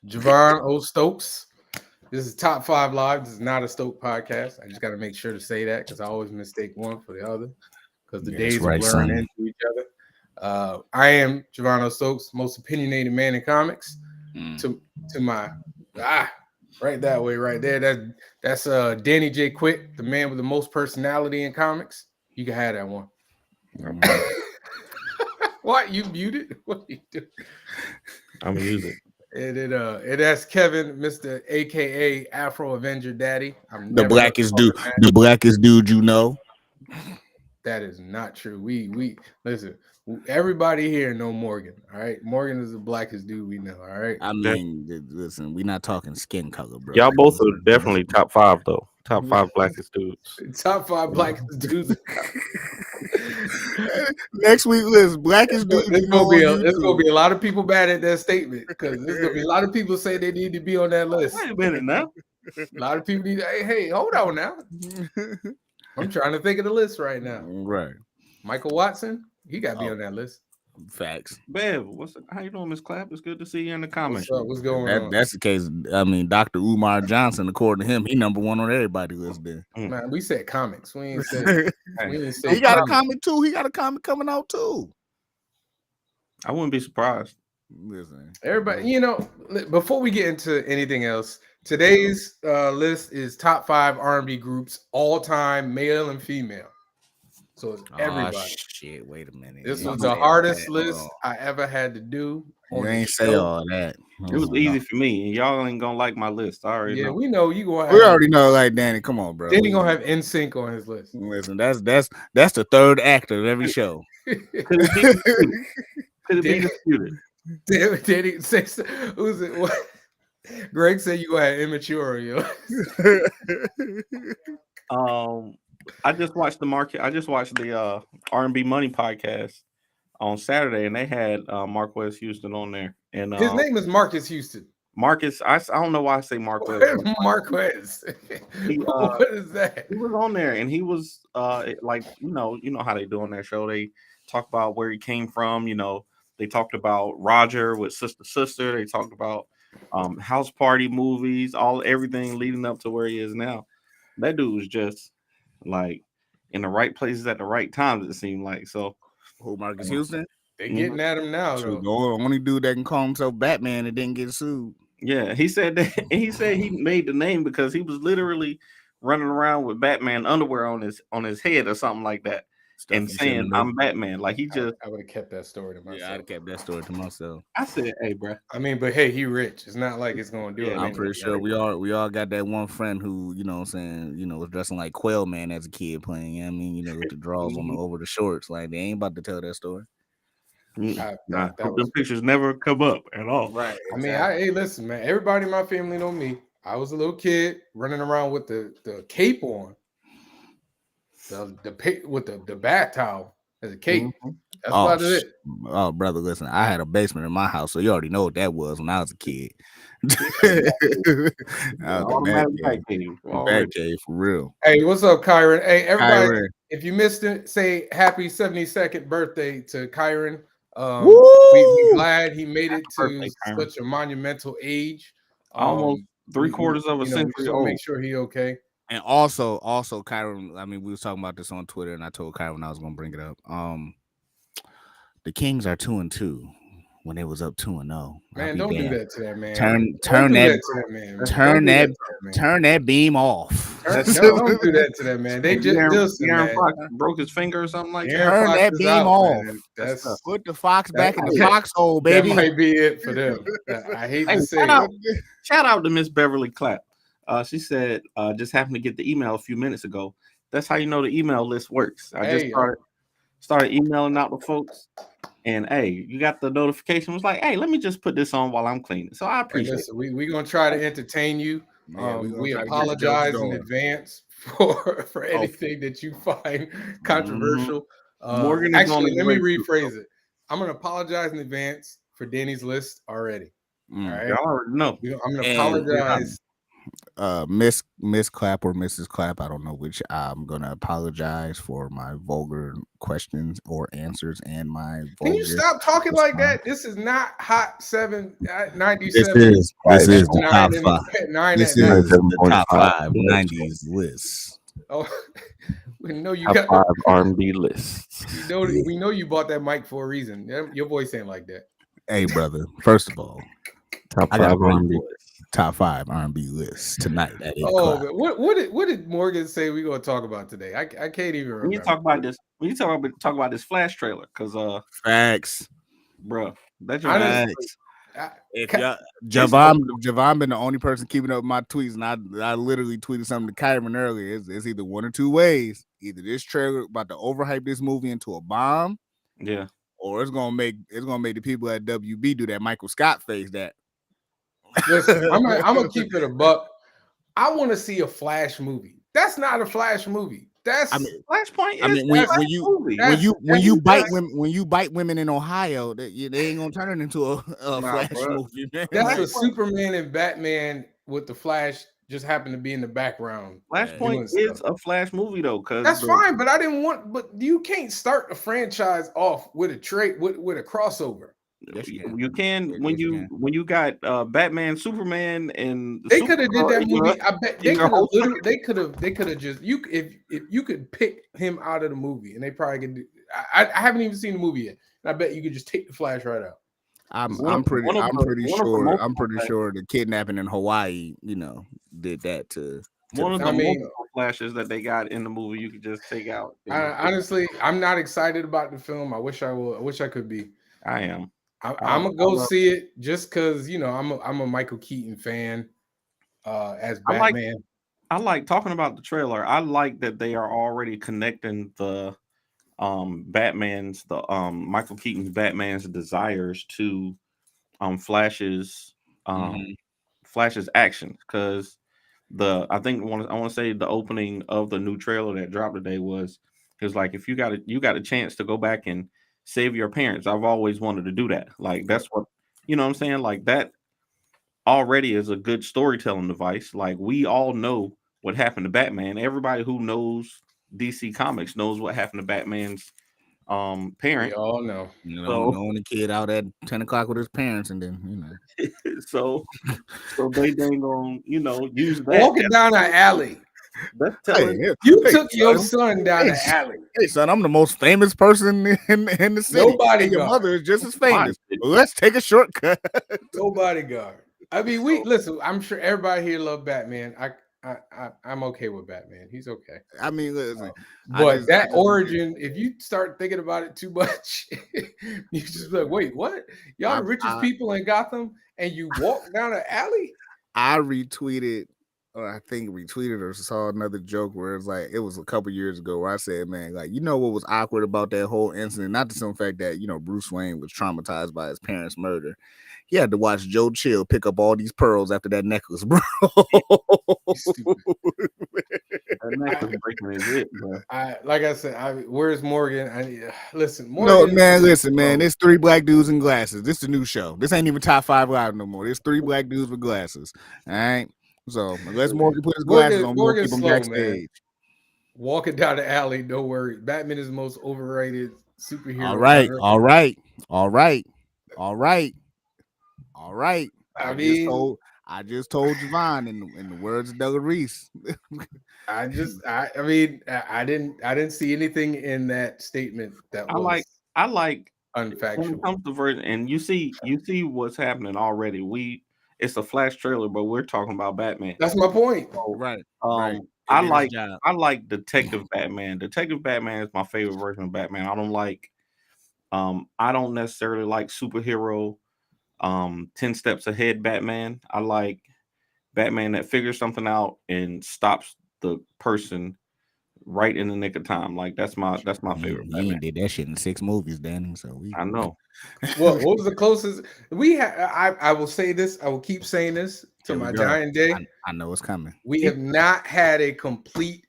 Javon O. Stokes. This is Top 5 Live. This is not a Stoke podcast. I just got to make sure to say that because I always mistake one for the other because the That's days are right, blurring son. into each other. I am Javon O. Stokes, most opinionated man in comics. To my right that way, right there. That's Danny J. Quick, the man with the most personality in comics. You can have that one. What, you muted? What you do? I'm gonna use it. It has Kevin, Mr. AKA Afro Avenger Daddy. I'm The never gonna blackest call dude, him that. the blackest dude you know. That is not true. We listen. Everybody here know Morgan. All right, Morgan is the blackest dude we know. All right. I mean, listen, we're not talking skin color, bro. Y'all both are definitely top 5 though. Top 5 blackest dudes. Top 5 blackest dudes. Next week list, blackest dude. There's gonna be a lot of people mad at that statement because there's gonna be a lot of people say they need to be on that list. Wait a minute now. A lot of people need. Hey, hold on now. I'm trying to think of the list right now. Right. Michael Watson, he got to be on that list. Facts. Bev, how you doing, Miss Clapp? It's good to see you in the comments. What's going on? That's the case. I mean, Dr. Umar Johnson, according to him, he number 1 on everybody's list there. Man, we said comics. We ain't say. He got a comic too. He got a comic coming out too. I wouldn't be surprised. Listen, everybody, before we get into anything else, today's list is top 5 R&B groups all time, male and female. So it's everybody. Oh, shit, wait a minute. This was the hardest list I ever had to do. You ain't say all that. It was easy for me, and y'all ain't gonna like my list. I already know. We know you gonna have. We already know, like Danny. Come on, bro. Danny gonna have NSYNC on his list. Listen, that's the third actor of every show. Could it be disputed? Danny, who's it? What? Greg said you gonna have immature, yo. I just watched the R&B Money podcast on Saturday, and they had Marquez Houston on there. And his name is Marcus Houston. Marcus, I don't know why I say Marquez. Marquez. What is that? He was on there, and he was like, you know how they do on their show. They talk about where he came from. They talked about Roger with Sister. They talked about house party movies, everything leading up to where he is now. That dude was just like in the right places at the right times, it seemed like. So who, Marcus Houston? They getting at him now, though. The only dude that can call himself Batman and didn't get sued. Yeah, he said that. He said he made the name because he was literally running around with Batman underwear on his head or something like that, and saying I'm Batman. Like he just. I would have kept that story to myself. Yeah, I'd have kept that story to myself. I said, "Hey, bro." I mean, but hey, he rich. It's not like it's gonna do it. I'm pretty sure we all got that one friend who, what I'm saying, was dressing like Quail Man as a kid playing. You know what I mean, with the draws on over the shorts. Like they ain't about to tell that story. The pictures never come up at all. Right. I mean, hey, listen, man. Everybody in my family know me. I was a little kid running around with the cape on, the bath towel as a cape. Mm-hmm. That's about it. Oh, brother, listen. I had a basement in my house, so you already know what that was when I was a kid. Back cave for real. Hey, what's up, Kyron? Hey, everybody! If you missed it, say happy 72nd birthday to Kyron. We're glad he made it to such a monumental age. Almost 3/4 of a century old. Make sure he okay. And also, Kyron. I mean, we was talking about this on Twitter, and I told Kyron I was gonna bring it up. The Kings are 2-2 when it was up 2-0. Man, don't do that to that man. Turn that beam off. Don't do that to that man. They just Aaron Fox broke his finger or something like that. Turn that beam off. Put the fox back in the foxhole, baby. That might be it for them. I hate to say it. Shout out to Miss Beverly Clapp. She said, just happened to get the email a few minutes ago. That's how you know the email list works. I just started emailing out to folks, and hey, you got the notification. It was like, hey, let me just put this on while I'm cleaning. So I appreciate it. We're gonna try to entertain you. We apologize in advance for anything that you find controversial. Morgan, actually, let me rephrase it. I'm gonna apologize in advance for Danny's list already. All right, y'all already know. I'm gonna apologize Miss Clap or Mrs. Clap, I don't know which. I'm gonna apologize for my vulgar questions or answers and my Can you vulgar stop talking like response. that? This is not Hot 97 This Right, is that's the right. top nine and five. 9 This at night. is the top 97.5 five list. 90s list. Oh, we know you Top got. 5 R&B lists. We know. Yeah. We know you bought that mic for a reason. Your voice ain't like that. Hey, brother. First of all, Top I got 5 ready R&B for lists. top 5 R&B lists tonight at 8 Oh, o'clock. man. What did Morgan say we gonna talk about today? I can't even remember. When you talk about this, talk about this Flash trailer, because Facts. bro, that I just just- Facts. I- If Ca- y'all, Javon been the only person keeping up with my tweets, and I literally tweeted something to Kyron earlier. It's either one or two ways. Either this trailer about to overhype this movie into a bomb, yeah. or it's gonna make the people at WB do that Michael Scott face. That Listen, I'm gonna keep it a buck. I want to see a Flash movie. That's not a Flash movie. That's I mean, Flashpoint is I mean, a Flash movie. when you bite women in Ohio, they ain't gonna turn it into a Nah, Flash bro. movie. Man. that's a Flashpoint- Superman and Batman with the Flash just happen to be in the background. Flashpoint doing is stuff. a Flash movie though, because That's fine, but I didn't want. But you can't start a franchise off with a trade with a crossover. Yes, you can. You can Yes, when you you can. when you got Batman, Superman, and They could have did that Supergirl, movie. I bet they in your could have. whole They could have just you. If you could pick him out of the movie, and they probably could. I haven't even seen the movie yet, and I bet you could just take the Flash right out. I'm One pretty of the sure the kidnapping in Hawaii, did that to one of the the I mean- multiple flashes that they got in the movie you could just take out. Honestly, I'm not excited about the film. I wish I would. I wish I could be. I am. I'm gonna go see it just because I'm a Michael Keaton fan. As Batman, I like talking about the trailer. I like that they are already connecting the Michael Keaton's Batman's desires to Flash's Flash's actions, because I want to say the opening of the new trailer that dropped today was like, if you got a chance to go back and save your parents, I've always wanted to do that. Like, that's what what I'm saying, like that already is a good storytelling device. Like, we all know what happened to Batman. Everybody who knows DC Comics knows what happened to Batman's we parent. all know. knowing the kid out at 10 o'clock with his parents, and then so they ain't gonna use that. Walking down an alley. That's telling. You took your son down the alley. Hey son, I'm the most famous person in the city. Nobody And your got mother is just as famous. Fine. Well, let's take a shortcut. No bodyguard. I mean, listen. I'm sure everybody here love Batman. I'm okay with Batman. He's okay. I mean, listen, But that origin, if you start thinking about it too much, you just like, wait, what? Y'all the richest people in Gotham, and you walk down an alley? I retweeted, or I think retweeted or saw another joke where it's like, it was a couple years ago where I said, man, like, what was awkward about that whole incident? Not the simple fact that, Bruce Wayne was traumatized by his parents' murder. He had to watch Joe Chill pick up all these pearls after that necklace, bro. That necklace breaking his hip, bro. Like I said, where's Morgan? Listen, Morgan. No, man, listen, man. There's 3 black dudes in glasses. This is a new show. This ain't even top 5 live no more. There's 3 black dudes with glasses. All right. So unless Morgan put his glasses on, we'll keep him backstage. Man. Walking down the alley, don't worry. Batman is the most overrated superhero. All right. I just told Javon in the words of Doug Reese. I didn't see anything in that statement that I like unfactual. when it comes to version, and you see what's happening already. It's a Flash trailer, but we're talking about Batman. That's my point. So, right. I like Detective Batman. Detective Batman is my favorite version of Batman. I don't necessarily like superhero 10 steps ahead Batman. I like Batman that figures something out and stops the person right in the nick of time. Like, that's my favorite Batman. He did that shit in 6 movies, Danny. So I know. Well, what was the closest we had? I will say this. I will keep saying this to my dying day. I know it's coming. We have not had a complete,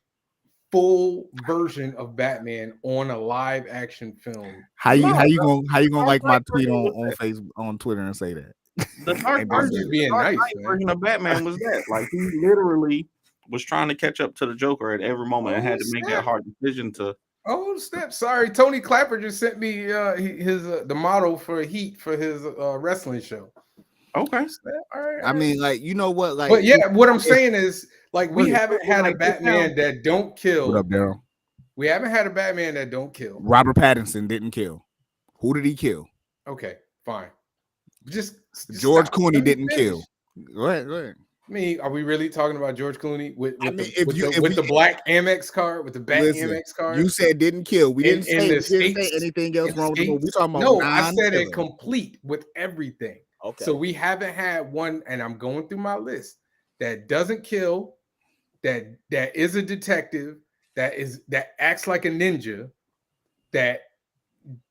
full version of Batman on a live action film. How you gonna like my tweet on Facebook, on Twitter, and say that? The Dark I'm just being nice, man. version of Batman was that. Like he literally was trying to catch up to the Joker at every moment and had to make that hard decision to. Oh snap! Sorry, Tony Clapper just sent me his the model for Heat for his wrestling show. Okay. All right. I mean, like, you know what? Like, but yeah, what I'm saying is, like, we haven't had a like, Batman that don't kill. What up, Daryl? We haven't had a Batman that don't kill. Robert Pattinson didn't kill. Who did he kill? Okay, fine. Just George stop. Clooney didn't kill. Go ahead. I mean, are we really talking about George Clooney with the black Amex card, with the Bat Amex card? You said didn't kill. We didn't say anything else wrong with the movie. We talking about no. I said it complete with everything. Okay. So we haven't had one, and I'm going through my list that doesn't kill, that is a detective, that acts like a ninja, that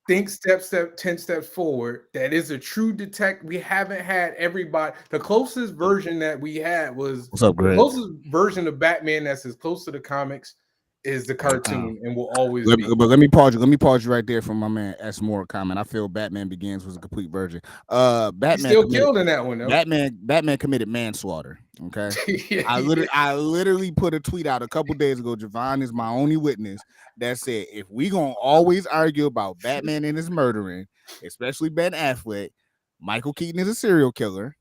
thinks 10 steps forward, that is a true detective. We haven't had everybody. The closest version that we had was what's up, Greg? The closest version of Batman that's as close to the comics is the cartoon, and will always be. But let me pause you. Let me pause you right there from my man S. Moore comment. I feel Batman Begins was a complete version. Batman still killed in that one though. Batman committed manslaughter. Okay. Yeah, I literally put a tweet out a couple days ago. Javon is my only witness that said if we gonna always argue about Batman and his murdering, especially Ben Affleck, Michael Keaton is a serial killer.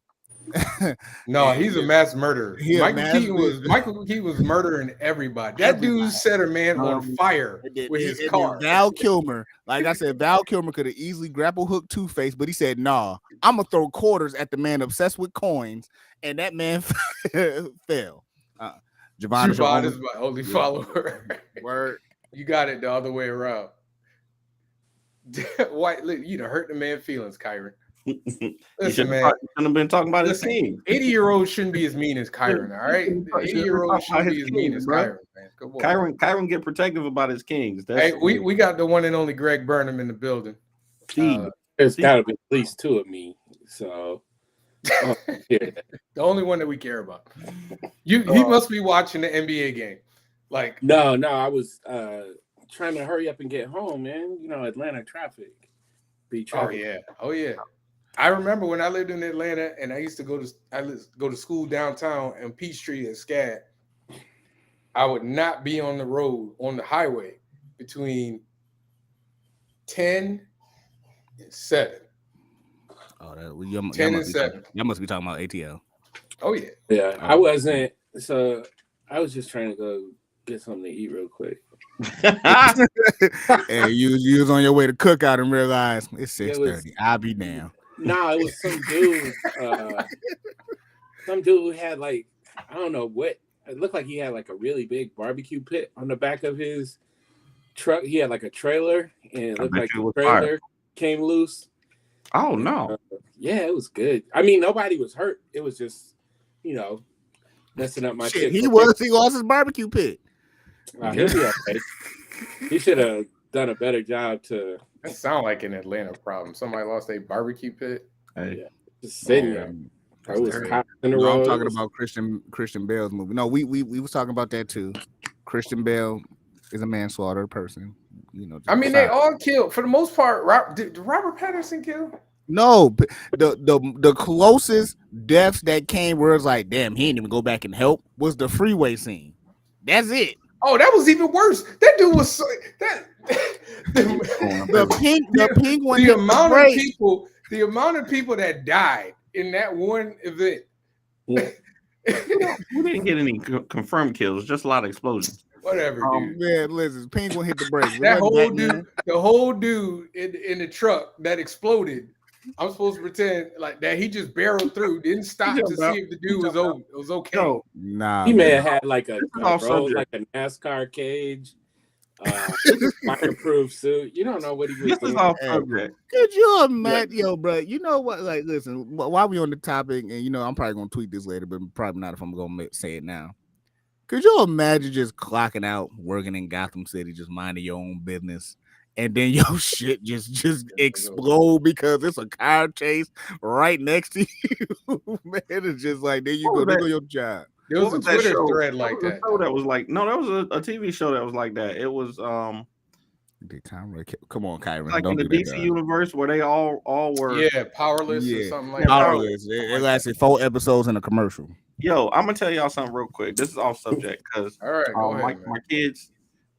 No, he's a mass murderer. Michael Keaton was murdering everybody. That dude set a man on fire with his car. Val Kilmer, like I said, Val Kilmer could have easily grapple hooked Two-Face, but he said, "Nah, I'm gonna throw quarters at the man obsessed with coins," and that man fell. Javon is my only follower. Word, you got it the other way around. White, you done hurt the man's feelings, Kyron. Listen, man. Shouldn't have been talking about his king. 80-year-olds shouldn't be as mean as Kyron. All right, 80-year-olds shouldn't be as mean as Kyron. Man, Kyron get protective about his kings. Hey, we got the one and only Greg Burnham in the building. There's got to be at least two of me. So the only one that we care about. He must be watching the NBA game. Like no, I was trying to hurry up and get home, man. You know, Atlanta traffic. Oh yeah. I remember when I lived in Atlanta and I used to go to school downtown and Peachtree at SCAD. I would not be on the road on the highway between 10 and 7. Oh, 10 and 7. Y'all must be talking about ATL. Oh yeah. Yeah, I wasn't. So I was just trying to go get something to eat real quick. Hey, you was on your way to cookout and realized it's 6:30. I'll be down. No, it was some dude. Some dude who had like, I don't know what. It looked like he had like a really big barbecue pit on the back of his truck. He had like a trailer, and it looked like the trailer came loose. Oh no! Yeah, it was good. I mean, nobody was hurt. It was just, messing up my shit. He lost his barbecue pit. He'll be okay. He should have done a better job to. That sound like an Atlanta problem. Somebody lost a barbecue pit. Hey, just sitting there. I was hot in the road. road. I'm talking about Christian Bale's movie. No, we was talking about that too. Christian Bale is a manslaughter person. I mean, they all killed for the most part. Did Robert Pattinson kill? No, the closest deaths that came where it's like, damn, he didn't even go back and help was the freeway scene. That's it. Oh, that was even worse. That dude was the penguin. The amount of people that died in that one event. We didn't get any confirmed kills, just a lot of explosions. Whatever, dude. Man, listen, penguin hit the brakes. The whole dude in the truck that exploded. I'm supposed to pretend like that he just barreled through, didn't stop to see if the dude was okay. No, nah, he may have had like a NASCAR cage, fireproof suit. You don't know what he was doing. Could you imagine, bro? You know what? Like, listen, while we on the topic, and I'm probably gonna tweet this later, but probably not if I'm gonna say it now. Could you imagine just clocking out, working in Gotham City, just minding your own business? And then your shit just explode because it's a car chase right next to you. Man, it's just like, there you go. There go your job. There was a Twitter thread like that. That was like, no, that was a TV show that was like that. It was Come on, Kyron. Like Don't in the do that, DC dog. universe where they all were. Yeah, Powerless or something like that. Powerless. It lasted 4 episodes in a commercial. Yo, I'm gonna tell y'all something real quick. This is off subject because All right, go ahead, my kids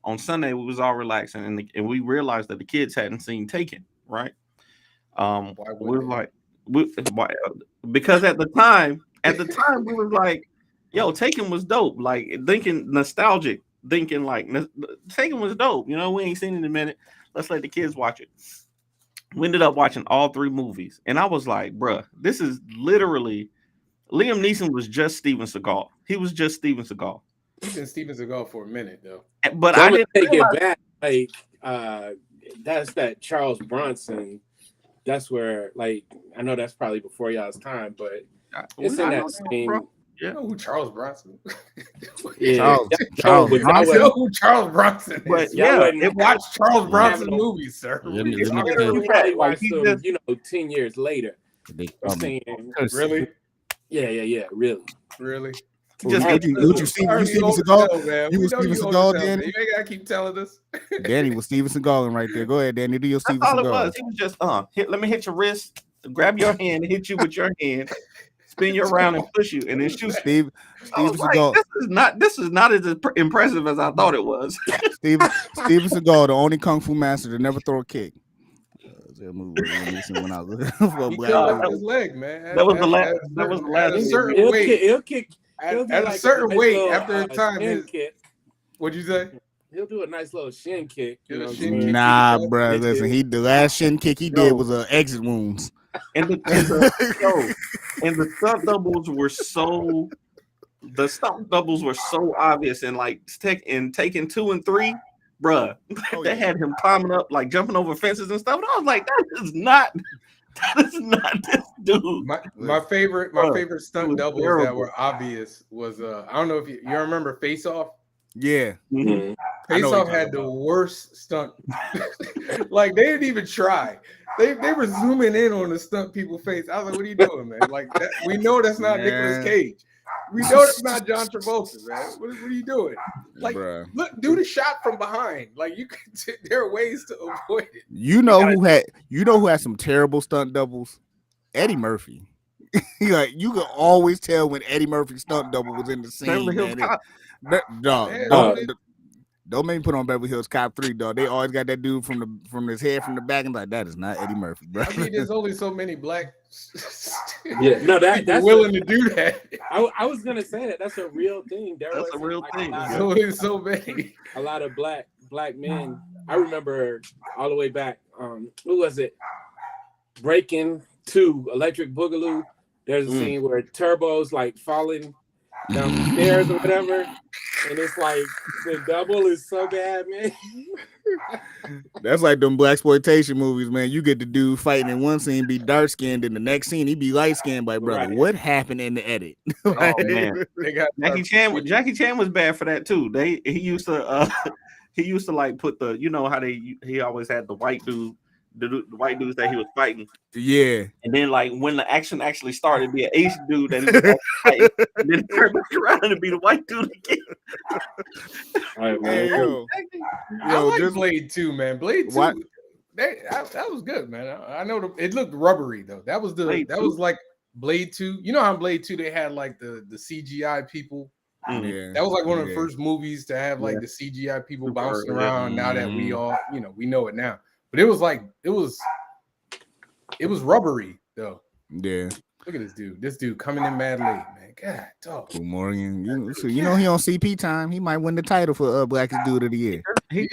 on Sunday we was all relaxing and we realized that the kids hadn't seen Taken, right? Why We would were like, because at the time we was like, yo, Taken was dope. Like thinking nostalgic, thinking like Taken was dope. You know, we ain't seen it in a minute. Let's let the kids watch it. We ended up watching all 3 movies, and I was like, bruh, this is literally. Liam Neeson was just Steven Seagal. He was just Steven Seagal. He's been Steven Seagal for a minute though. But So I I'm gonna didn't take it back. Like that's that Charles Bronson. That's where, like, I know that's probably before y'all's time, but it's in that same. You know who Charles Bronson? Yeah, Charles Bronson. I know who Charles Bronson But is. yeah, It watched Charles Bronson movies, sir. You probably watched them, 10 years later. Really? Yeah, really. Really? You Steven Seagal? You was Steven Seagal, Danny? You ain't gotta keep telling us. Danny was Steven Seagal right there. Go ahead, Danny. Do your Steven That's all Seagal. it was. He was just let me hit your wrist, grab your hand, and hit you with your hand, spin you around and push you, and then shoot. Steven Seagal. This is not as impressive as I thought it was. Steven Seagal, the only kung fu master to never throw a kick. When I was he killed his leg, man. That was the last. That was the last. At a certain weight. He'll kick. At a certain weight, after a time, what'd you say? He'll do a nice little shin kick. Nah, bro. Listen, the last shin kick he did was exit wounds. And the stunt doubles were so. The stunt doubles were so obvious, and like taking 2 and 3. Bruh, they had him climbing up, like jumping over fences and stuff. And I was like, that is not this dude. My favorite stunt doubles that were obvious was I don't know if you remember Face Off. Yeah. Mm-hmm. Face Off had the worst stunt. Like they didn't even try. They were zooming in on the stunt people's face. I was like, what are you doing, man? Like that, we know that's not Nicolas Cage. We know it's not John Travolta, man. What are you doing? Like, look, do the shot from behind. Like, there are ways to avoid it. You know who had some terrible stunt doubles? Eddie Murphy. Like, you could always tell when Eddie Murphy's stunt double was in the scene. Don't make me put on Beverly Hills Cop 3, dog. They always got that dude from his head from the back and like, that is not Eddie Murphy, bro. I mean, there's only so many black. That's willing to do that. I was gonna say that's a real thing. That's a real thing. So many. A lot of black men. I remember all the way back. Who was it? Breaking 2, Electric Boogaloo. There's a scene where Turbo's like falling down the stairs or whatever, and it's like the double is so bad, man. That's like them blaxploitation movies, man. You get the dude fighting in one scene, be dark skinned, and the next scene he be light skinned. Like, brother, Right. What happened in the edit? Oh man, Jackie Chan was bad for that too. He used to like put the how he always had the white dude. The white dudes that he was fighting, and then like when the action actually started, it'd be an Asian dude that he was fighting, and then turn back around and be the white dude again. All right, man. I like Blade 2, man. Blade 2, that was good, man. I know it looked rubbery though. That was like Blade 2. You know how in Blade 2 they had like the CGI people. Yeah. That was like one of the first movies to have like the CGI people bouncing around. Now that we all we know it now. But it was like it was rubbery though. Yeah. Look at this dude. This dude coming in mad late, man. God, dog. Morgan. He on CP time. He might win the title for Blackest Dude of the Year. I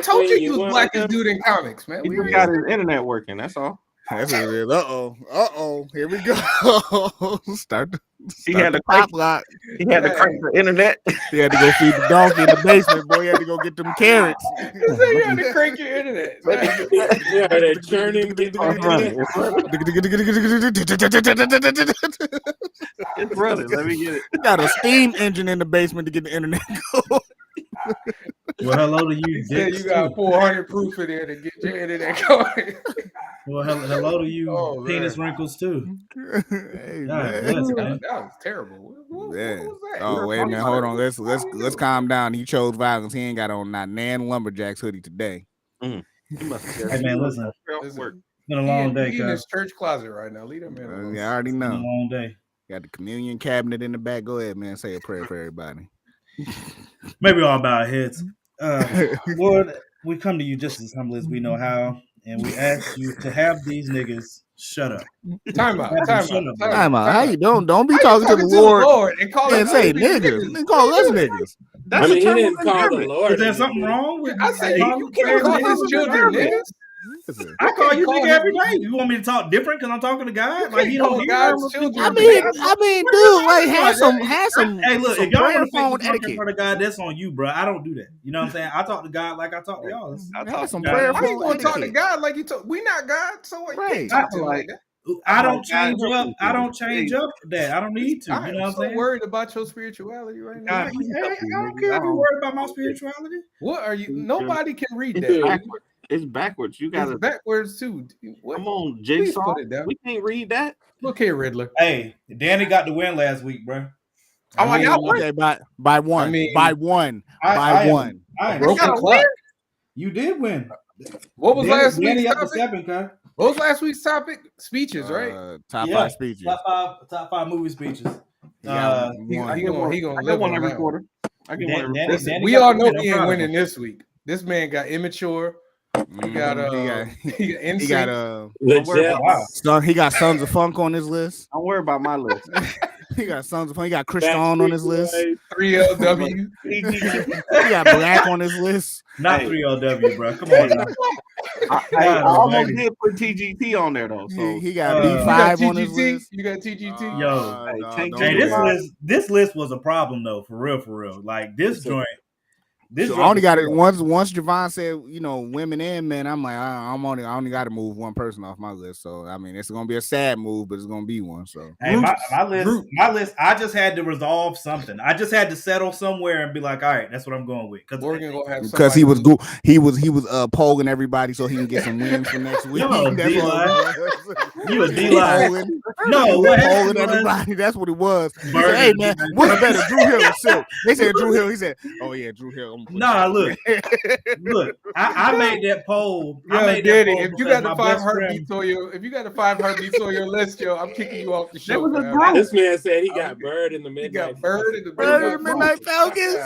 told you he was Blackest Dude in comics, man. He just got his internet working. That's all. That's what it is. Uh-oh. Here we go. He had to crank the internet. He had to go feed the donkey in the basement, boy. He had to go get them carrots. You had to crank your internet. Yeah, they're churning. It's running. Let me get it. Got a steam engine in the basement to get the internet going. Well, hello to you, He said dicks, you got too. 400 proof in there to get your internet going. Well, hello to you, Oh, penis man. wrinkles, too. Hey, God man. bless, That man. was terrible. What Man. was that? Oh, wait a minute. Hold on. Let's calm down. He chose violence. He ain't got on not Nan Lumberjacks hoodie today. He must have Hey, man, listen. work. It's been a long day, He in cuz. his church closet right now. Leave that man alone. Yeah, I already It's been a know. long day. Got the communion cabinet in the back. Go ahead, man. Say a prayer for everybody. Maybe all bow our heads. Lord, we come to you just as humble as we know how, and we ask you to have these niggas shut up. Time out. Have them Time shut out. up, Time bro. Time out. out. How you don't be How you talking to the Lord and call and us say niggas. niggas. Then call us niggas. That's I mean, a he term didn't of call the endearment. Lord. Is there something anything. wrong with I said calling you can't prayers call niggas? his children niggas. Listen, I call you call nigga him- every day. You want me to talk different because I'm talking to God? You Like can't he don't call hear God's me? children. I mean, dude, like have some. Hey, look, some if y'all prayer want to fake phone the talk in etiquette. front of God, that's on you, bro. I don't do that. You know what I'm saying? I talk to God like I talk to y'all. Have some God. prayer How you phone gonna talk to etiquette. God like you talk? We not God, so what? You Right. can't talk to him like that. I don't change God, up. I don't change up that. I don't need to. I You know am what I'm so saying? worried about your spirituality right now. I don't care if you're worried about my spirituality. What are you? Nobody can read It's that. backwards. It's backwards. You It's gotta backwards too. What? come on, Please Jigsaw. put it down. We can't read that. Look here, Riddler. Hey, Danny got the win last week, bro. I mean, Okay, by one. I mean, by one. I by am- one. I am broken shocked. clock. You did win. What was last Danny week's up to topic? 7, cuz. What was last week's topic? Speeches, right? Top Yeah, 5 speeches. top five movie speeches. He got He one. gonna I live get one on every that quarter. I get one every Danny- quarter. Listen, Danny we got all the know win. I'm he ain't proud of winning him. this week. This man got immature. He got he insane. got Legit. Wow. he got Sons of Funk on his list. Don't worry about my list. He got Sons of Funk. He got Christian on his list. 3LW. He got Black on his list. Not Hey. 3LW, bro. Come on now. I God almost almighty. did put TGT on there though. So He got You You got B5 on his TGT. list. You got TGT. Yo. Hey, no, Tank don't Hey, do Jones. that. this list was a problem though, for real. Like this joint. This So joint I only was got it real. once Javon said, women and men. I'm like, I only got to move one person off my list. So I mean, it's gonna be a sad move, but it's gonna be one. So Hey, my list. I just had to resolve something. I just had to settle somewhere and be like, all right, that's what I'm going with. Oregon gonna have because he was polling everybody so he can get some wins for next week. No, That's D-line. what it was. You a D-line. No, He was what polling happened was everybody. That's what it was. He Bergen, said, hey man, man. what's better, Drew Hill or Silk? They said Drew Hill. He said, oh yeah, Drew Hill. Nah, look. I made that poll. Yo, I made Danny, that poll if you because got the my 5 best heartbeats on your list, yo, I'm kicking you off the show. was a man. group. This man said he got Bird in the He midnight. got Bird in the Midnight Falcons.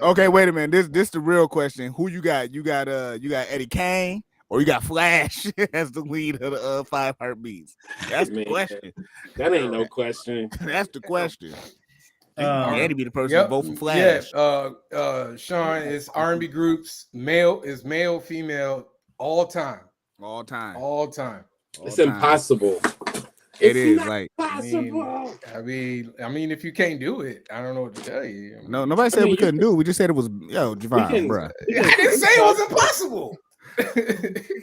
Okay, wait a minute. This the real question. Who you got? You got Eddie Kane or you got Flash as the lead of the 5 heartbeats? That's the question. That ain't no question. That's the question. Danny be the person to vote for Flash. Yeah, Sean is R&B Groups. Male is male, female, all time. All time. It's impossible. It is like Possible. I mean, if you can't do it, I don't know what to tell you. no. Nobody said we couldn't do it. We just said it was Javon, bro. I didn't say it was impossible.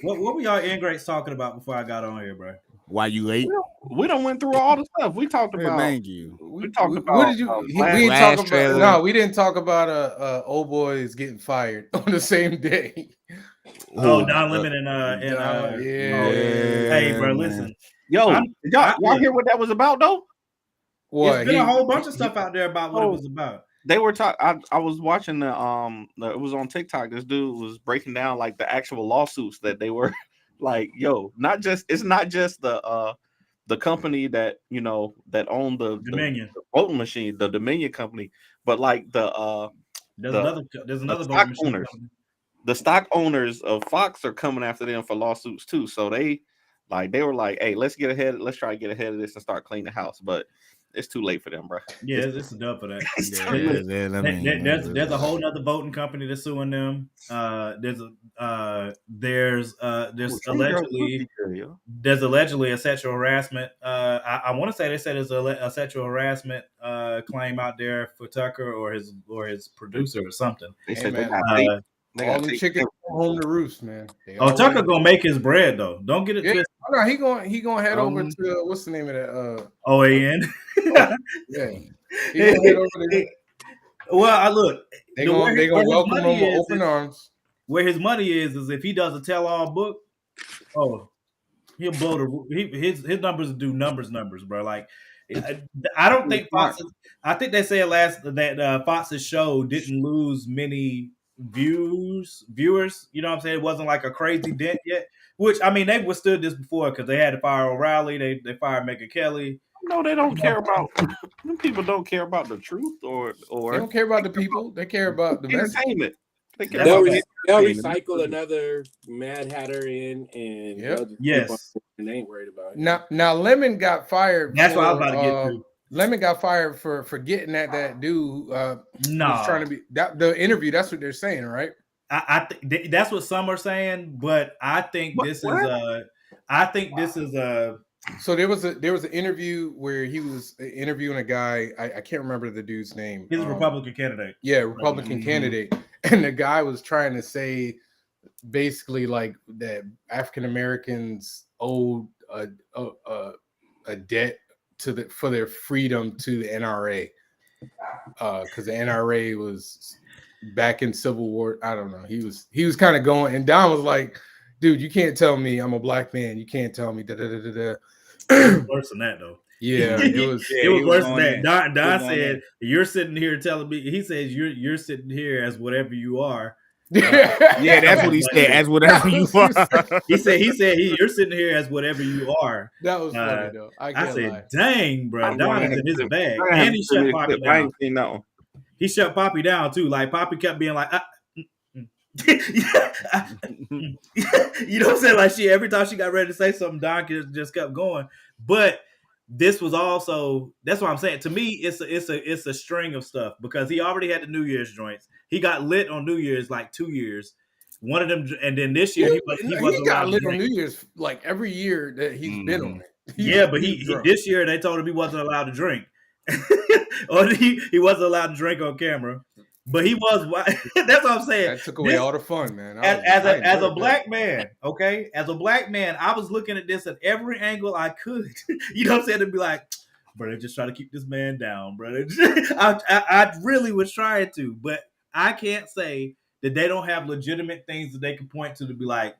What were y'all ingrates talking about before I got on here, bro? Why you late? We don't went through all the stuff. We talked about. Thank you. We talked about. What did you? We didn't Flash talk trailer. about. No, we didn't talk about old boys getting fired on the same day. Oh, Don Lemon and Hey, bro, listen. Yo, did y'all hear what that was about though? What? It's been a whole bunch of stuff out there about what it was about. They were talking. I was watching the it was on TikTok. This dude was breaking down like the actual lawsuits that they were like, yo, it's not just the company that that owned the Dominion voting machine, the Dominion company, but like there's another stock owners. The stock owners of Fox are coming after them for lawsuits too. So they were like, hey, let's try to get ahead of this and start cleaning the house, but it's too late for them, bro. Yeah, it's a dub for that. There's a whole nother voting company that's suing them. There's allegedly a sexual harassment. I want to say they said there's a sexual harassment claim out there for Tucker or his producer or something. They said all the chickens home to roost, man. Tucker gonna make his bread though. Don't get it twisted. No, he gonna head over to what's the name of that? OAN. Yeah, he gonna head over to Well, I look. They gonna where his welcome money him with is, open arms. where his money is if he does a tell-all book. Oh, he'll blow his numbers do numbers, bro. Like, I don't think Fox. I think they said that Fox's show didn't lose many viewers. You know what I'm saying? It wasn't like a crazy dent yet. Which I mean, they've withstood this before because they had to fire O'Reilly. They fired Megyn Kelly. No, they don't care about. People don't care about the truth, or they don't care about the people. They care about the entertainment. They'll recycle another Mad Hatter in, and and they ain't worried about it. Now Lemon got fired. That's what I was about to get to. Lemon got fired for getting at that dude. Was trying to be the interview. That's what they're saying, right? I think that's what some are saying, but I think this is a. So there was an interview where he was interviewing a guy. I can't remember the dude's name. He's a Republican candidate. Yeah, Republican candidate. And the guy was trying to say basically like that African Americans owed a debt for their freedom to the NRA. Because the NRA was back in Civil War. I don't know. He was kind of going, and Don was like, dude, you can't tell me I'm a black man. You can't tell me Worse than that though. Yeah, it was worse than that. Don said, "You're sitting here telling me." He says, "You're sitting here as whatever you are." Yeah, that's what he said. As whatever you are. He said, "You're sitting here as whatever you are." That was funny though. I said, "Dang, bro, Don is in his bag." And he shut Poppy down. He shut Poppy down too. Like Poppy kept being like, you know what I'm saying? Like every time she got ready to say something, Don just kept going. But this was also, that's what I'm saying. To me, it's a string of stuff because he already had the New Year's joints. He got lit on New Year's like 2 years. One of them, and then this year he got lit on New Year's like every year that he's been on it. But this year they told him he wasn't allowed to drink, or he wasn't allowed to drink on camera. But he was. That's what I'm saying. That took away all the fun, man. As a black man, okay, as a black man, I was looking at this at every angle I could. You know what I'm saying? To be like, bro, just try to keep this man down, bro. I really was trying to, but I can't say that they don't have legitimate things that they can point to be like,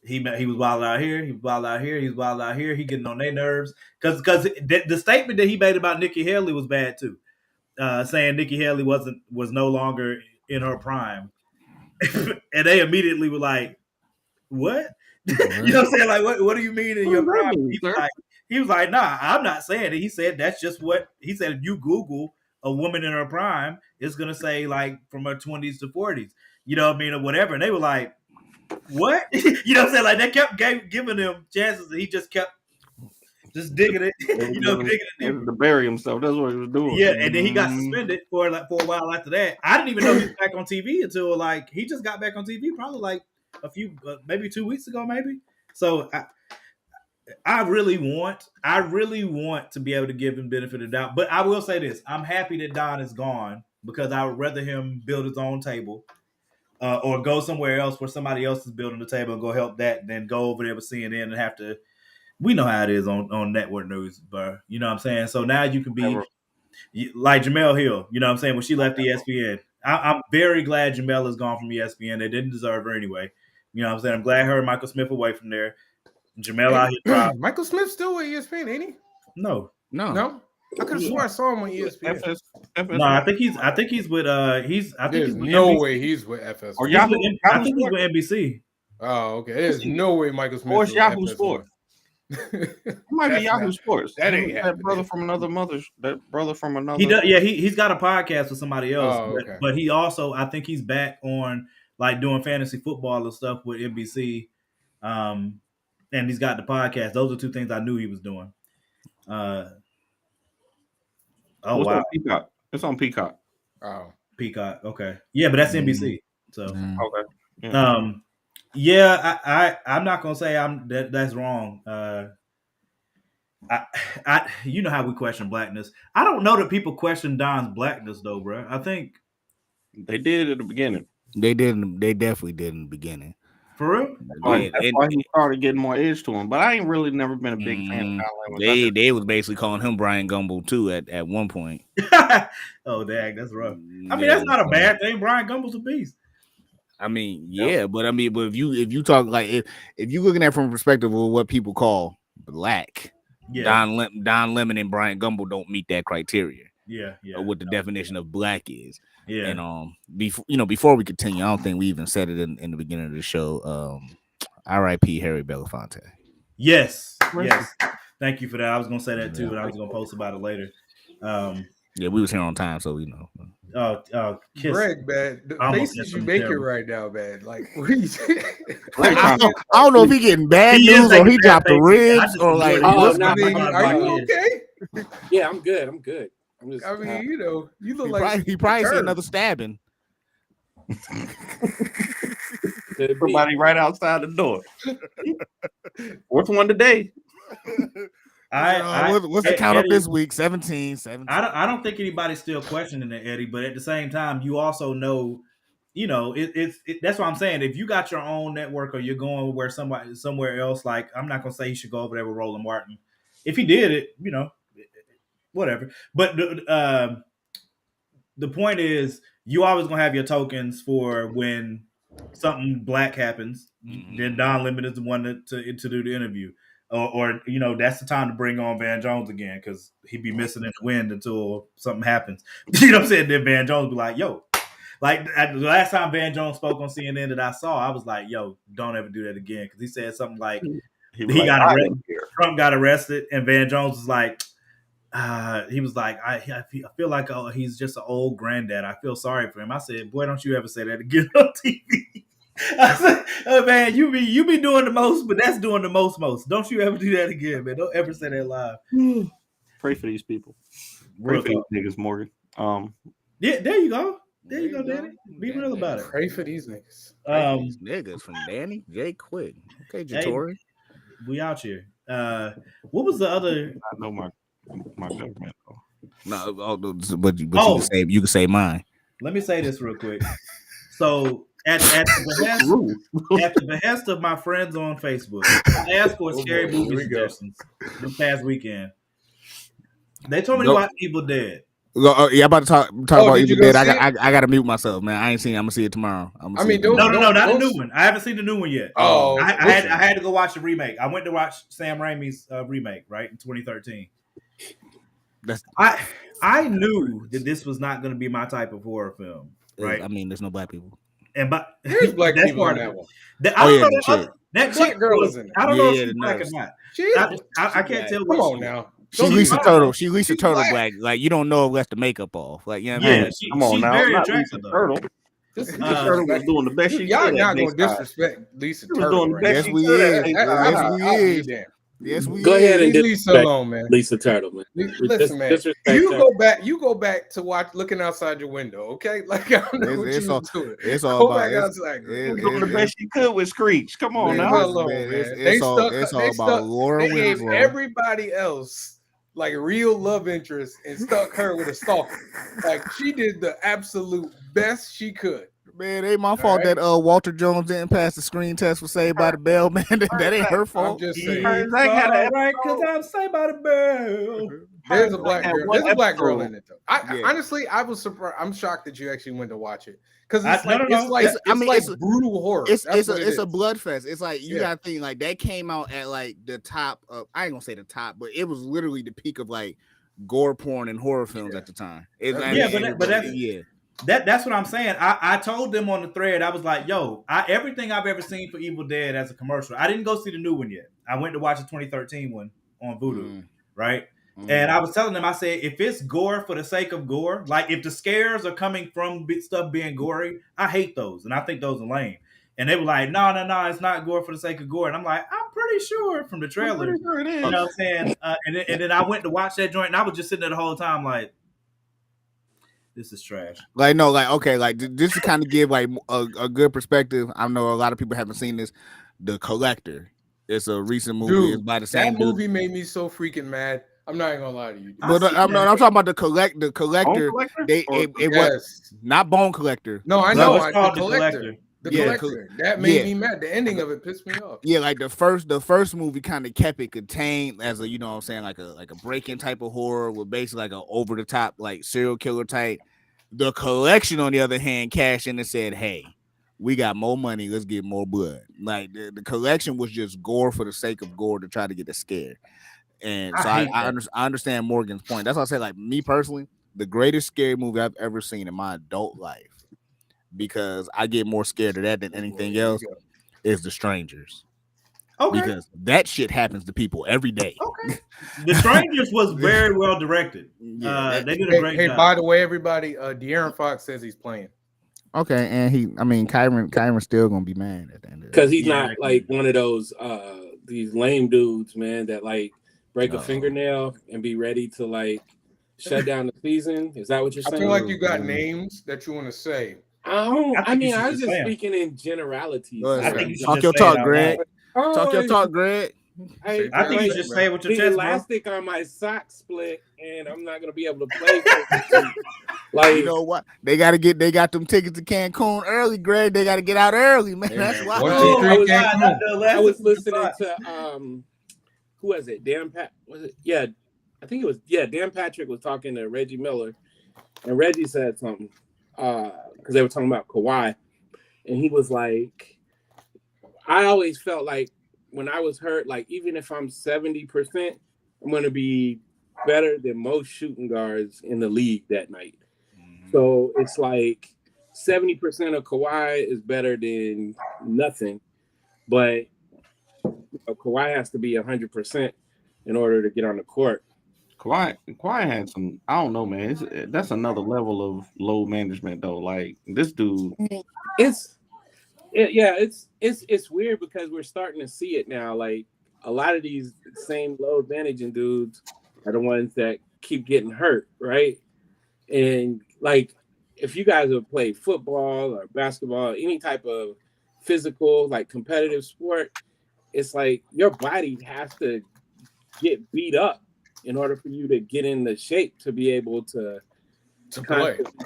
he was wild out here, he was wild out here, he's wild out here, he getting on their nerves. Because the statement that he made about Nikki Haley was bad too. Saying Nikki Haley was no longer in her prime, and they immediately were like, "What?" You know what I'm saying? Like, what do you mean in your prime? He was like, "Nah, I'm not saying it." He said that's just what he said. If you Google a woman in her prime, it's gonna say like from her 20s to 40s. You know what I mean, or whatever. And they were like, "What?" You know what I'm saying? Like they kept giving him chances, and he just kept. Just digging it, digging it to bury himself. That's what he was doing. Yeah, and then he got suspended for a while after that. I didn't even know he was back on TV until like he just got back on TV probably like a few, maybe 2 weeks ago, maybe. So I really want to be able to give him benefit of the doubt. But I will say this: I'm happy that Don is gone because I would rather him build his own table. Or go somewhere else where somebody else is building the table and go help that, than go over there with CNN and have to. We know how it is on network news, bro. You know what I'm saying? So now you can be like Jemele Hill, you know what I'm saying, when she left ESPN. I'm very glad Jemele is gone from ESPN. They didn't deserve her anyway. You know what I'm saying? I'm glad her and Michael Smith away from there. Jemele out here. Michael Smith still with ESPN, ain't he? No. I could have swore I saw him on ESPN. No, I think he's with There's no way he's with FS. Or I think he's with NBC. Oh, okay. There's no way Michael Smith or Yahoo FS1. Sports. It might be Yahoo Sports. That ain't that brother from another mother. That brother from another. He does. Yeah, he's got a podcast with somebody else. Oh, okay. But he also, I think he's back on like doing fantasy football and stuff with NBC. And he's got the podcast. Those are two things I knew he was doing. Wow! Peacock. It's on Peacock. Oh, Peacock. Okay. Yeah, but that's NBC. So okay. Yeah. Yeah, I'm not gonna say that's wrong. I you know how we question blackness. I don't know that people question Don's blackness though, bro. I think they did at the beginning. They didn't. They definitely did in the beginning. For real? Like, that's why he started getting more edge to him. But I ain't really never been a big fan of Don Lemon. They was basically calling him Brian Gumble too at one point. Oh, dang, that's rough. I mean, that's not a bad thing. Brian Gumbel's a beast. I mean, yeah, but if you talk like if you looking at it from a perspective of what people call black, Don Lemon and Brian Gumble don't meet that criteria. Yeah. Of what the definition of black is. Yeah. And before we continue, I don't think we even said it in the beginning of the show. R.I.P. Harry Belafonte. Yes. Thank you for that. I was gonna say that too, and I was gonna post about it later. Yeah, we was here on time, so Greg, man, the faces you making right now, man. Like, what are you saying? I don't know if he getting bad news or he dropped the ribs or like. Are you okay? Yeah, I'm good. I'm just, I mean, you look he probably see another stabbing. Somebody right outside the door. Fourth one today. What's the count up this week? 17. I don't think anybody's still questioning it, Eddie. But at the same time, you also know, that's what I'm saying. If you got your own network or you're going where somewhere else, like I'm not gonna say you should go over there with Roland Martin. If he did it, whatever. But the point is, you always gonna have your tokens for when something black happens. Mm-hmm. Then Don Lemon is the one to do the interview. Or that's the time to bring on Van Jones again because he'd be missing in the wind until something happens. You know what I'm saying? Then Van Jones be like, yo. Like the last time Van Jones spoke on CNN that I saw, I was like, yo, don't ever do that again. Because he said something like Trump got arrested, and Van Jones was like, he was like, I feel like he's just an old granddad. I feel sorry for him. I said, boy, don't you ever say that again on TV. I said, oh, man, you be doing the most, but that's doing the most. Don't you ever do that again, man. Don't ever say that live. Pray for these people. Pray for these niggas, Morgan. Yeah, there you go. There you go, Danny. Be real about it. Pray for these niggas. These niggas from Danny J. Quick. Okay, Jatori. Hey, we out here. What was the other? I know my government. No, but you can say mine. Let me say this real quick. So at the behest of my friends on Facebook, I asked for scary movie suggestions this past weekend. They told me to watch Evil Dead. Yeah, I'm about to talk about Evil Dead. I gotta mute myself, man. I ain't seen it. I'm gonna see it tomorrow. No, not the new one. I haven't seen the new one yet. Oh, I had to go watch the remake. I went to watch Sam Raimi's remake, right, in 2013. I knew that this was not going to be my type of horror film, right? I mean, there's no black people. There's black people in that one. That black girl is in it. I don't know if she's black or not. I can't tell. Come on now. She Lisa Turtle. She Lisa Turtle black. Like you don't know unless the makeup off. Like you know what I mean? Come on now. Very attractive. Turtle. This Turtle was doing the best she could. Y'all not gonna disrespect Lisa Turtle. Yes, we is. Yes, we go ahead and Lisa alone, man. Lisa Turtle, man. Listen, man. You go back to watch looking outside your window, okay? Like I don't know what you doing. It's all about doing the best she could with Screech. Come on now. It's all about Laura Winslow. They gave everybody else like real love interest and stuck her with a stalker. Like she did the absolute best she could. Man, it ain't my fault that Walter Jones didn't pass the screen test for Saved by the Bell, man. That ain't her fault. I'm just saying. Right, because I'm Saved by the Bell. There's a black girl. There's a black girl in it though. Honestly, I was surprised. I'm shocked that you actually went to watch it because it's like brutal horror. It's a blood fest. It's like you gotta think like that came out at like the top of. I ain't gonna say the top, but it was literally the peak of like gore porn and horror films at the time. That's what I'm saying. I told them on the thread, I was like, yo, everything I've ever seen for Evil Dead as a commercial, I didn't go see the new one yet. I went to watch the 2013 one on Vudu, right? And I was telling them, I said, if it's gore for the sake of gore, like if the scares are coming from stuff being gory, I hate those. And I think those are lame. And they were like, no, it's not gore for the sake of gore. And I'm like, I'm pretty sure from the trailer. Sure it is. You know what I'm saying? And then I went to watch that joint and I was just sitting there the whole time like, this is trash. Like, no, like, okay, like, this to kind of give, like, a good perspective. I know a lot of people haven't seen this. The Collector. It's a recent movie. Dude, it's by the same that movie made me so freaking mad. I'm not even gonna lie to you. But I'm talking about the Collector. It was not Bone Collector. No, I know. It's called The Collector. The Yeah, Collector. That made me mad. The ending of it pissed me off. Yeah, like the first movie kind of kept it contained as a, you know what I'm saying, like a break-in type of horror with basically like a over the top like serial killer type. The Collection, on the other hand, cashed in and said, "Hey, we got more money. Let's get more blood." Like the Collection was just gore for the sake of gore to try to get us scared. And so I understand Morgan's point. That's why I say, like, me personally, the greatest scary movie I've ever seen in my adult life, because I get more scared of that than anything else, is The Strangers. Okay. Because that shit happens to people every day. Okay. The Strangers was very well directed. They did a great job. By the way, everybody, De'Aaron Fox says he's playing. Okay, and Kyron's still gonna be mad at the end of it. Because he's not like one of those these lame dudes, man, that like break a fingernail and be ready to like shut down the season. Is that what you're saying? I feel like you got names that you want to say. I was just speaking in generalities. I think you should talk your talk, Greg. Talk your talk, Greg. I think you should say what your chest, elastic on my sock split, and I'm not gonna be able to play. Like, you know what? They got them tickets to Cancun early, Greg. They got to get out early, man. That's why. I was listening to who was it? Dan Patrick was talking to Reggie Miller, and Reggie said something because they were talking about Kawhi, and he was like, I always felt like when I was hurt, like even if I'm 70%, I'm going to be better than most shooting guards in the league that night. So it's like 70% of Kawhi is better than nothing, but Kawhi has to be 100% in order to get on the court. Kawhi had some, I don't know, man. That's another level of load management, though. Like this dude, it's weird because we're starting to see it now. Like a lot of these same load managing dudes are the ones that keep getting hurt, right? And like, if you guys have played football or basketball, any type of physical, like competitive sport, it's like your body has to get beat up in order for you to get in the shape to be able to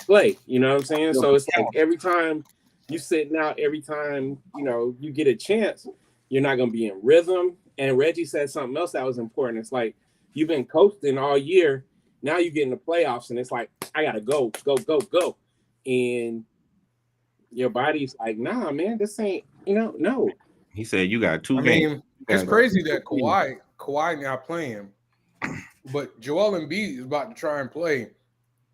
play. You know what I'm saying? So it's like every time you sitting out, every time, you get a chance, you're not going to be in rhythm. And Reggie said something else that was important. It's like, you've been coasting all year. Now you get in the playoffs and it's like, I got to go. And your body's like, nah, man, this ain't, no. He said you got two games. I mean, it's crazy that Kawhi not playing, but Joel Embiid is about to try and play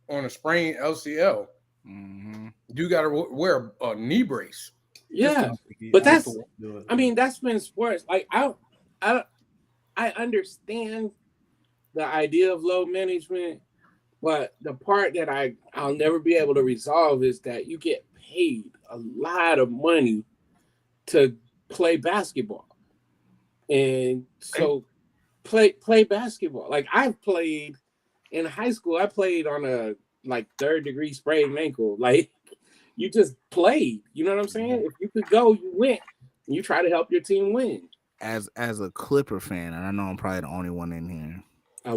on a sprained LCL. Mm-hmm. You got to wear a knee brace. Yeah, but that's been sports. Like I understand the idea of load management, but the part that I'll never be able to resolve is that you get paid a lot of money to play basketball, and so play basketball. Like I've played in high school. I played on a third-degree sprained ankle. Like you just played. You know what I'm saying? If you could go, you went. You try to help your team win. As a Clipper fan, and I know I'm probably the only one in here. How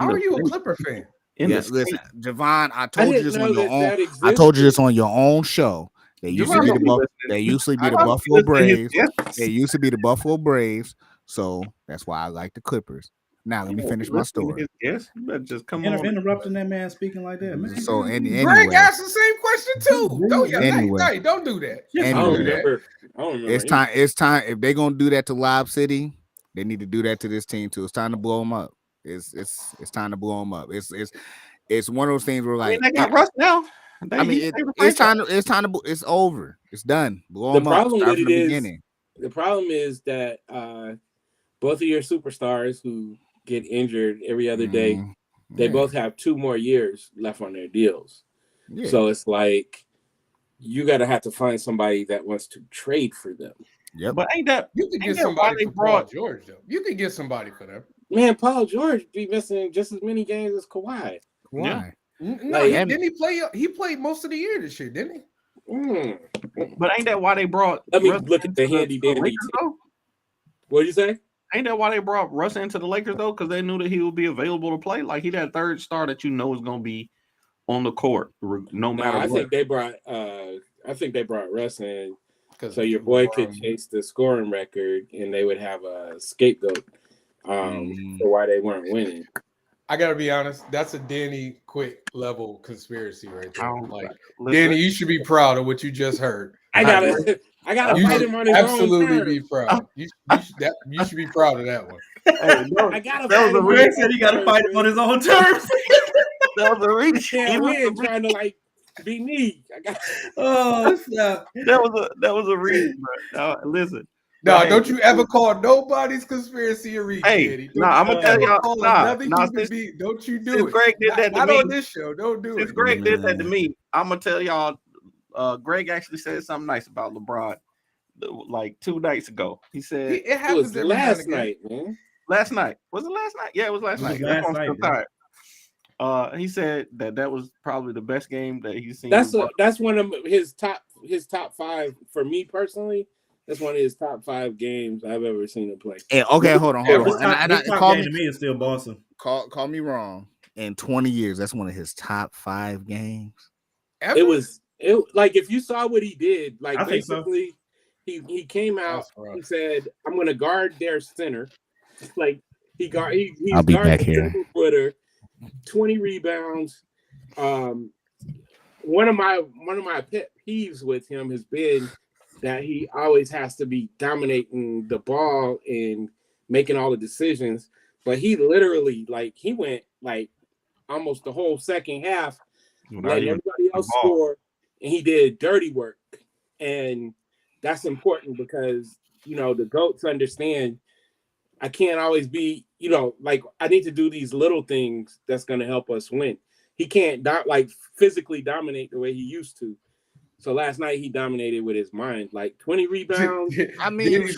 are you a Clipper fan? Listen, Javon, I told you this on your own. I told you this on your own show. They used to be the Buffalo Braves. They used to be the Buffalo Braves. So that's why I like the Clippers. Now let me finish my story. Yes, you better just come on. Interrupting that man speaking like that, man. So anyway, Greg asked the same question too. Don't do that. I don't remember. It's time. If they're gonna do that to Lob City, they need to do that to this team too. It's time to blow them up. It's time to blow them up. It's one of those things where like they got Russ now. It's time to. It's over. It's done. Blow them up. The problem is that both of your superstars who get injured every other day, they both have 2 more years left on their deals. Yeah. So it's like you got to have to find somebody that wants to trade for them. Yep. But you could get somebody for Paul George though. You could get somebody for them. Man, Paul George be missing just as many games as Kawhi. Why? No, didn't he play? He played most of the year this year, didn't he? But ain't that why they brought? Let me look at the handy dandy. What'd you say? Ain't that why they brought Russ into the Lakers though? Because they knew that he would be available to play. Like he that third star that is going to be on the court no matter what. I think they brought. I I think they brought Russ in so your boy could chase the scoring record, and they would have a scapegoat for why they weren't winning. I gotta be honest, that's a Danny Quick level conspiracy right there. Like listen. Danny, you should be proud of what you just heard. I gotta fight him on his absolutely own be proud. You should be proud of that one. Hey, no, I gotta that fight was a him. Greg said he got to fight him on his own terms. That was a reach. Can't win trying to like be me. Oh, snap. That was a reach. Listen. No, don't you ever call nobody's conspiracy a reach, Hey, Danny. I'm gonna tell y'all. Don't you do it. Greg did that to not me. on this show. Don't do Since it. Greg did that to me, I'm gonna tell y'all. Greg actually said something nice about LeBron, like 2 nights ago. He said it was last night, man. Last night. Was it last night? Yeah, it was last night. Last night. He said that was probably the best game that he's seen. That's one of his top 5 for me personally. That's one of his top 5 games I've ever seen him play. And, okay, hold on. This top game to me is still Boston. Call me wrong. In 20 years, that's one of his top 5 games. Ever? It was like if you saw what he did, like I think so. basically he came out, he said, I'm gonna guard their center. Like he's I'll be back here. Footer, 20 rebounds. One of my pet peeves with him has been that he always has to be dominating the ball and making all the decisions. But he literally he went like almost the whole second half, letting everybody else score, and he did dirty work. And that's important because the GOATs understand I can't always be, I need to do these little things that's going to help us win. He can't physically dominate the way he used to. So last night he dominated with his mind, like 20 rebounds. I mean, when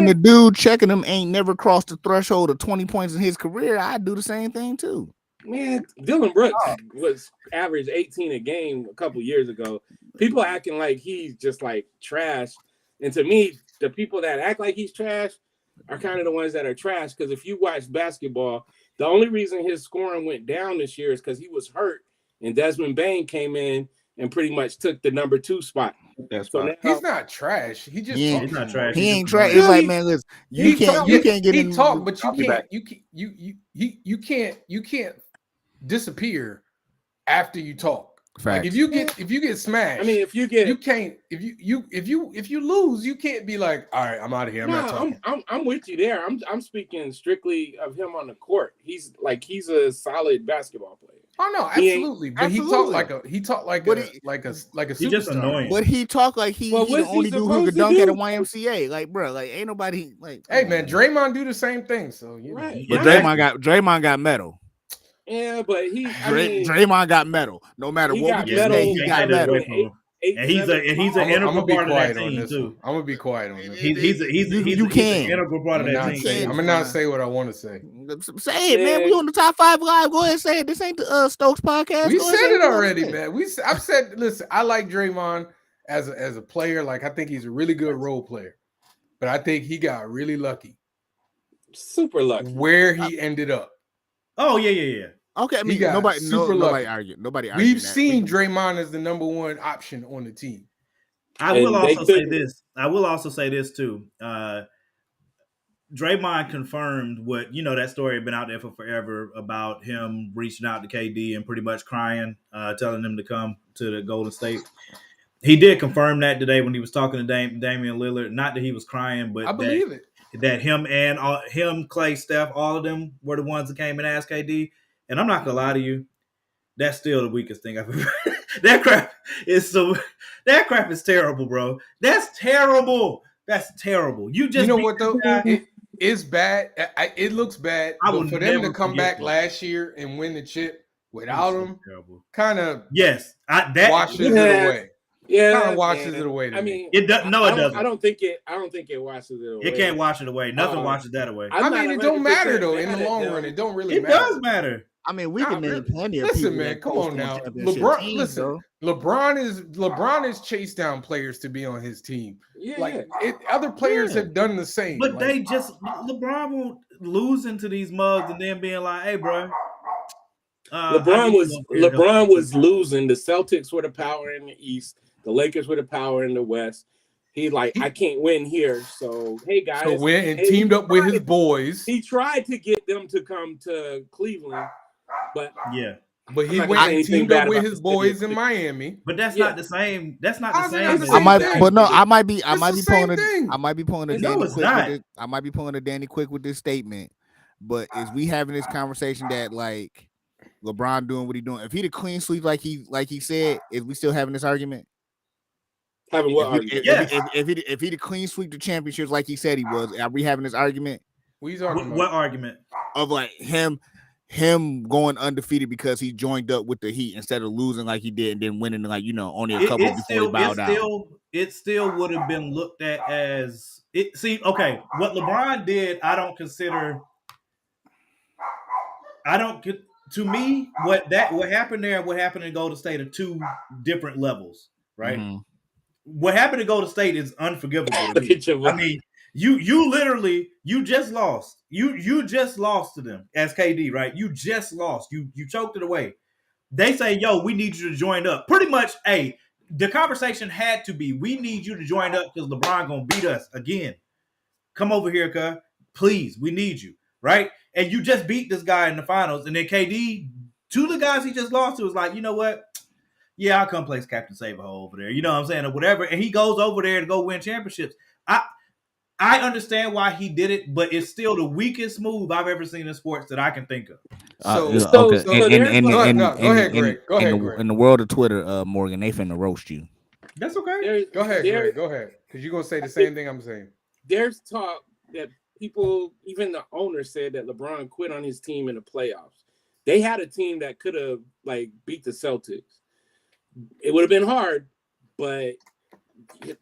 the dude checking him ain't never crossed the threshold of 20 points in his career, I'd do the same thing too. Man, Dylan Brooks was average 18 a game a couple years ago. People acting like he's just like trash. And to me, the people that act like he's trash are kind of the ones that are trash. Because if you watch basketball, the only reason his scoring went down this year is because he was hurt. And Desmond Bane came in and pretty much took the number 2 spot. He's not trash. He's not trash. He ain't trash. It's like, man, listen, you can't get in. He talk, but you can't disappear after you talk. Like if you get smashed, I mean, if you lose, you can't be like, all right, I'm out of here. I'm not talking. I'm with you there. I'm speaking strictly of him on the court. He's a solid basketball player. Oh no, absolutely. But he talked like a superstar. He's just annoying. But he talked like he the only dude who could dunk at a YMCA. Like, bro, like ain't nobody like. Hey man, Draymond do the same thing. So right. But Draymond got medal. Yeah, but Draymond got medal. No matter what we say, he got medal. And he's an integral part of that team too. I'm gonna be quiet on this. He's an integral part of that team. I'm gonna not say what I want to say. Say it, man. We on the top 5 live. Go ahead and say it. This ain't the Stokes podcast. We said it already, man. I've said. Listen, I like Draymond as a player. Like I think he's a really good role player, but I think he got really lucky. Super lucky. Where he ended up. Oh yeah. Okay, I mean nobody argued. We've seen Draymond as the number 1 option on the team. I will also say this too. Draymond confirmed what that story had been out there for forever about him reaching out to KD and pretty much crying, telling him to come to the Golden State. He did confirm that today when he was talking to Damian Lillard. Not that he was crying, but I believe it. That him and Clay, Steph, all of them were the ones that came and asked KD. And I'm not gonna lie to you, that's still the weakest thing I've ever. That crap is terrible, bro. That's terrible. You know what though? It is bad. It looks bad. But for them to come back last year and win the chip without him, kind of washes it away. Yeah, kind of washes it away. I mean, it doesn't. No, it doesn't. I don't think it washes it away. It can't wash it away. Nothing washes that away. I mean, it don't matter though. In the long run, it don't really matter. It does matter. I mean, we can name plenty of listen, people. Man, come on now. LeBron is chased down players to be on his team. Yeah, other players have done the same. But LeBron won't lose into these mugs and then being like, "Hey, bro." LeBron was losing. The Celtics were the power in the East. The Lakers were the power in the West. I can't win here. So hey guys, so went and teamed up with his boys. He tried to get them to come to Cleveland, but But he went and teamed up with his boys in Miami. But that's not the same. That's not the same. I might be pulling a Danny Quick with this. I might be pulling a Danny Quick with this statement. But is we having this conversation that like LeBron doing what he doing? If he the clean sweep like he said, is we still having this argument? Having what argument? If he the clean sweep the championships like he said he was, are we having this argument? What argument? Of like him going undefeated because he joined up with the Heat instead of losing like he did and then winning like only a couple before he bowed out. It still would have been looked at as it. See, okay, what LeBron did, I don't consider. To me, what happened there, what happened in Golden State are two different levels, right? Mm-hmm. What happened to Golden State is unforgivable. I mean, you literally just lost. You just lost to them as KD, right? You just lost. You choked it away. They say, "Yo, we need you to join up." Pretty much, the conversation had to be, "We need you to join up because LeBron gonna beat us again. Come over here, cuz. Please, we need you." Right? And you just beat this guy in the finals. And then KD, two of the guys he just lost to, was like, you know what? Yeah, I'll come play Captain Save-A-Hole over there. You know what I'm saying? Or whatever. And he goes over there to go win championships. I understand why he did it, but it's still the weakest move I've ever seen in sports that I can think of. Go ahead, Greg. In the world of Twitter, Morgan, they finna roast you. That's okay. Go ahead, Greg. Go ahead. Because you're going to say the same thing I'm saying. There's talk that people, even the owner, said that LeBron quit on his team in the playoffs. They had a team that could have beat the Celtics. It would have been hard, but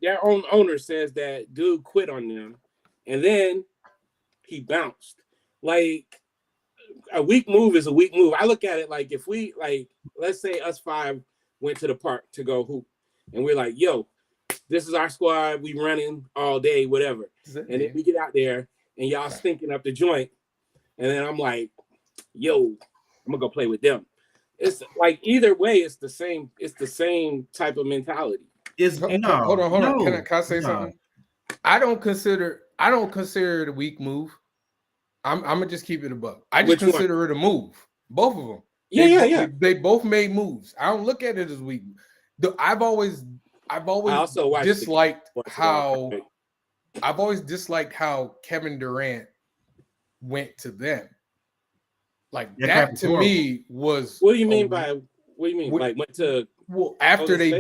their own owner says that dude quit on them, and then he bounced. Like, a weak move is a weak move. I look at it like if we let's say us five went to the park to go hoop, and we're like, yo, this is our squad. We running all day, whatever. And then we get out there and y'all stinking up the joint. And then I'm like, yo, I'm gonna go play with them. It's like either way, it's the same type of mentality. Hold on. Can I say something? I don't consider it a weak move. I'm gonna just keep it above. I just consider it a move. Both of them. Yeah. They both made moves. I don't look at it as weak. I've always disliked how Kevin Durant went to them. Like that to me was. What do you mean by? What do you mean? Like went to? Well, after they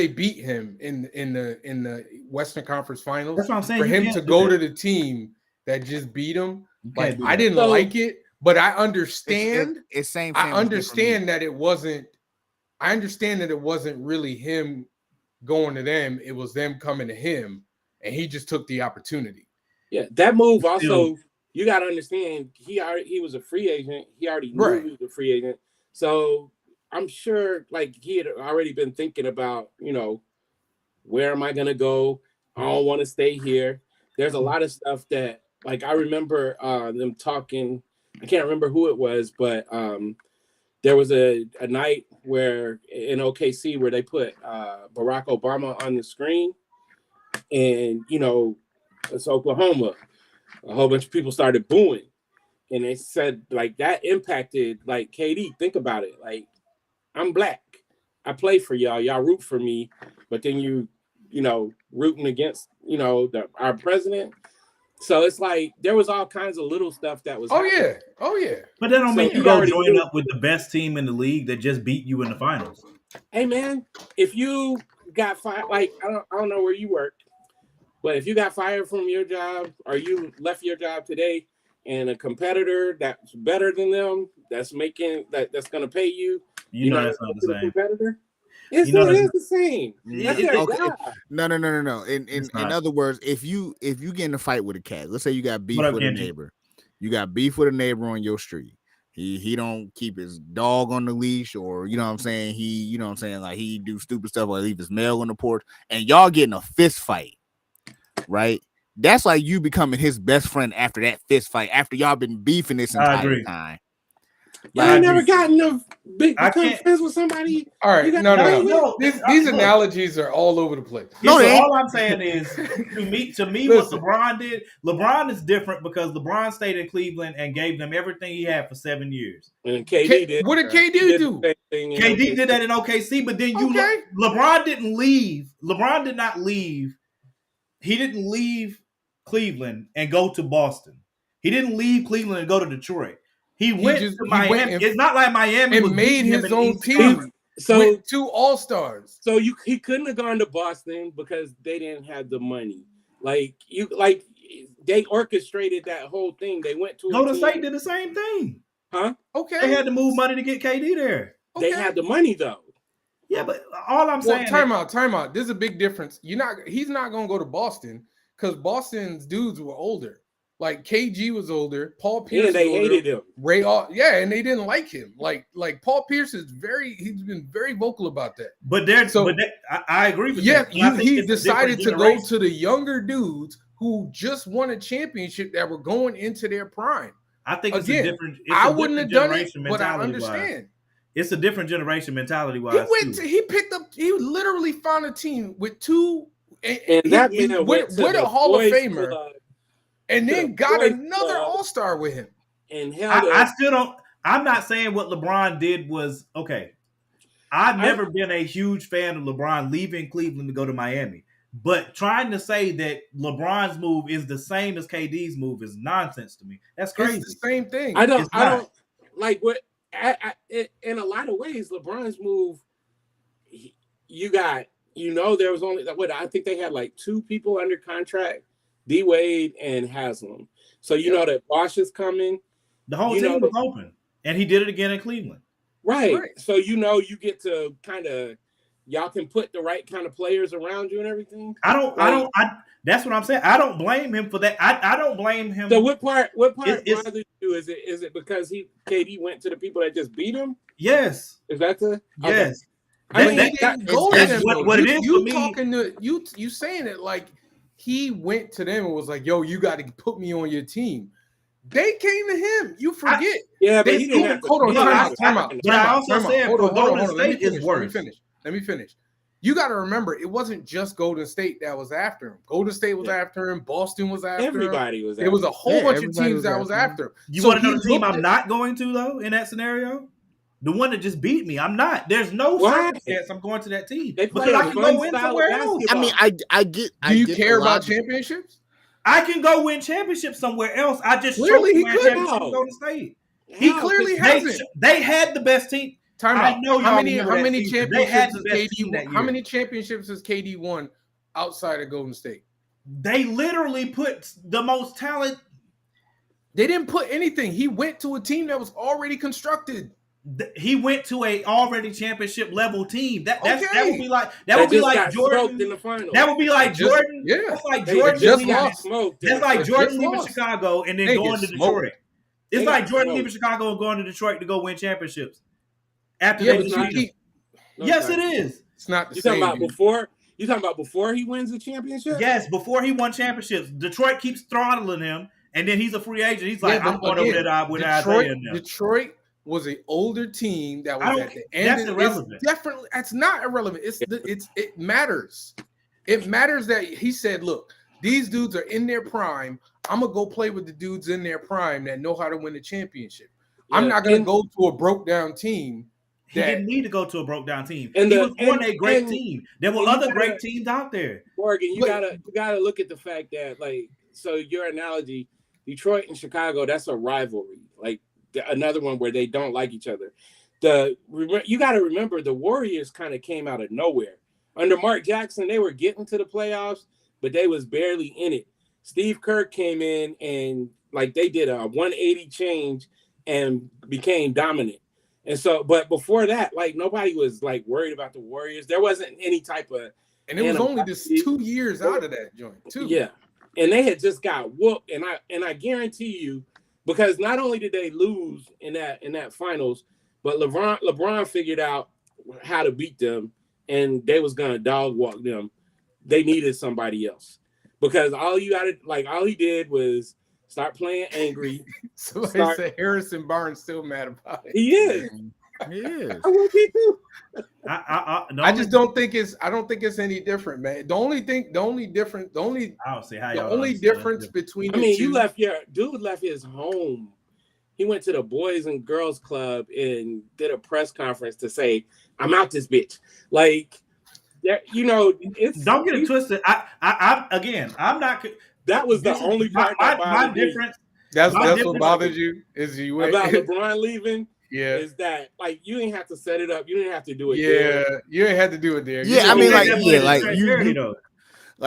beat him in the Western Conference Finals, that's what I'm saying. For him to go to the team that just beat him, I didn't like it, but I understand. I understand that it wasn't. I understand that it wasn't really him going to them. It was them coming to him, and he just took the opportunity. Yeah, that move also. You got to understand, he was a free agent. He already knew he was a free agent. So I'm sure he had already been thinking about, where am I going to go? I don't want to stay here. There's a lot of stuff that, I remember them talking. I can't remember who it was, but there was a night where in OKC where they put Barack Obama on the screen. And, it's Oklahoma. A whole bunch of people started booing, and they said that impacted KD. Think about it. I'm black. I play for y'all. Y'all root for me, but then you rooting against our president. So it's there was all kinds of little stuff that was. Oh yeah. But that don't make you go join up with the best team in the league that just beat you in the finals. Hey man, if you got fired, I don't know where you work. But if you got fired from your job or you left your job today and a competitor that's better than them, that's making that's going to pay you, that's not the same. Competitor, it is the same. No. In other words, if you get in a fight with a cat, let's say you got beef with a neighbor, you got beef with a neighbor on your street. He don't keep his dog on the leash, or he he do stupid stuff or leave his mail on the porch, and y'all getting a fist fight. Right, that's like you becoming his best friend after that fist fight. After y'all been beefing this entire time, I ain't never gotten a become friends with somebody. All right, no. These analogies are all over the place. No, all I'm saying is, to me, what LeBron did, LeBron is different because LeBron stayed in Cleveland and gave them everything he had for 7 years. And KD did. What did KD do? KD did that in OKC, but then LeBron didn't leave. LeBron did not leave. He didn't leave Cleveland and go to Boston. He didn't leave Cleveland and go to Detroit. He went to Miami. It's not like Miami and made his own team. So with 2 All-Stars. So he couldn't have gone to Boston because they didn't have the money. They orchestrated that whole thing. They went to Golden State did the same thing. Huh? Okay. They had to move money to get KD there. They had the money though. Yeah, but all I'm saying. Time out. There's a big difference. He's not gonna go to Boston because Boston's dudes were older. Like KG was older, Paul Pierce. Yeah, they was older, hated him. And they didn't like him. Like Paul Pierce he's been very vocal about that. I agree with that. Yeah, he decided to go to the younger dudes who just won a championship that were going into their prime. I think it's a different. I wouldn't have done it, but I understand. It's a different generation mentality wise. He literally found a team with 2 and that with a Hall of Famer. And then got another All-Star with him. And I still don't. I'm not saying what LeBron did was okay. I've never been a huge fan of LeBron leaving Cleveland to go to Miami. But trying to say that LeBron's move is the same as KD's move is nonsense to me. That's crazy. It's the same thing. I don't like what. In a lot of ways, LeBron's move. There was only I think they had like 2 people under contract. D Wade and Haslam. So know that Bosh is coming. The whole team was open. And he did it again in Cleveland. Right. So you get to y'all can put the right kind of players around you and everything. That's what I'm saying. I don't blame him for that. I don't blame him. So what part bothers you? Is it because KD went to the people that just beat him? Yes. Is that the yes? Okay. What it is for me. You saying it like he went to them and was like, "Yo, you got to put me on your team." They came to him. You forget. But he didn't have to. Hold on. Time out. But I also said for Golden State is worse. Let me finish. You got to remember, it wasn't just Golden State that was after him. Golden State was after him. Boston was after him. Everybody was after him. There was a whole bunch of teams that was after him. You want to know the team I'm not going to, though, in that scenario? The one that just beat me. I'm not. There's no circumstance I'm going to that team. Because I can go win somewhere else. I mean, I get. Do you care about championships? I can go win championships somewhere else. I just clearly he could Golden State. He clearly hasn't. They had the best team. I know how many championships has KD? How many championships has KD won outside of Golden State? They literally put the most talent. They didn't put anything. He went to a team that was already constructed. He went to a already championship level team. That would be like Jordan in the final. That would be like Jordan. That's like Jordan just lost. That's like Jordan leaving Chicago and then going to Detroit. It's like Jordan leaving Chicago and going to Detroit to go win championships. After yes, it is. It's not the you same. Talking about before? You talking about before he wins the championship? Yes, before he won championships. Detroit keeps throttling him, and then he's a free agent. He's like, I'm going over there with Isaiah. Detroit was an older team that was at the end. That's irrelevant. Definitely, that's not irrelevant. It matters. It matters that he said, "Look, these dudes are in their prime. I'm gonna go play with the dudes in their prime that know how to win the championship. I'm not gonna go to a broke down team." He didn't need to go to a broke down team. He was on a great team. There were other great teams out there. Morgan, you gotta look at the fact that so your analogy, Detroit and Chicago, that's a rivalry. Another one where they don't like each other. You got to remember the Warriors kind of came out of nowhere. Under Mark Jackson, they were getting to the playoffs, but they was barely in it. Steve Kerr came in and they did a 180 change and became dominant. And so, but before that, nobody was worried about the Warriors. There wasn't any type of, and it was only just 2 years out of that joint too. Yeah, and they had just got whooped. And I guarantee you, because not only did they lose in that finals, but LeBron figured out how to beat them, and they was gonna dog walk them. They needed somebody else because all he did was Start playing angry. Somebody said Harrison Barnes still mad about it. He is. He is. I would be too. I just don't think it's. I don't think it's any different, man. The only difference between. I mean, dude left his home. He went to the Boys and Girls Club and did a press conference to say, "I'm out this bitch." Like, you know, it's don't get it twisted. I'm not. That was the only part my difference. That's what bothers you is you about LeBron leaving. Yeah, is that like you didn't have to set it up, you didn't have to do it. Yeah, you didn't have to do it there. Yeah, I mean, like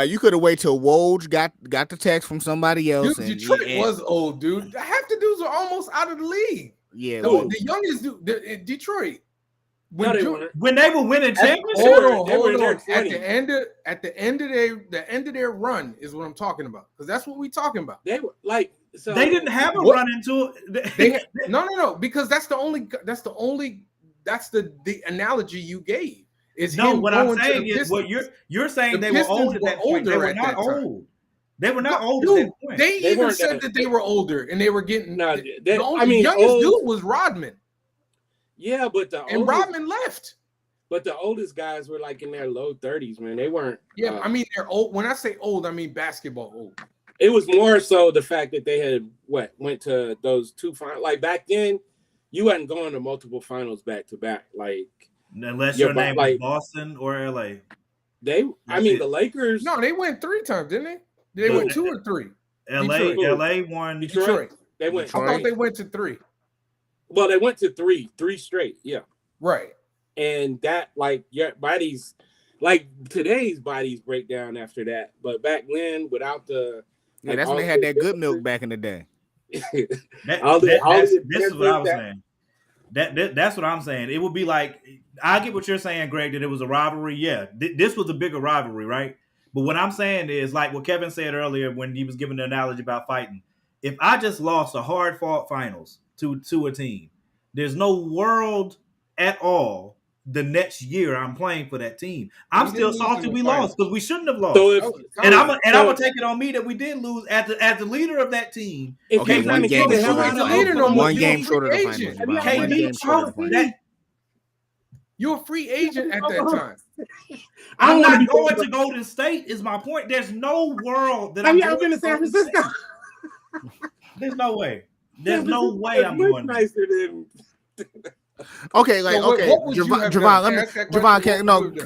you could have waited till Woj got the text from somebody else. Dude, Detroit was old, dude. Half the dudes were almost out of the league. Yeah, the youngest dude in Detroit. When they were winning championships, hold on. At the end of their run is what I'm talking about, because that's what we're talking about. They were like, so they didn't have a run into it. No. Because that's the analogy you gave. Is no, what I'm saying is what you're saying. They were old at that point. They were not old. They were not old at that point. They even said that they were older and they were getting. The youngest dude was Rodman. Yeah, but Rodman left. But the oldest guys were like in their low 30s, man. They weren't. Yeah, I mean they're old. When I say old, I mean basketball old. It was more so the fact that they had went to those two finals. Like back then, you hadn't gone to multiple finals back to back. Like unless your name was Boston or LA. The Lakers. No, they went 3 times, didn't they? They went 2 or 3. LA won. Detroit. They went. I thought they went to 3. Well, they went to 3 straight. Yeah. Right. And that, like, your bodies, like today's bodies break down after that. But back then, without the that's when they had that good milk back in the day. This is what I was saying. That's what I'm saying. It would be like, I get what you're saying, Greg, that it was a rivalry. Yeah, this was a bigger rivalry, right? But what I'm saying is, like what Kevin said earlier when he was giving the analogy about fighting. If I just lost a hard-fought finals to a team, there's no world at all the next year I'm playing for that team. I'm still salty we lost because we shouldn't have lost. I'm gonna take it on me that we did lose as the leader of that team. Okay, one game short of the finals. You're a free agent at that time. I'm not going to Golden State. Is my point? There's no world that I'm been to San Francisco. There's no way. There's no way I'm going nicer than. Okay, like Javon,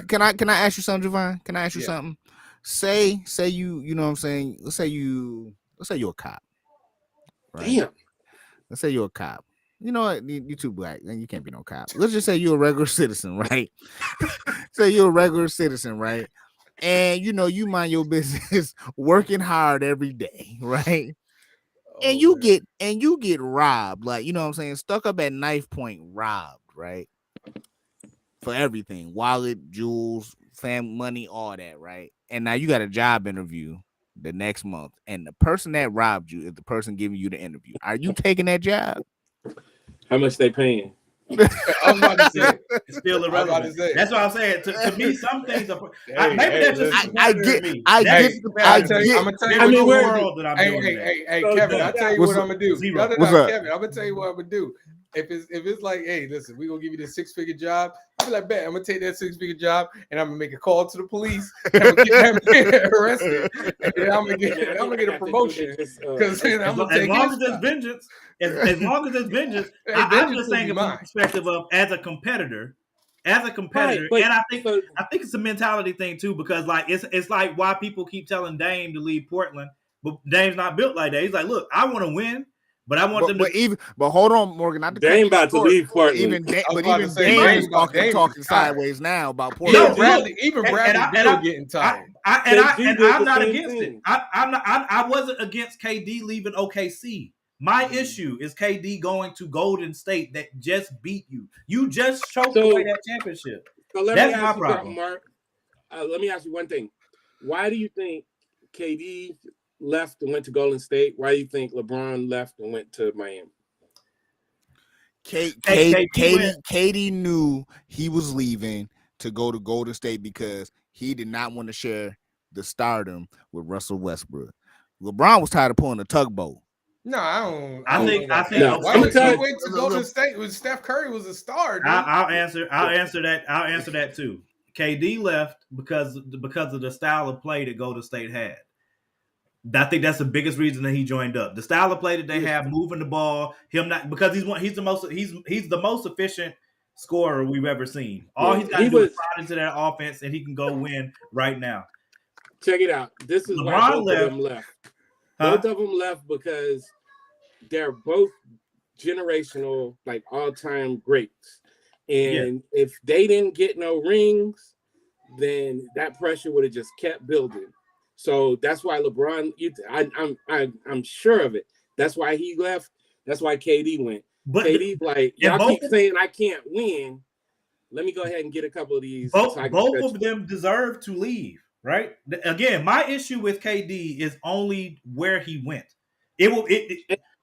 can I ask you something, Javon? Can I ask you something? Say you know what I'm saying? Let's say you're a cop. Right? Damn. Let's say you're a cop. You know what? You're too black, and you can't be no cop. Let's just say you're a regular citizen, right? Say you're a regular citizen, right? And you mind your business, working hard every day, right? And you get robbed, like, you know what I'm saying, stuck up at knife point, robbed, right? For everything, wallet, jewels, money, all that, right? And now you got a job interview the next month, and the person that robbed you is the person giving you the interview. Are you taking that job? How much they paying? I'm about to say it's still irrelevant. That's what I'm saying. To me, some things are. I'm gonna tell you Kevin, I'll tell you what I'm gonna do. Kevin, I'm gonna tell you what I'm gonna do. If it's like, hey, listen, we're gonna give you this 6-figure job, I'll be like, bet I'm gonna take that 6-figure job and I'm gonna make a call to the police and I'm gonna get him arrested, and then I'm gonna get a promotion because I'm gonna take as long as there's vengeance. As long as there's vengeance, I'm just saying from the perspective of as a competitor, right, and I think it's a mentality thing too, because like it's like why people keep telling Dame to leave Portland, but Dame's not built like that. He's like, look, I want to win. But I want them to. But hold on, Morgan. Not Dame about to leave Portland. Even Dame is talking sideways now about Portland. Bradley getting tired. I'm not against it. I wasn't against KD leaving OKC. My issue is KD going to Golden State that just beat you. You just choked away that championship. So that's my problem. Mark, let me ask you one thing. Why do you think KD left and went to Golden State? Why do you think LeBron left and went to Miami? KD knew he was leaving to go to Golden State because he did not want to share the stardom with Russell Westbrook. LeBron was tired of pulling a tugboat. No, I don't. I don't think- know about I think- that. Why would Sometimes- you wait to Golden State when Steph Curry was a star? Dude? I'll answer that. I'll answer that too. KD left because of the style of play that Golden State had. I think that's the biggest reason that he joined up. The style of play that they have, moving the ball, him not because he's the most efficient scorer we've ever seen. All he's got to do is ride into that offense, and he can go win right now. Check it out. This is why both of them left. Both of them left because they're both generational, like all-time greats. And if they didn't get no rings, then that pressure would have just kept building. So that's why LeBron, I'm sure of it. That's why he left. That's why KD went. But KD's like, y'all keep saying I can't win. Let me go ahead and get a couple of these. Both of them deserve to leave, right? Again, my issue with KD is only where he went.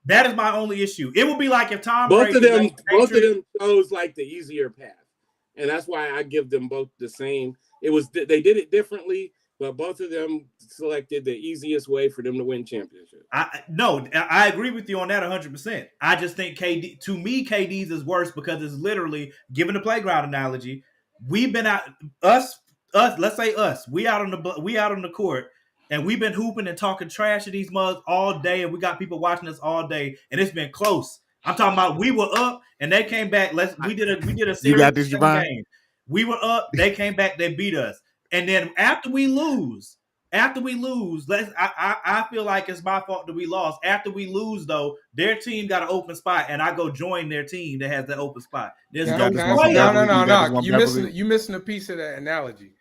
That is my only issue. It would be like if Tom both Brady, of them chose like the easier path, and that's why I give them both the same. They did it differently, but both of them selected the easiest way for them to win championships. I agree with you on that 100%. I just think KD's is worse because it's literally, given the playground analogy, we've been out let's say us, we out on the court, and we've been hooping and talking trash to these mugs all day, and we got people watching us all day, and it's been close. I'm talking about we were up and they came back. We did a series. You got this, Javon? Game. We were up, they came back, they beat us. And then after we lose, I feel like it's my fault that we lost. After we lose, though, their team got an open spot, and I go join their team that has that open spot. There's no. You missing a piece of that analogy.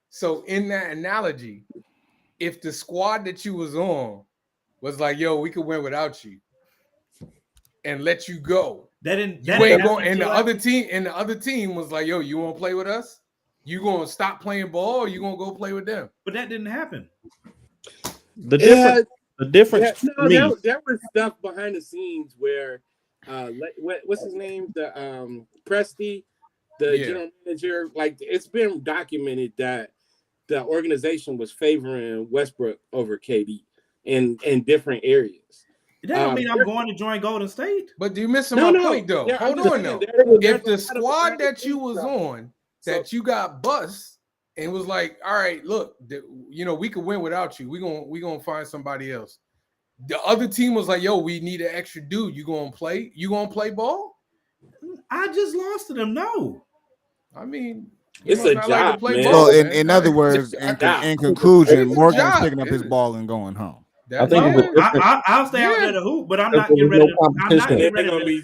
So in that analogy, if the squad that you was on was like, "Yo, we could win without you," and let you go, and the other team was like, "Yo, you want to play with us? You gonna stop playing ball, or you gonna go play with them?" But that didn't happen. The difference. There was stuff behind the scenes where, what's his name? The Presti, the general manager. Like, it's been documented that the organization was favoring Westbrook over KD in different areas. That don't mean I'm going to join Golden State. But you missing my point, though. Hold on, though. If the squad that you was on, that you got bust and was like, all right, look, we could win without you. We gonna find somebody else. The other team was like, yo, we need an extra dude. You gonna play? You gonna play ball? I just lost to them. No, I mean, it's a job. Like to play ball, so in other words, in conclusion, Morgan's picking up his ball and going home. I think I'll stay out there to hoop, but I'm not getting ready to.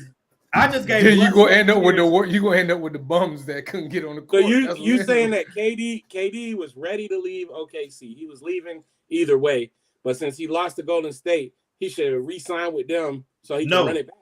I just gave you gonna end up with the bums that couldn't get on the court. So you saying that KD was ready to leave OKC? He was leaving either way, but since he lost to Golden State, he should have re-signed with them so he can run it back.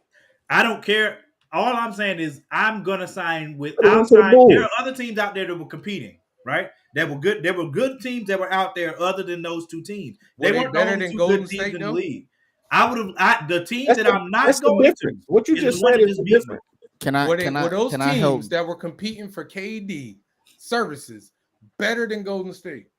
I don't care. All I'm saying is I'm gonna sign with. There are other teams out there that were competing, right? That were good. There were good teams that were out there other than those two teams. They weren't better than Golden State in the league. I would have the teams that I'm not going to. What you just said is different. Were those teams that were competing for KD services better than Golden State?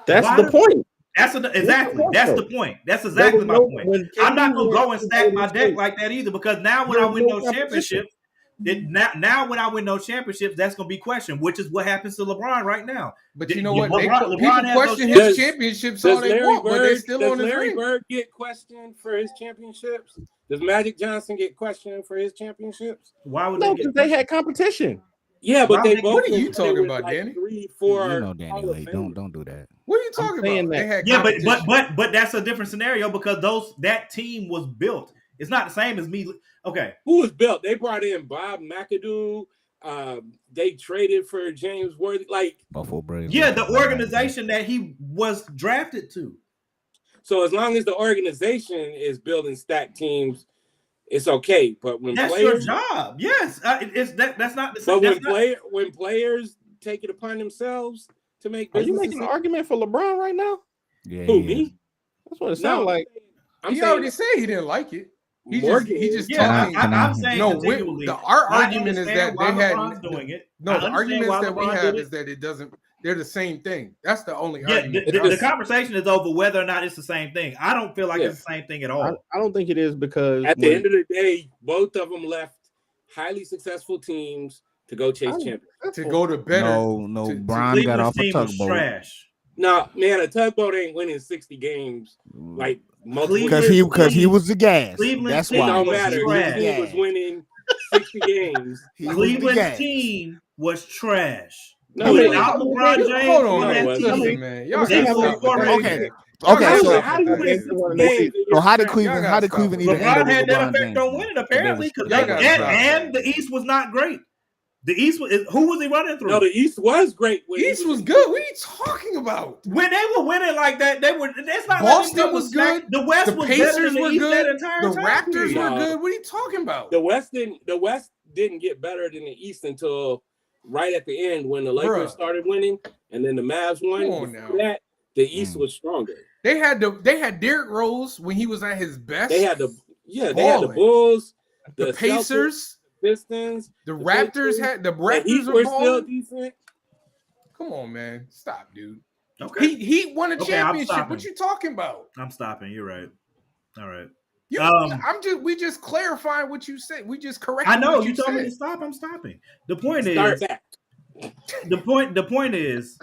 That's the point. That's the point. That's exactly my point. I'm not gonna go and stack my deck like that either, because now when I win those championships, now when I win those championships, that's gonna be questioned, which is what happens to LeBron right now. But you know what? People question his championships all they want, but they're still on the ring. Does Larry Bird get questioned for his championships? Does Magic Johnson get questioned for his championships? Why would because they had competition. Yeah, but they both. What are you talking about, Danny? 3, 4. Danny, don't do that. What are you talking about? But that's a different scenario because that team was built. It's not the same as me. Okay, who was built? They brought in Bob McAdoo. They traded for James Worthy. Buffalo Braves. Yeah, the organization that he was drafted to. So as long as the organization is building stacked teams, it's okay. But when that's players, your job, yes, that's not the same. But when players take it upon themselves to make, are you making an argument for LeBron right now? Yeah, who me? That's what it sounds like. He already said he didn't like it. He just talking. I'm saying our argument is that they had doing it. No, the arguments that we have is that it doesn't. they're the same thing. That's the only Yeah, argument. the conversation is over whether or not it's the same thing. I don't feel like it's the same thing at all. I don't think it is because at the end of the day, both of them left highly successful teams to go chase champions. To go to better. No, Bron got off a team was tugboat. trash. No, man, a tugboat ain't winning 60 games like multiple Because he was the gas. Cleveland That's team why. It don't was matter. trash. His team was winning 60 games. Cleveland's team was trash. No, Without LeBron James, Hold on, that man. team- Listen, man. Y'all They gotta were stop with that. Okay. Okay, So how do you win 60 games? how did Y'all Cleveland gotta stop even with end LeBron up with had that LeBron effect James? on winning apparently because Y'all gotta stop. and the East was not great. The East was who was he running through? No, the East was great. East was good. What are you talking about? When they were winning like that, they were. That's not Boston like was good. The West The was better Pacers than the were East that good. entire The time Raptors period. were No. good. What are you talking about? The West didn't get better than the East until right at the end when the Lakers started winning, and then the Mavs won. Come on Before now. that, the East was stronger. They had Derrick Rose when he was at his best. They had the Bulls, the Pacers, Celtics, Pistons, the Raptors had the the Raptors Heat were were still balling. decent. Come on, man. Stop, dude. Okay, He won a Okay, I'm championship. stopping. What you talking about? I'm stopping. You're right. All right. We just clarifying what you said. We just corrected. I know what you told me said. to stop. I'm stopping. The point Start is back. the point is,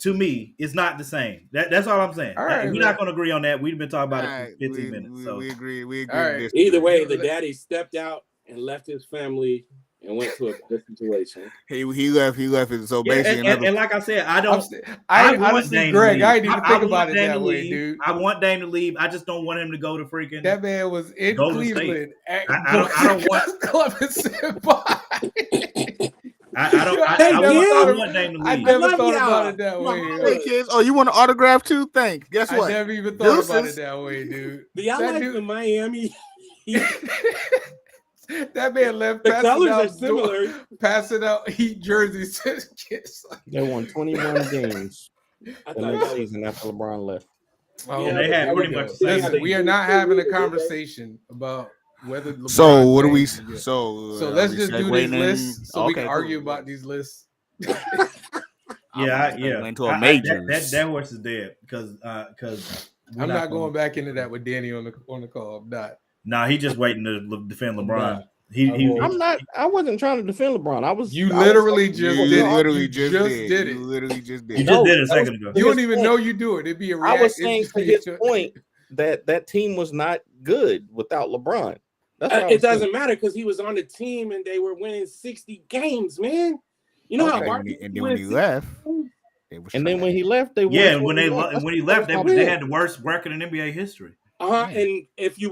to me, it's not the same. That's all I'm saying. All right, We're man. not going to agree on that. We've been talking about All it right, for 15 minutes. So we agree. We agree. All right. with this. Either way, the daddy stepped out and left his family and went to a good situation. He left it. So yeah, basically, and like I said, I don't. I want honestly, Dame to Greg, leave. I didn't even think want about it Dame that to way, leave. dude. I want Dame to leave. I just don't want him to go to freaking. That man was in Golden State. Cleveland. I don't want. Club and said bye. I want Dame to I leave. never love thought y'all. about it that way. hey kids, you want an autograph too? Thanks. Guess what? I never even thought about it Deuces. that way, dude. Do y'all That like dude- the Miami? That man left. The passing colors out are similar. Passing out Heat jerseys to the kids. they won 21 games I the thought next that was season after LeBron left. Oh, Yeah, they had pretty much the same Listen, thing. we are not having a conversation about whether. LeBron So what do we? James is good. So let's just do these segueing in- lists so we can okay, argue cool. about these lists. Yeah. Into a major. That horse is dead because I'm not going back into that with Danny on the call. I'm not. Nah, he just waiting to defend LeBron. Nah. I wasn't trying to defend LeBron. You literally You just did it. literally You just did. You literally just You did. just No, did it a that second ago. You don't even know you do it. It'd be a I reaction. was saying to his point that team was not good without LeBron. That's what I was it doesn't saying. matter because he was on the team and they were winning 60 games, man. You know how Okay, hard and then when he left, they was And then when trash. he left, they Yeah, won when 21. he left, That's they how had the worst record in NBA history. And if you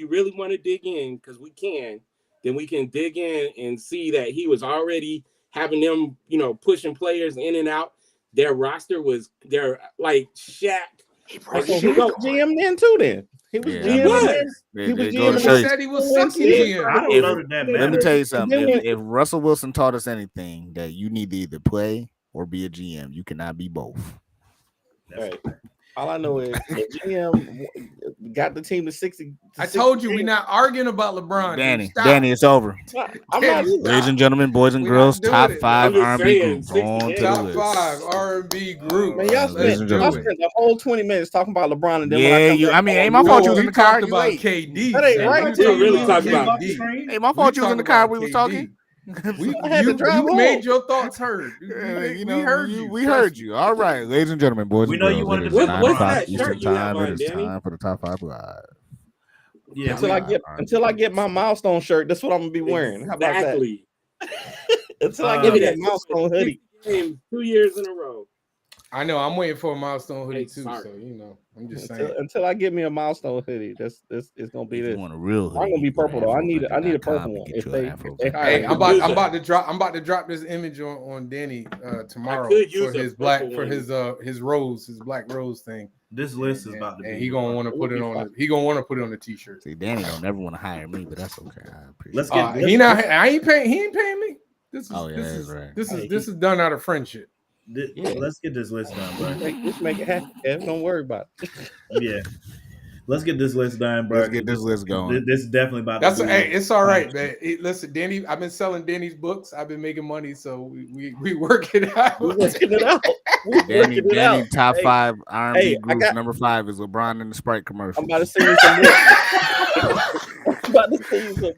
really want to dig in, because we can, then we can dig in and see that he was already having them, pushing players in and out. Their roster was like Shaq. He was GM then too. Then he was Yeah, GM. He was. He was They go to GM. show He you- said he was sucking GM. I don't know that Let me matters. tell you something. then If Russell Wilson taught us anything, that you need to either play or be a GM. You cannot be both. Right. All I know is the GM got the team to 60. I told you we're not arguing about LeBron. Danny, Stop. Danny, it's over. I'm not. Ladies and gentlemen, boys and We're girls, not doing top it. 5 I'm just R&B saying, groups 60 on to the Top list. 5 R&B group. Man, y'all Ladies spent and y'all gentlemen. spent the whole 20 minutes talking about LeBron, and then Yeah, when I come back, ain't my fault you was in the car. talked You about late. KD. That ain't man. right. We We talking really talking about KD. Hey, my fault you was in the car. We was talking. I had to drive You home. made your thoughts heard. We heard you. We heard you. All right, ladies and gentlemen, boys We and know girls. you wanted it to is talk 9 about o'clock that Eastern shirt you have time. on, It is Danny. time for the top 5 live. Yeah, until I get my milestone shirt, that's what I'm gonna be wearing. How about Exactly. that? Until I Give get me that that milestone hoodie. Games 2 years in a row. I know. I'm waiting for a milestone hoodie Hey, too. sorry. So I'm just saying. Until I get me a milestone hoodie, this is gonna be If you this. want a real hoodie, I'm gonna be you go to purple though. I need a afrofit.com purple to one. get If you they, an afro. Hey, I'm use about to drop this image on Danny tomorrow could use for a his black purple for one. his rose, his black rose thing. this list is about to be. And he gonna want to put it on. He gonna want to put it on the t-shirt. See, Danny don't never want to hire me, but that's okay. I appreciate Let's it. get- I ain't paying. He ain't paying me. This is Oh, yeah, this that's is right. this is done out of friendship. Let's get this list done, bro. just make it happen. Kev. Don't worry about it. Yeah. Let's get this list done, bro. Let's get this list going. This is definitely about. That's to be hey, it's all right, man. Listen, Danny, I've been selling Danny's books. I've been making money, so we work it out. We working it out. We working it Danny, out. top Hey, 5 R&B hey, groups. Number 5 is LeBron and the Sprite commercial. I'm about to send you some more. I'm about to send you some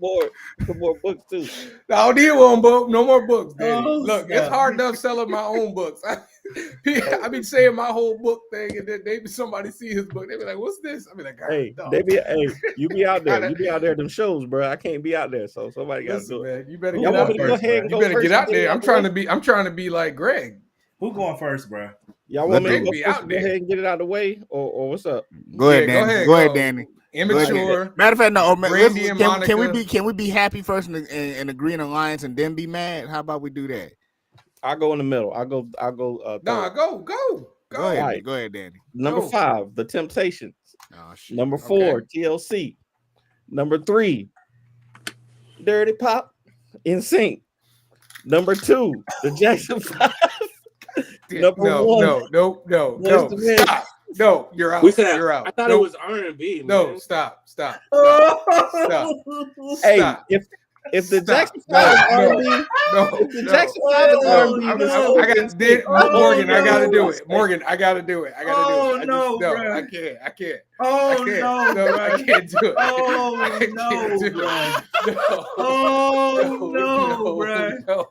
more books too. I don't need one book. No more books, Danny. Oh, Look, snap. it's hard enough selling my own books. I be saying my whole book thing, and then somebody see his book. They be like, "What's this?" I be like, Hey, dog. you be out there. You be out there at them shows, bro. I can't be out there, so somebody got to Listen, do it. man, you better Y'all get want out me to go first, ahead bro. and You go better first get and out get it there. out I'm trying to be like Greg. Who going first, bro? Y'all want me to Let go me first out and go there. ahead and get it out of the way, or what's up? Go ahead, Yeah, Danny. Go ahead, Danny. Immature. Matter of fact, no. Brandy and Can we be happy first and agree in alliance and then be mad? How about we do that? I'll go in the middle. I'll go. Nah, third. go ahead. Right. Go ahead, Danny. Number 5, The Temptations. Oh, shit. Number 4, TLC. Number 3, Dirty Pop, In Sync. Number 2, The Jackson 5. Number 1. No. Stop. No, you're out. We said You're out. I thought Nope. it was R&B. No, Man. stop. Hey, if the Jackson 5 is R&B, if the Jackson 5 is R&B, Morgan, I gotta do it. no. Morgan, I gotta do it. Oh, no, no, bro. I can't. Oh I can't. no, I can't do it. Oh I can't no, do bro. it. No. Oh no, bro. No.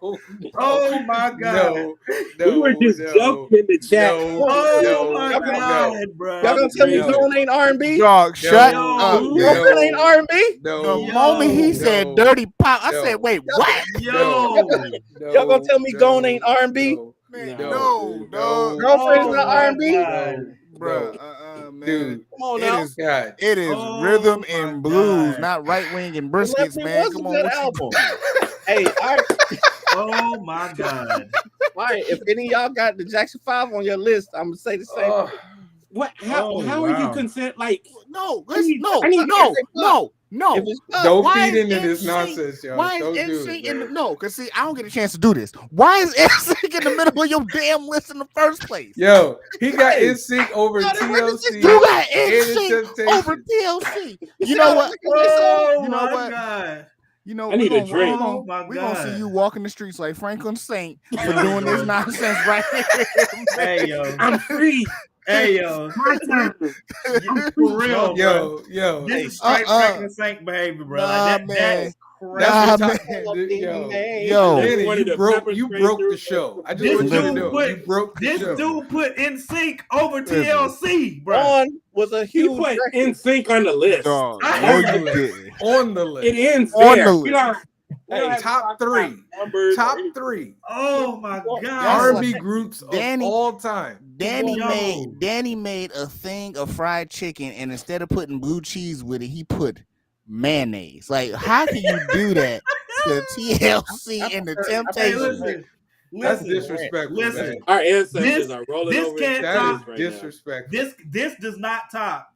Oh my god. We were just joking in the chat. Oh my god, bro. Y'all gonna tell me Gone ain't R&B? Dog, shut No. up. Gone ain't R&B? The moment he said dirty pop, I said, wait, what? Yo. Y'all gonna tell me Gone ain't R&B? Man, no, dog. Girlfriend's not R&B? Bro, man. Dude, come on now. It is rhythm and blues, not right wing and briskets, man. Come on, what album. you Hey, all right. Oh my god. All right, if any of y'all got the Jackson 5 on your list, I'm gonna say the same. What? How are you consent? Like, no. Don't feed into this nonsense, y'all. Why Don't is do NSYNC it, in no? Because see, I don't get a chance to do this. Why is NSYNC in the middle of your damn list in the first place? Yo, he got NSYNC over TLC. You got NSYNC over TLC. You know what? Oh you know my what? god. You know, I need a drink. We're gonna see you walking the streets like Franklin Saint for doing this nonsense right here. Hey yo, I'm free. Hey yo, My turn. For real, yo. This is straight Franklin Saint behavior, bro. Like man. You broke the show. I just want you to know you broke the show. This dude put NSYNC over TLC, bro. On was a He huge put NSYNC on the list. Dog, on the list. It ends on there. the list. Top three. Top three. Oh my god. R&B groups of all time. Danny made a thing of fried chicken, and instead of putting blue cheese with it, he put mayonnaise. Like, how can you do that to TLC and the Temptations? That's disrespectful. Listen, our ancestors are rolling over. This can't top. Right disrespectful. This does not top.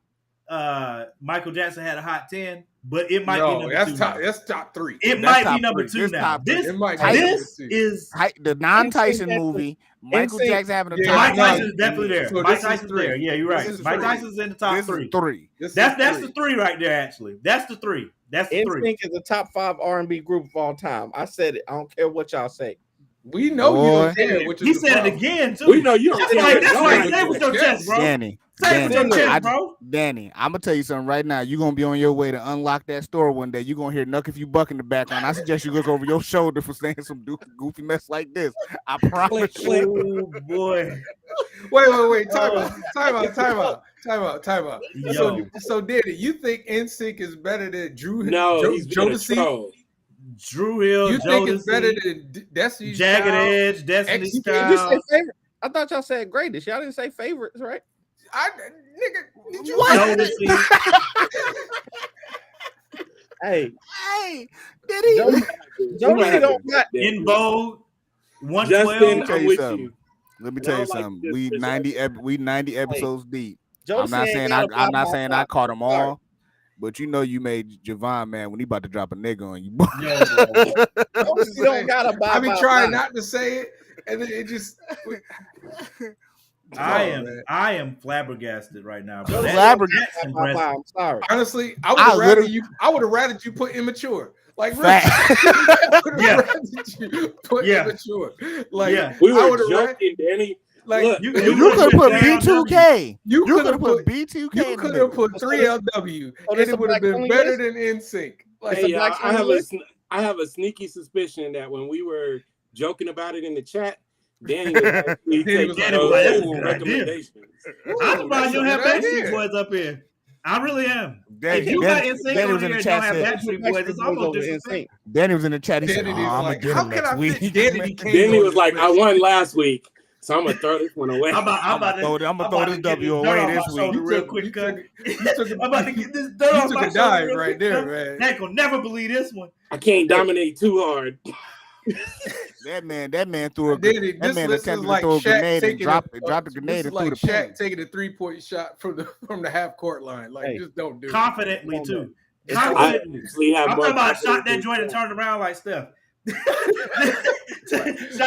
Michael Jackson had a hot 10, but it might be number two. That's top 3. It might be number 2 now. This is the non-Tyson movie. Michael Jackson having a top. Mike Tyson's definitely there. So Mike Tyson's there. Yeah, you're right. Mike Tyson's in the top 3. That's the 3 right there. Actually, that's the 3. That's the 3. NSYNC is the top 5 R&B group of all time. I said it. I don't care what y'all say. We know you don't care. He said it again too. We know you don't care. That's right. Say with your chest, bro. Danny, say with your chest, bro. Danny, I'm gonna tell you something right now. You're gonna be on your way to unlock that store one day. You're gonna hear Nuck If You Buck in the background. I suggest you look over your shoulder for saying some goofy mess like this. I promise you. Oh boy. Wait. Time out. So Danny, you think NSYNC is better than Drew? No, he's Jodeci? Drew Hill. You think it's better than Destiny's Jagged Child? Edge, Destiny's Did you say Child? favorite? I thought y'all said greatest. Y'all didn't say favorites, right? Nigga, did you Hey, did he? Jodeci don't got In Vogue, Justin, 112. I'm with you. Let me tell you something. We 90 episodes deep. Jodeci I'm not saying I caught them all, but you know you made Javon mad when he about to drop a nigga on you. Jodeci don't got a I be trying not to say it, and then it just. I am flabbergasted right now. Bro. Flabbergasted. I'm sorry. Honestly, I would have rather you put immature. Like, really, I would have rather you put immature. Like, we were joking, Danny. Like, you could have put B2K. You could have put B2K. You could have put 3LW, and it would have been better than NSYNC. Like, hey, I have a sneaky suspicion that when we were joking about it in the chat, Danny was actually taking those recommendations. I'm surprised you don't have Backstreet Boys up here. I really am. If you got NSYNC on here and don't have Backstreet Boys, it's almost disrespect. Danny was in the chat. He said, I'm like, gonna get him next week. Danny was like, I won last week, so I'm gonna throw this one away. I'm gonna throw this W away this week. Real quick, cut. I'm about to get this dirt You off took my a dive shoulder right there, man. Heck will never believe this one. I can't dominate too hard. That man threw a attempted to throw a grenade and dropped the grenade and threw the Shaq taking a 3-point shot from the half court line. Like, just don't do confidently it. Too. Confidently. I'm talking about shot that joint and turned around like Steph. Shot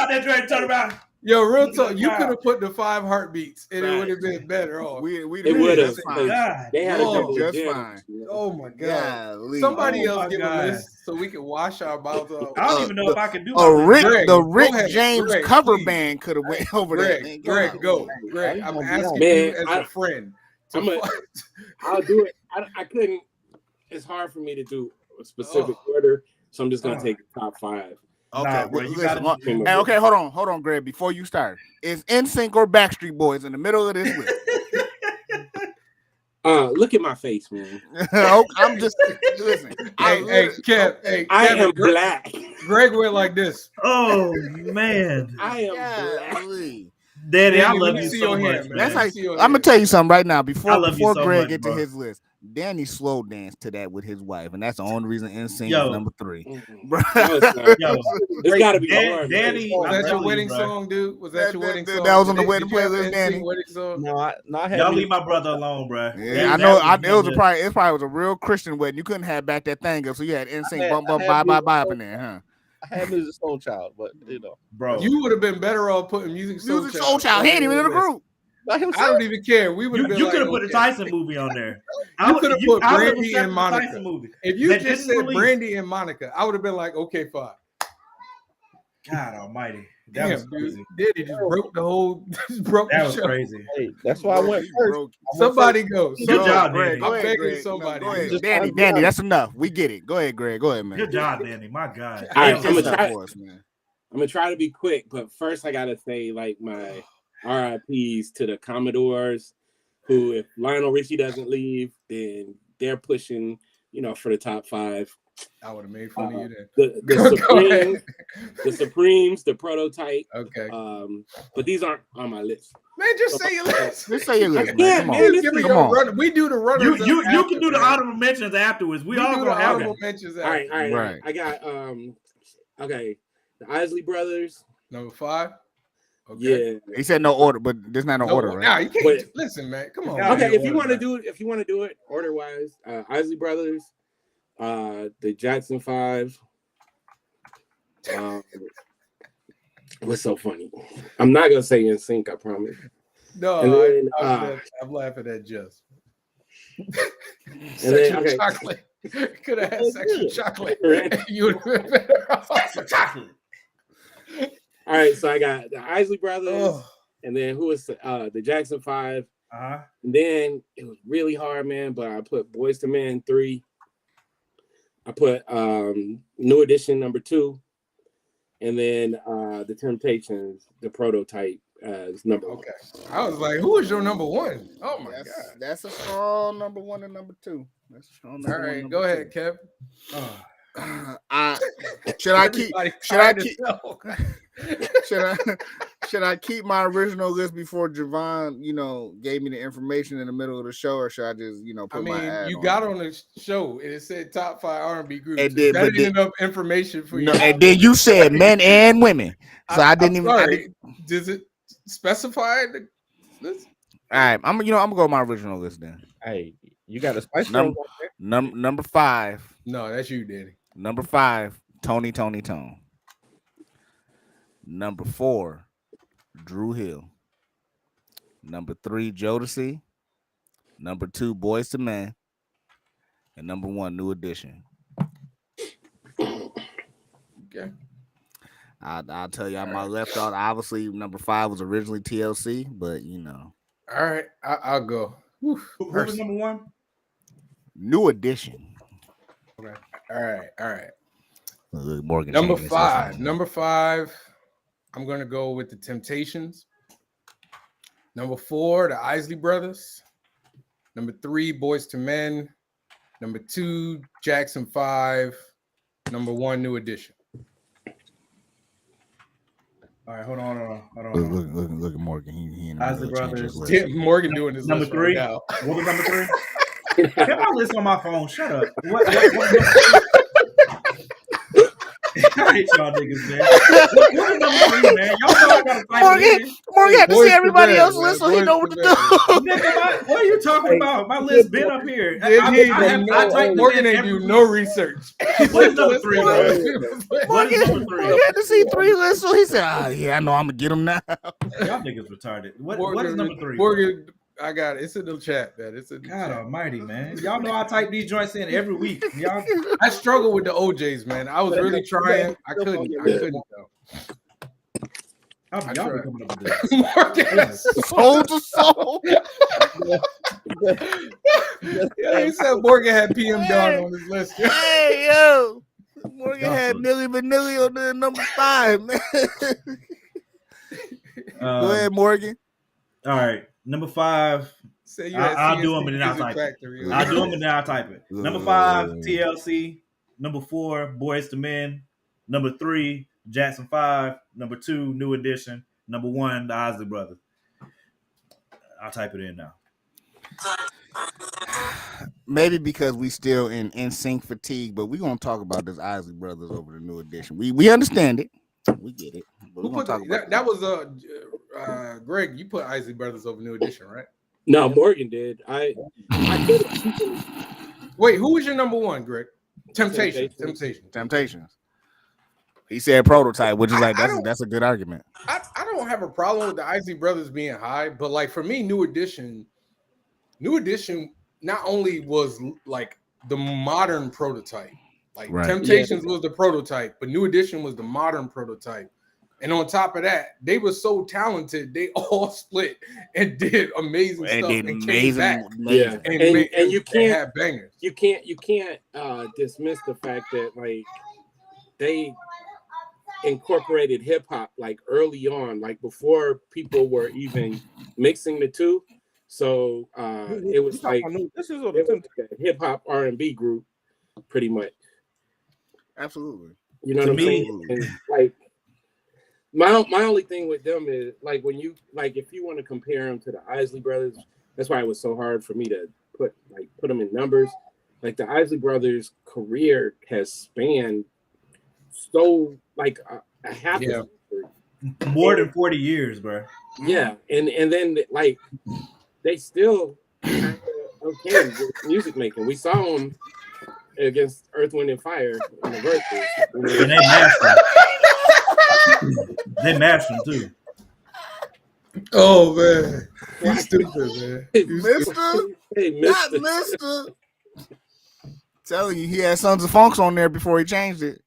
that joint and turned around. Yo, real talk. You could have put the 5 heartbeats, and it would have been better off. It would have. They had just fine. Oh my god! Somebody else give a list so we can wash our mouths off. I don't even know if I can do the Rick James cover band could have went over there. Greg, go. Greg, I'm asking you as a friend. I'll do it. I couldn't. It's hard for me to do a specific order, so I'm just gonna take the top 5. Okay, okay, hold on, Greg. Before you start, is NSYNC or Backstreet Boys in the middle of this list? Look at my face, man. I'm just listen. Hey, Kev, I am black. Greg went like this. Oh man, I am black. Daddy, I love you so much. That's how I'm gonna tell you something right now. Before Greg get to his list, Danny slow danced to that with his wife, and that's the only reason NSYNC is number 3. It's gotta be Danny. Was that your wedding song, dude? Was that your wedding song? That was on the wedding playlist, Danny. No, y'all leave my brother alone, bro. Yeah, I know. It probably was a real Christian wedding. You couldn't have back that thing up, so you had NSYNC bump bye up in there, huh? I had Music Soul Child, but bro, you would have been better off putting Music Soul Child. He ain't even in the group. I don't even care. We would have been. You could have put a Tyson movie on there. You could have put Brandy and Monica. If you just said Brandy and Monica, I would have been like, okay, fine. God Almighty, that was crazy. Daddy just broke the whole. That was crazy. Hey, that's why I went first. Somebody go. Good job, Greg. I'm begging somebody. Go ahead. Danny, that's enough. We get it. Go ahead, Greg. Go ahead, man. Good job, Danny. My God. All right, I'm gonna try to be quick, but first I gotta say, like, my RIPs to the Commodores, who, if Lionel Richie doesn't leave, then they're pushing, for the top 5. I would have made fun of you then. The Supremes, the Prototype. Okay. But these aren't on my list. Man, just say your list. Just say your list. Yeah, man. Come on. We do the runners. You can do the honorable mentions afterwards. We all do the honorable mentions. All right. I got the Isley Brothers. Number 5. Okay. Yeah, he said no order, but there's not no order, right? Nah, you can't. Listen, man, come on. Okay, if you want to do it order wise, Isley Brothers, the Jackson 5. What's so funny? I'm not gonna say NSYNC, I promise. No, I'm laughing at just. Section chocolate. Could have had section chocolate. You would have been better off. Section chocolate. All right, so I got the Isley Brothers, and then who was the Jackson 5. And then it was really hard, man, but I put Boyz II Men 3. I put New Edition number 2, and then the Temptations, the Prototype, as number 1. Okay, I was like, who is your number 1? Oh my god, that's a strong number 1 and number 2. That's a strong number. All right, go ahead, Kev. Should I keep my original list before Javon, gave me the information in the middle of the show, or should I just, put my ad you got on the show and it said top 5 R&B groups. That ain't enough information for you. No, and then you said men and women, so I didn't even. Does it specify this? All right, I'm gonna go with my original list then. Hey, you got a spice number 5. No, that's you, Danny. Number 5, Tony Tone. Number 4, Drew Hill. Number 3, Jodeci. Number 2, Boys to Men. And number 1, New Edition. Okay. I'll tell you, I might left out. Obviously, number 5 was originally TLC, but you know. All right, I'll go. Who was number 1? New Edition. Okay. All right. Morgan. Number 5. Number 5. I'm gonna go with the Temptations. Number 4, the Isley Brothers. Number 3, Boys to Men. Number 2, Jackson 5. Number 1, New Edition. All right, hold on. Look at Morgan. He Isley Brothers. Morgan doing this Number list 3. right now. What was number 3? Get my list on my phone. Shut up. What I hate y'all niggas, man. What is number 3, man? Y'all know I gotta fight Morgan had to Boys see everybody to else's Men, list so man. he know what to do. Nigga, what are you talking about? My list been up here. Morgan ain't do no research. What is number 3, bro? What is number 3? Morgan had to see 3 lists, so he said, yeah, I know I'm gonna get them now. Y'all niggas retarded. What is number 3? Morgan, I got it. It's in the chat, man. It's in the God chat. almighty, man. Y'all know I type these joints in every week. Y'all, I struggle with the OJs, man. I was really trying. I couldn't though. y'all be coming up with this. Morgan, Soul to soul. yeah, he said Morgan had PM Dawn on his list. Hey, yo. Morgan had Milli Vanilli on the number 5, man. Go ahead, Morgan. All right. Number 5. Say you had I'll do CNC them and then I'll Music type it. Factory. I'll do them and then I'll type it. Number 5, TLC. Number 4, Boys to Men. Number 3, Jackson 5. Number 2, New Edition. Number 1, the Isley Brothers. I'll type it in now. Maybe because we still in sync fatigue, but we're gonna talk about this Isley Brothers over the New Edition. We understand it. We get it. But Who put that was Greg, you put Isley Brothers over New Edition, right? No, Morgan did. I Wait, who was your number 1, Greg? Temptations. He said Prototype, which is like that's a good argument. I don't have a problem with the Isley Brothers being high, but like for me, New Edition not only was like the modern prototype, like Temptations was the prototype, but New Edition was the modern prototype. And on top of that, they were so talented, they all split and did amazing stuff and came back. Yeah, and you can't have bangers. You can't dismiss the fact that like they incorporated hip hop like early on, like before people were even mixing the two. So it was like this is a hip hop R&B group, pretty much. Absolutely. You know what I mean? And, like my only thing with them is like when you like if you want to compare them to the Isley Brothers, that's why it was so hard for me to put them in numbers. Like the Isley Brothers' career has spanned so like a half more than 40 years, bro. Yeah, and then like they still okay with music making. We saw them against Earth, Wind, and Fire in the verses. And they mashed them. They mashed them too. Oh man, he's stupid, man. Mister. Telling you, he had Sons of Funks on there before he changed it.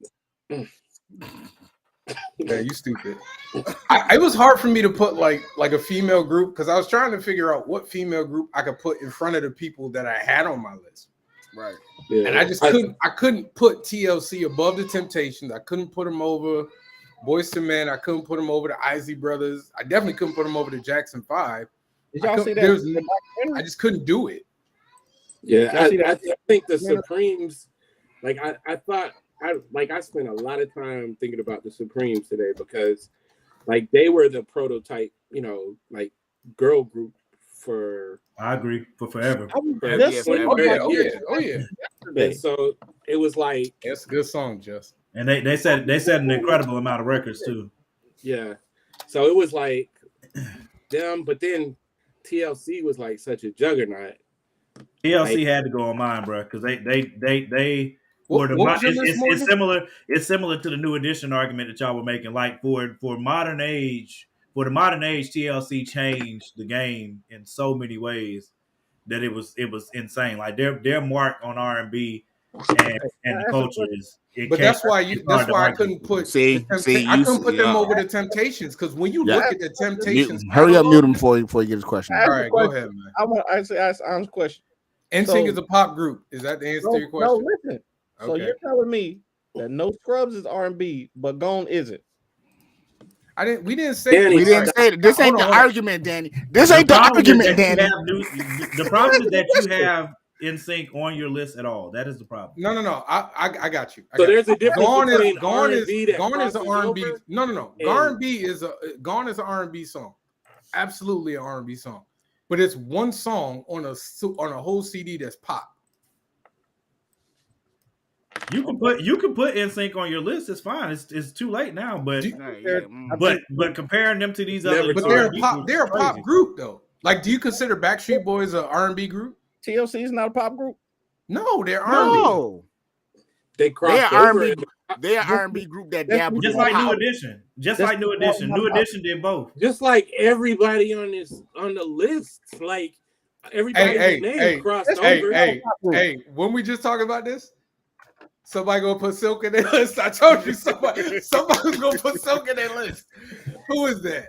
Yeah, you stupid. It was hard for me to put like a female group because I was trying to figure out what female group I could put in front of the people that I had on my list. Right. Yeah. And I just couldn't put TLC above the Temptations. I couldn't put them over Boys to Men. I couldn't put them over the Isley Brothers. I definitely couldn't put them over the Jackson 5. Did y'all see that? I just couldn't do it. Yeah, I think the Supremes, like I thought I spent a lot of time thinking about the Supremes today because like they were the prototype, like girl group for I agree for forever. Oh yeah. And so it was like that's a good song, Just. And they said an incredible amount of records too. Yeah. So it was like them, but then TLC was like such a juggernaut. TLC had to go on mine, bro, because they were it's similar to the New Edition argument that y'all were making. Like for modern age for the modern age, TLC changed the game in so many ways that it was insane. Like their mark on R&B and the culture is. But that's why I couldn't put I couldn't put them over the Temptations, because when you look at the Temptations, hurry up, mute him before he gets his question. All right, go ahead, man. I want to ask An's question. NSYNC is a pop group. Is that the answer to your question? No, listen. So you're telling me that No Scrubs is R&B, but Gone isn't? We didn't say that. This ain't the argument, Danny. This ain't the argument, Danny. The problem is that you have NSYNC on your list at all. That is the problem. No. I got you. So there's a difference between Gone is an R&B. No. Gone is an R&B song. Absolutely an R&B song. But it's one song on a whole CD that's pop. You can put NSYNC on your list. It's fine. It's too late now. But comparing them to these other, but they're a pop group though. Like, do you consider Backstreet Boys an R&B group? TLC is not a pop group. No, they're R&B. No. They're R&B. They're an R&B group that dabbles just like New Edition. Like New Edition. New Edition did both. Just like everybody on the list, like everybody's name crossed over. Hey, when we just talking about this, somebody gonna put Silk in their list. I told you somebody's gonna put Silk in their list. Who is that?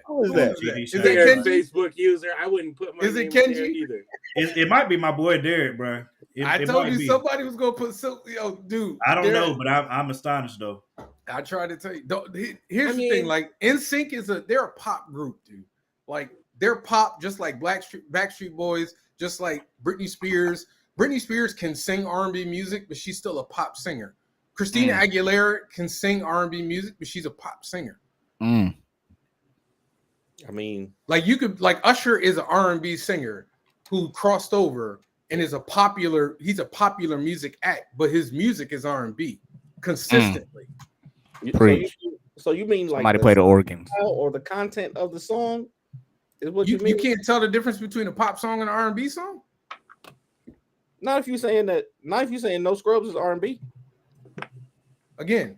Is it a Facebook user? I wouldn't put my name in there either. It might be my boy Derek, bro. I told you somebody was gonna put Silk. Yo, dude. I don't know, but I'm astonished though. I tried to tell you. Here's the thing: like NSYNC they're a pop group, dude. Like they're pop, just like Backstreet Boys, just like Britney Spears. Britney Spears can sing R&B music, but she's still a pop singer. Christina Aguilera can sing R&B music, but she's a pop singer. I mean, like Usher is an R&B singer who crossed over and is he's a popular music act, but his music is R&B consistently. So you mean like somebody play the organs or the content of the song is what you mean? You can't tell the difference between a pop song and an R&B song? Not if you're saying No Scrubs is R&B. Again,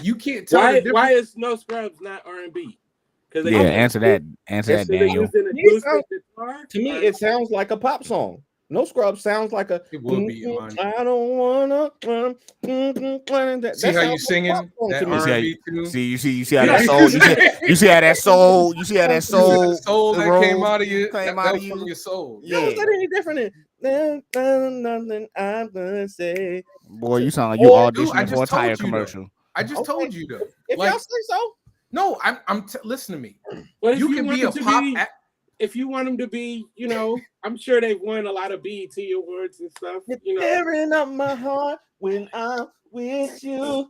you can't tell. Why is No Scrubs not R&B? Answer that, Daniel. To me, it sounds like a pop song. No Scrubs sounds like a. It would be. I don't wanna. See how you singing that R&B tune? You see how that soul. You see how that soul. You see how that soul. Soul that came out of you. Came out of your soul. Yeah. How is that any different than nothing I'm gonna say? Boy, you sound like you auditioning for a tire commercial. I just told you though. If y'all say so. No, I'm listen to me. Well, you can be a pop. If you want them to be, I'm sure they've won a lot of BET awards and stuff. Tearing up my heart when I'm with you.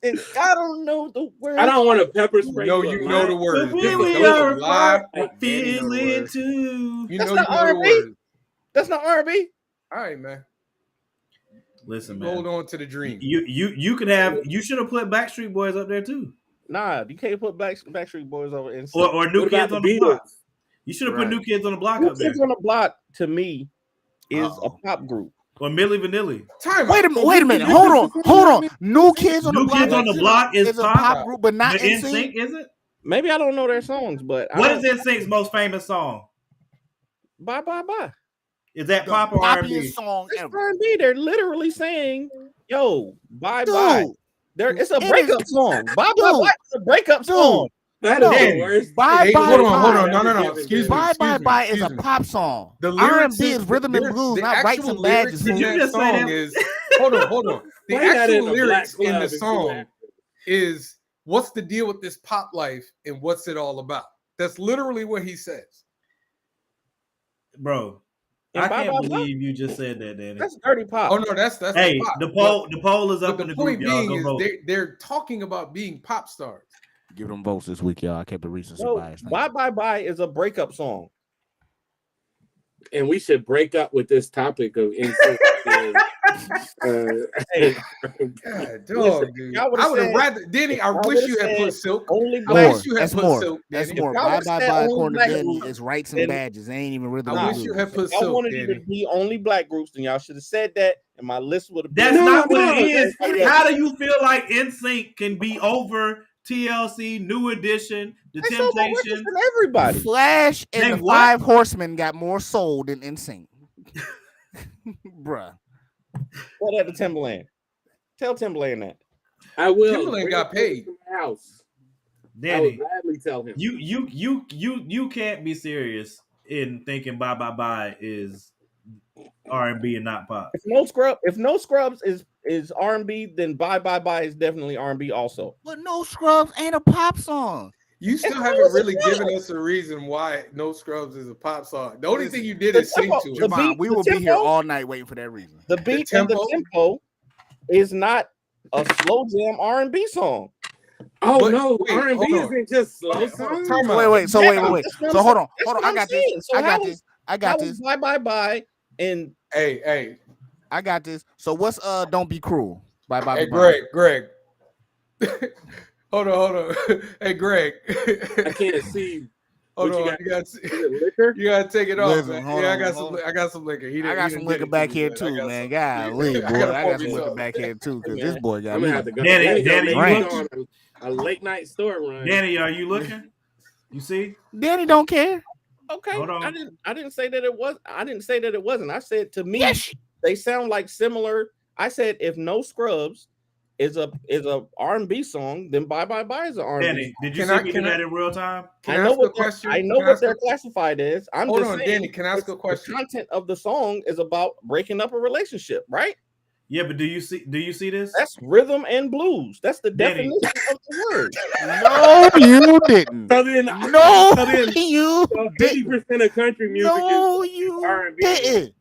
And I don't know the words. I don't want to pepper spray. No, you know the words. We are alive. I feel it too. That's not R&B. That's not R&B. All right, man. Listen, man. Hold on to the dream. You could have. You should have put Backstreet Boys up there too. Nah, you can't put Backstreet Boys over in or New Kids on the Block. You should have put New Kids on the Block up there. New Kids on the Block to me is a pop group. Or Milli Vanilli. Wait a minute. Hold on. New Kids on the Block is a pop group, but not NSYNC, is it? Maybe I don't know their songs, but what is NSYNC's most famous song? Bye Bye Bye. Is that pop or R&B? Song it's R&B. They're literally saying, "Yo, bye bye." It's a breakup song. Bye Bye Bye is a breakup song. That is the worst. Bye Bye. Hold on. No. Excuse me. Bye Bye Bye is a pop song. The R&B is rhythm and blues, not rights and badges. Did you just say that? Is hold on. The actual lyrics in the song is, "What's the deal with this pop life and what's it all about?" That's literally what he says, bro. I can't believe you just said that, Danny. That's dirty pop. Oh no, that's hey. Pop. The poll is up in the group, y'all. They're talking about being pop stars. Give them votes this week, y'all. I kept the recency bias. Bye Bye Bye is a breakup song, and we should break up with this topic of insult. God, dog, dude. I would have rather, Danny. I wish you had put Silk. That's more. Bye Bye Bye, according to Danny, is rights and badges. They ain't even rhythm. I wish you had put Silk. I wanted it to be only black groups, then y'all should have said that, and my list would have been. That's not what it is. How do you feel like NSYNC can be over TLC, New Edition, The They sold more records Temptations. than everybody. Flash and They the what? Five Horsemen got more soul than NSYNC. Bruh. Tell that to Timbaland. Tell Timbaland that. I will. Timbaland Bring got him over paid. to my house. I would Danny, gladly tell him. you can't be serious in thinking Bye Bye Bye is R&B and not pop. If no scrubs is R&B, then Bye Bye Bye is definitely R&B also. But No Scrubs ain't a pop song. You still It's haven't always a really pop. given us a reason why No Scrubs is a pop song. The only Listen, thing you did the is sing tempo- to the it. beat- We the will be here tempo- all night waiting for that reason. The beat and the tempo is not a slow jam R&B song. Oh But no, wait, R&B hold on. isn't just slow songs. Time out. Wait. So Yeah, wait. that's what So I'm hold on. That's Hold on. what I I'm got saying. this. So I got how this. is- I got How this. is Bye Bye Bye and Hey, I got this. So what's Don't Be Cruel? Bye bye. hey, bye. Greg. hold on. Hey, Greg. I can't see. Hold What you on. got? You got Is it liquor? you gotta take it off, Listen, man. hold Yeah, on, I got hold some. I got some liquor. I He got some liquor back here too, man. Golly, boy. I got some liquor back here too, because this boy got I'm me. gonna have to go. Danny, Danny, you you look- on a late night store run. Danny, are you looking? You see? Danny don't care. okay? Hold on. I didn't say that it was. I didn't say that it wasn't. I said to me Yes. they sound like similar. I said if No Scrubs is a R&B song, then Bye Bye Bye is an R&B. Danny, did you Can see I- me can do I- that in real time? Can I I know ask a what question? I know Can I what ask a- they're classified as. I'm Hold just on, saying, Danny. Can I ask a the question? content of the song is about breaking up a relationship, right? Yeah, but do you see this? That's rhythm and blues. That's the Danny. definition of the word. No, you didn't. So then, No, so then, you so didn't. 50% of country music No, is you R&B. didn't.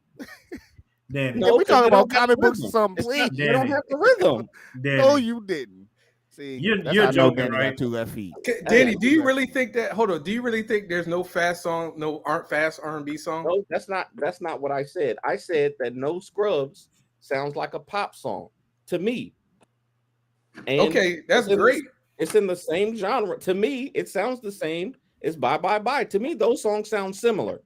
Danny. No, Can we 'cause talk they about don't have comic the books or rhythm. something, It's please? not- they don't Danny. have the rhythm. Danny. No, you didn't. See, You're that's how I know joking, Danny right? got 2 left feet. Danny, do you really think that? Hold on. Do you really think there's no fast R&B song? No, that's not what I said. I said that No Scrubs sounds like a pop song to me. And Okay, that's it's in the- great. It's in the same genre. To me, it sounds the same as Bye Bye Bye. To me, those songs sound similar.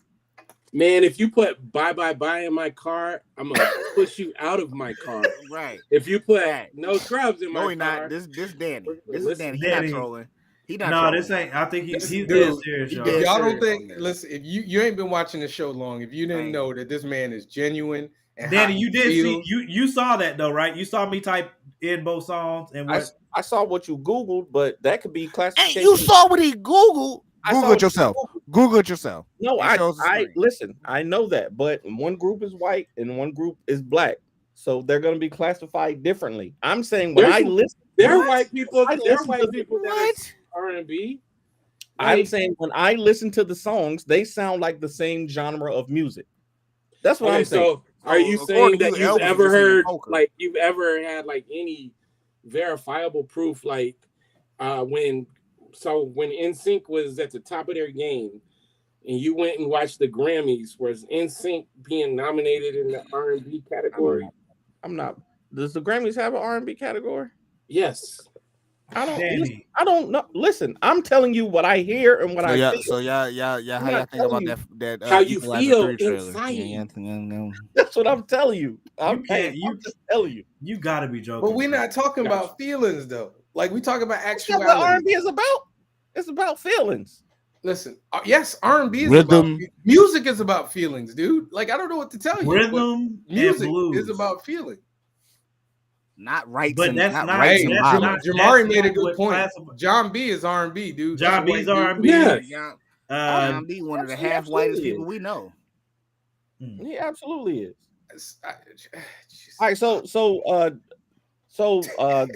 Man, if you put Bye Bye Bye in my car, I'm gonna push you out of my car. Right. If you put Right. No Scrubs in my No, he car, not. This Danny. This is Listen, Danny. He Danny. not trolling. He not No, trolling. this ain't. I think he's Dude, dead serious, he y'all. dead. Y'all don't serious think? on this. Listen, if you ain't been watching the show long, if you didn't Right. know that this man is genuine and Danny, how you he did see feels, you saw that though, right? You saw me type in both songs and what? I saw what you Googled, but that could be And classification. you saw what he Googled. I saw Google what it you yourself. Googled. Google it yourself. No, It shows the I screen. listen. I know that, but one group is white and one group is black, so they're going to be classified differently. I'm saying when I listen, there are What? white people. I There are listen white to- people that What? is R&B. I'm Like, saying when I listen to the songs, they sound like the same genre of music. That's what okay, I'm saying. so are you according saying to that you, you've Elvis is ever just singing heard, polka. like, you've ever had like any verifiable proof, like when NSYNC was at the top of their game, and you went and watched the Grammys, was NSYNC being nominated in the R&B category? I'm not. Does the Grammys have an R&B category? Yes. I don't. Danny. I don't know. Listen, I'm telling you what I hear and what So I yeah, feel. so y'all, I'm how y'all not think about telling that? how you Equalizer feel 3 trailer? inside you. That's what I'm telling you. I'm can't- I'm just telling you. You gotta be joking. but we're bro. not talking Gotcha. about feelings though. Like we talk about That's what actuality. R&B is about. It's about feelings. Listen, yes, R&B is Rhythm. about music is about feelings, dude. Like I don't know what to tell you. but Rhythm music and blues is about feeling. Not rights But and that's not not- rights Hey, and that's violence. not- Jamari that's made a not good what point. classifies- John B is R&B, dude. That's John a B's white dude. R&B. Yeah. John Uh, B, one of the He half whitest absolutely people is. we know. He absolutely is. Jesus. All right,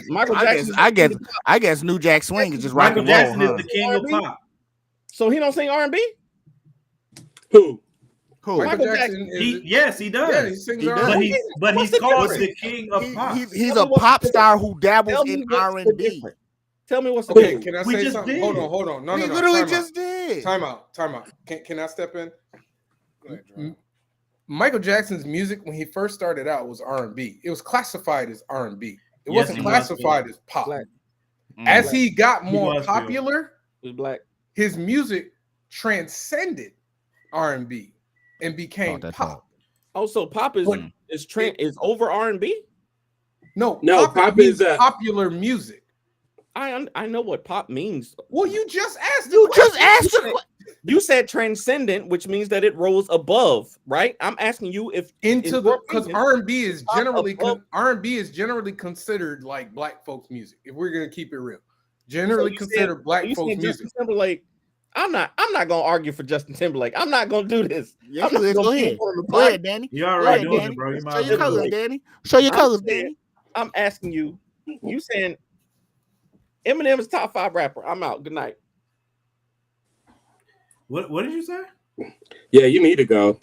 Michael Jackson. I guess New Jack Swing is just rock Michael and roll, Jackson huh? is the king of R&B? pop. So he don't sing R&B? Who? Cool. Michael Michael Jackson is Yes, he does. yeah, he sings He does. R&B. But What's he's the called difference? the king of pop. He's Tell a me what's pop the star who Tell dabbles me in what's the R&B. difference. Tell me what's the Okay, difference. can I We say just something? did. Hold on. No, we no. literally Time just did. out. Time out. Can I step in? Michael Jackson's music when he first started out was R&B. It was classified as R&B. It Yes, wasn't he was, classified as pop. Black. As he got more was, Phil. popular, He's black. his music transcended R&B and became that's pop. Oh, so pop is But- is over R&B? No, No, pop means is popular music. I know what pop means. Well, you just asked. You said transcendent, which means that it rose above, right? I'm asking you if because R&B is generally considered like black folks music. If we're gonna keep it real, generally considered black folks music. Timberlake. I'm not gonna argue for Justin Timberlake. I'm not gonna do this. Yes, go ahead. Go ahead, Danny. You already doing Danny. it, bro. You Show your colors, Danny. Show your colors, Danny. I'm asking you. You saying Eminem is top 5 rapper? I'm out. Good night. What did you say? Yeah, you need to go.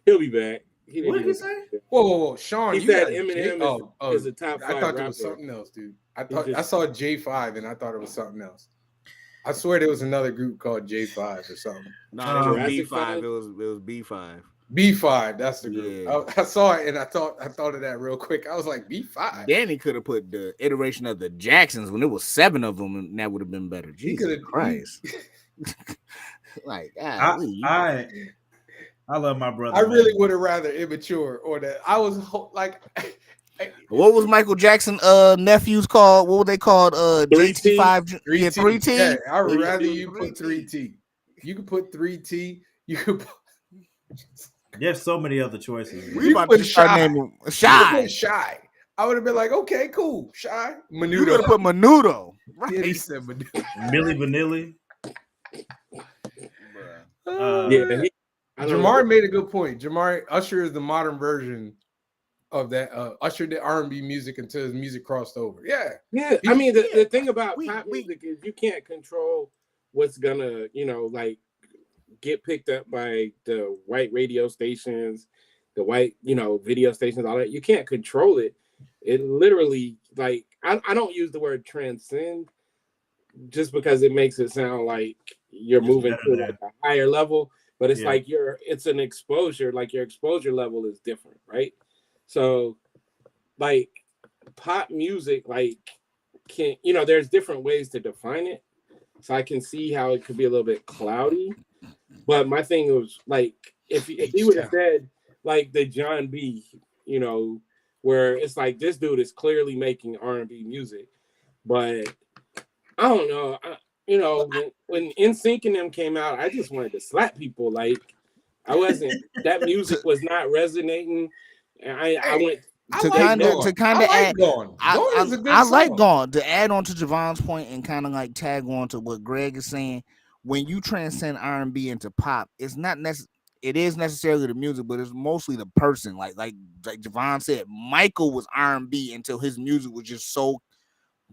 He'll be back. What did you say? Whoa, Sean. He said Eminem is a top 5 I thought rapper. it was something else, dude. I saw J5 and I thought it was something else. I swear there was another group called J5 or something. No, it was B5. It was B5. B5, that's the group. Yeah. I saw it and I thought of that real quick. I was like, B5. Danny could have put the iteration of the Jacksons when there was 7 of them, and that would have been better. Jesus Christ. Like, I love my brother. I really would have rather immature or that. I was like, what was Michael Jackson nephews called? What were they called? JT5, 3T. Yeah, I would rather you put 3T. You could put 3T. You could put. There's so many other choices. We about to start naming Shy. Shy. I would have been like, okay, cool. Shy. Menudo. You could have put Menudo. Right. Yeah, he said Menudo. Milli Vanilli. Jamar made a good point. Usher is the modern version of that. Usher did R&B music until his music crossed over. Yeah. I mean, the thing about pop music is you can't control what's gonna, like get picked up by the white radio stations, the white, video stations, all that. You can't control it. It literally, like, I don't use the word transcend just because it makes it sound like you're moving to like a higher level, but it's like it's an exposure, like your exposure level is different, right? So like pop music, like there's different ways to define it. So I can see how it could be a little bit cloudy. But my thing was like, if he would have said like the John B, where it's like this dude is clearly making R&B music, but I don't know. When NSYNC and them came out, I just wanted to slap people. Like that music was not resonating. And I went to kind of add. I like Gone to add on to Javon's point and kind of like tag on to what Greg is saying. When you transcend R&B into pop, it's not it is necessarily the music, but it's mostly the person. Like Javon said, Michael was R&B until his music was just so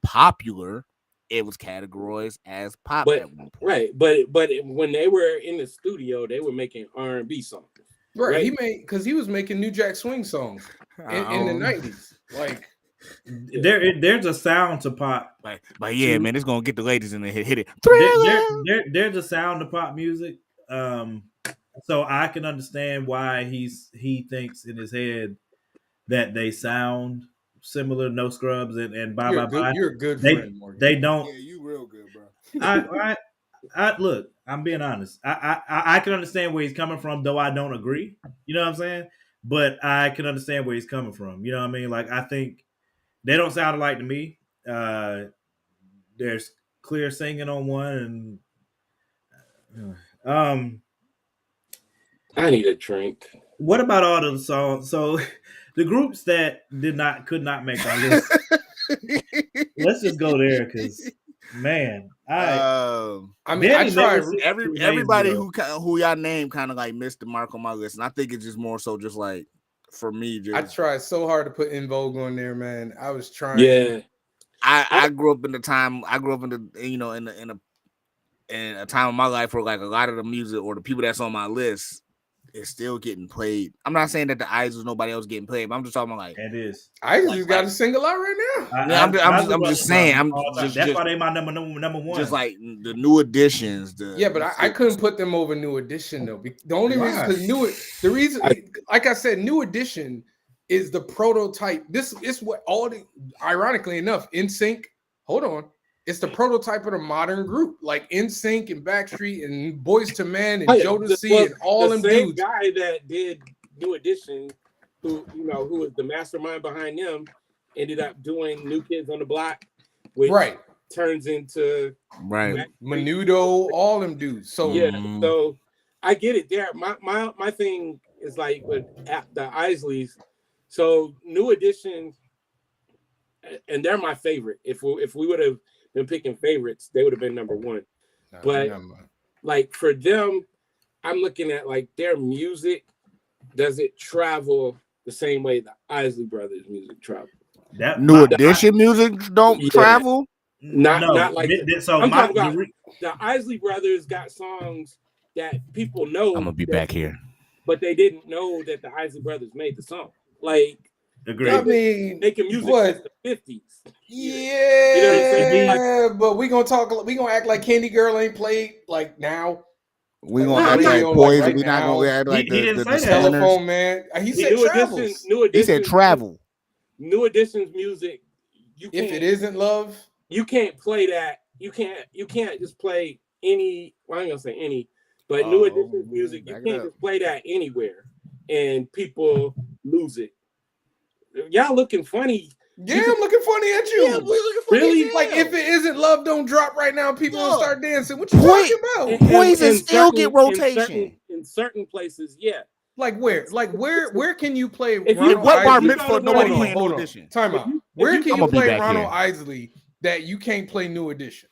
popular, it was categorized as pop at one point. Right, but when they were in the studio, they were making R&B songs. Right, he was making New Jack Swing songs in the 90s. Like there's a sound to pop. But yeah, man, it's gonna get the ladies in there, hit it. There's a sound to pop music. So I can understand why he thinks in his head that they sound similar, No Scrubs and Bye Bye Bye. You're a good friend, Morgan. They don't. Yeah, you real good, bro. I look. I'm being honest. I can understand where he's coming from, though I don't agree. You know what I'm saying? But I can understand where he's coming from. You know what I mean? Like I think they don't sound alike to me. There's clear singing on one, and I need a drink. What about all the songs? So the groups that could not make our list. Let's just go there because man, I tried. Everybody who y'all name kind of like missed the mark on my list, and I think it's just more so just like for me. I tried so hard to put In Vogue on there, man. I was trying. Yeah, I grew up in the time. I grew up in the in a time of my life where like a lot of the music or the people that's on my list is still getting played. I'm not saying that the Idols nobody else getting played, but I'm just talking about like it is. Idols got to sing a lot right now. I'm just saying. That's why they my number one. Just like the New Editions. But I couldn't put them over New Edition though. The only reason, like I said, New Edition is the prototype. This is what ironically enough, NSYNC. Hold on. It's the prototype of the modern group, like NSYNC and Backstreet and Boyz II Men and Jodeci and all them dudes. Guy that did New Edition, who was the mastermind behind them, ended up doing New Kids on the Block, which Right. turns into Menudo, all them dudes. So yeah, so I get it there. My thing is like with the Isleys. So New Edition, and they're my favorite. If we would have been picking favorites, they would have been number one. But like for them, I'm looking at like their music. Does it travel the same way the Isley Brothers music travel? New Edition music don't travel. Not like so. I'm talking about the Isley Brothers got songs that people know. I'm gonna be back here, but they didn't know that the Isley Brothers made the song. Like, I mean, making music since the 50s. Yeah, you know what I'm saying? Like, but we gonna act like Candy Girl ain't played like now. We gonna act like Poison. We not gonna act like the Telephone Man. He said travels. He said travel. New Edition's music. If it isn't love, you can't play that. You can't just play any. Well, I ain't gonna say any, but New Edition's music. You can't just play that anywhere, and people lose it. Y'all looking funny. Yeah, I'm looking funny at you. Yeah, we're looking funny. Really? Like, if it isn't love, don't drop right now. People will start dancing. What you talking about? Poison still get rotation in certain places. Yeah. Like where? Like where can you play? What bar mitzvah? Nobody playing New Edition. Time out. Where can you play Ronald Isley that you can't play New Edition?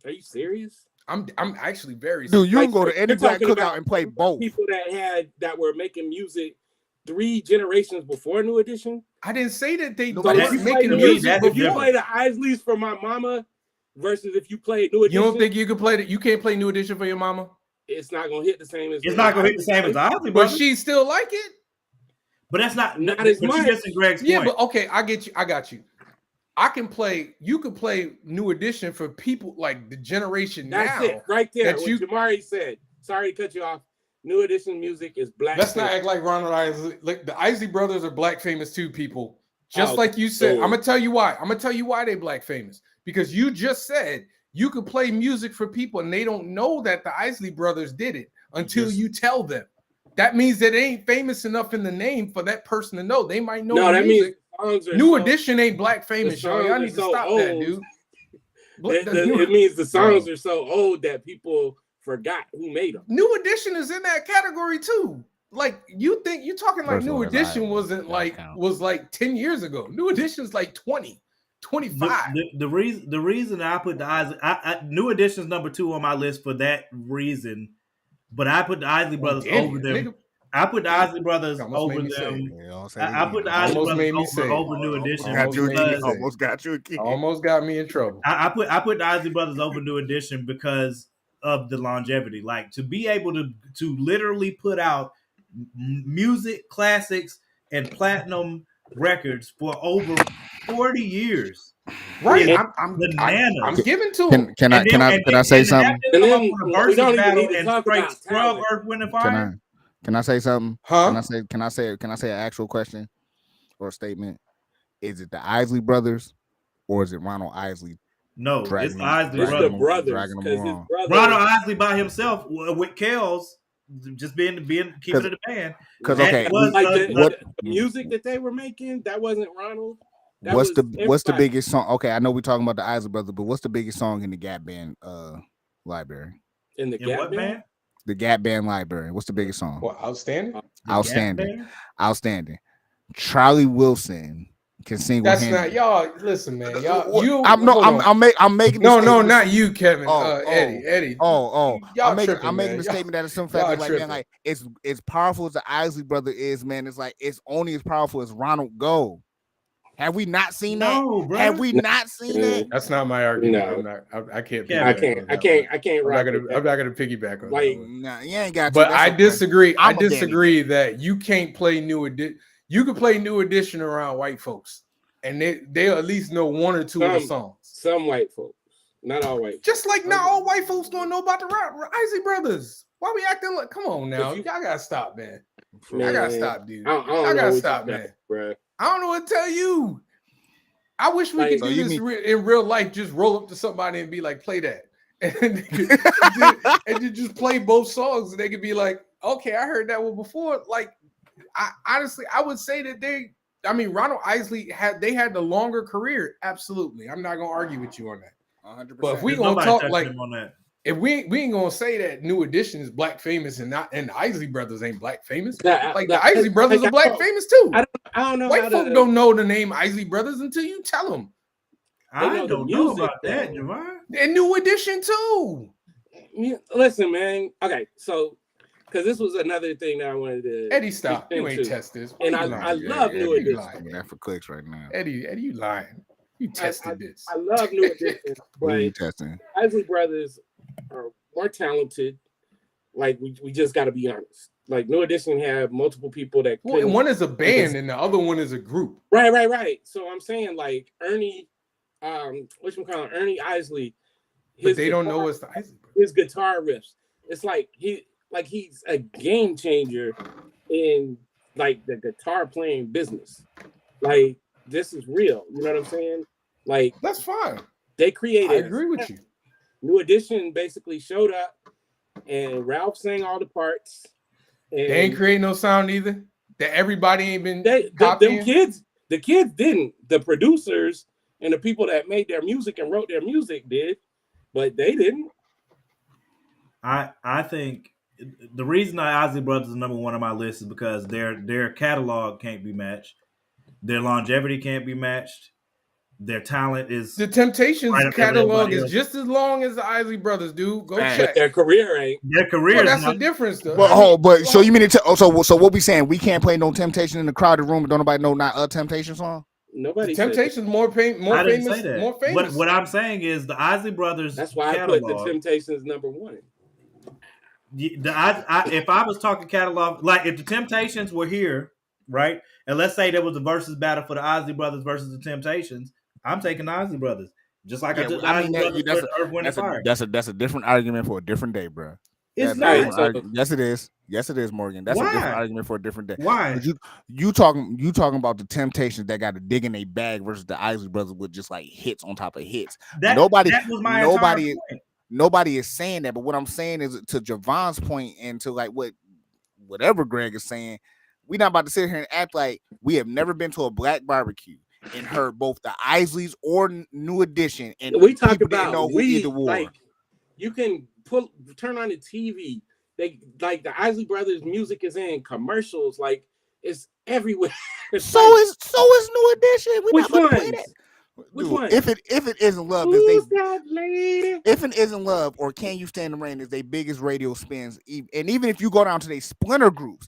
Are you serious? I'm actually very serious. Dude, you can go to any black cookout and play both. People that were making music 3 generations before New Edition. I didn't say that they weren't making music. If you play the Isleys for my mama versus if you play New Edition, you don't think you can play that? You can't play New Edition for your mama. It's not gonna hit the same as. It's not gonna hit the same as the Isley Brothers. But she still like it. But that's not as much. Just Greg's point. Yeah, but okay, I get you. I got you. I can play. You could play New Edition for people like the generation that's now. That's it, right there. What Jamari said. Sorry to cut you off. New Edition music is black. Let's not act like Ronald Isley. Like the Isley Brothers are black famous too, people. Just like you said. I'm gonna tell you why. I'm gonna tell you why they black famous. Because you just said you could play music for people and they don't know that the Isley Brothers did it until you tell them. That means that it ain't famous enough in the name for that person to know. They might know. No, that music. means New Edition ain't black famous, y'all. Y'all need to stop that, dude. It means the songs are so old that people forgot who made them. New Edition is in that category too. Like you think you're talking like New Edition wasn't like was like 10 years ago. New Edition's like 20, 25. The reason I put the Isley New Edition's number 2 on my list for that reason, but I put the Isley Brothers over them. I put the Isley Brothers over them. I put the Isley Brothers over New Edition. Almost got you again. Almost got me in trouble. I put the Isley Brothers over New Edition because of the longevity. Like to be able to literally put out music classics and platinum records for over 40 years. Right. I'm giving to him. Can I say something? And then we don't even need to talk about Scrub Earth, Wind and Fire. Can I say something? Huh? Can I say an actual question or a statement? Is it the Isley Brothers or is it Ronald Isley? No, it's Isley Brothers. Ronald Isley by himself with Kells just being keeping it a band. Because the music that they were making, that wasn't Ronald. What's the biggest song? Okay, I know we're talking about the Isley Brothers, but what's the biggest song in the Gap Band library? In the Gap Band? The Gap Band library. What's the biggest song? What, Outstanding? Outstanding. Charlie Wilson can sing. That's not y'all. Listen, man. Y'all. I'm making. No, not you, Kevin. Eddie. I'm making a statement that is some fact like man, like it's powerful as the Isley Brother is, man. It's like it's only as powerful as Ronald Go. Have we not seen that? Bro. Have we not seen that? That's not my argument. No. I can't. I can't. I'm not gonna piggyback on like, that. Nah, you ain't got. But I disagree. I disagree that you can't play New Edition. You can play New Edition around white folks, and they'll at least know one or two of the songs. Some white folks, not all white. Just like not all white folks don't know about the Isley Brothers. Why we acting like? Come on now, y'all gotta stop, man. I gotta stop, dude. I gotta stop, man. Bro. I don't know what to tell you. I wish we could do this in real life. Just roll up to somebody and be like, play that. And you just play both songs. And they could be like, okay, I heard that one before. Like, I honestly would say that the I mean, Ronald Isley had the longer career. Absolutely, I'm not gonna argue with you on that. 100%. But if we There's gonna nobody talk touching like, him on that. if we ain't gonna say that New Edition is black famous and the Isley brothers ain't black famous. Yeah, Like the Isley brothers are black famous too. I don't know. White folk don't know the name Isley brothers until you tell them. I don't know about that, Javon. And New Edition too. Listen, man. Okay, so because this was another thing that I wanted to. Eddie, stop. You ain't test this. And I love New Edition. I'm that for clicks right now. Eddie, you lying. You tested this. I love New Edition, but you testing? Isley brothers are more talented. Like we just got to be honest. Like New Edition have multiple people that. Well, one is a band and the other one is a group. Right. So I'm saying like Ernie, Ernie Isley. But they don't know it's the Isley brothers. His guitar riffs. It's like he's a game changer in like the guitar playing business. Like this is real. You know what I'm saying? Like that's fine. They created. I agree with you. New Edition basically showed up, and Ralph sang all the parts. And they ain't create no sound either. That everybody ain't been. Them kids, the kids didn't. The producers and the people that made their music and wrote their music did, but they didn't. I think the reason Isley Brothers is number one on my list is because their catalog can't be matched, their longevity can't be matched, their talent is. The Temptations catalog is just as long as the Isley Brothers, dude. Go check. Their career ain't. Their career. Well, that's the difference, though. But so you mean to so what we saying? We can't play no Temptation in the crowded room, and don't nobody know not a Temptation song. Nobody. Temptations more famous. More famous. What I'm saying is the Isley Brothers. That's why catalog. I put the Temptations number one. If I was talking catalog, like if the Temptations were here, right, and let's say there was a versus battle for the Isley Brothers versus the Temptations, I'm taking the Isley Brothers, just like I took Isley Brothers for Earth, Wind, and Fire. That's a different argument for a different day, bro. It's not. Yes, it is. Yes, it is, Morgan. That's a different argument for a different day. Why? You talking about the Temptations that got to dig in a bag versus the Isley Brothers with just like hits on top of hits. That was my entire point. Nobody is saying that, but what I'm saying is to Javon's point and to like whatever Greg is saying, we're not about to sit here and act like we have never been to a black barbecue and heard both the Isleys or New Edition. And we talk about like you can turn on the TV. They like the Isley Brothers music is in commercials, like it's everywhere. So is New Edition. Which ones? Which one? If it isn't love, if it isn't love, or Can You Stand the Rain is their biggest radio spins, and even if you go down to their splinter groups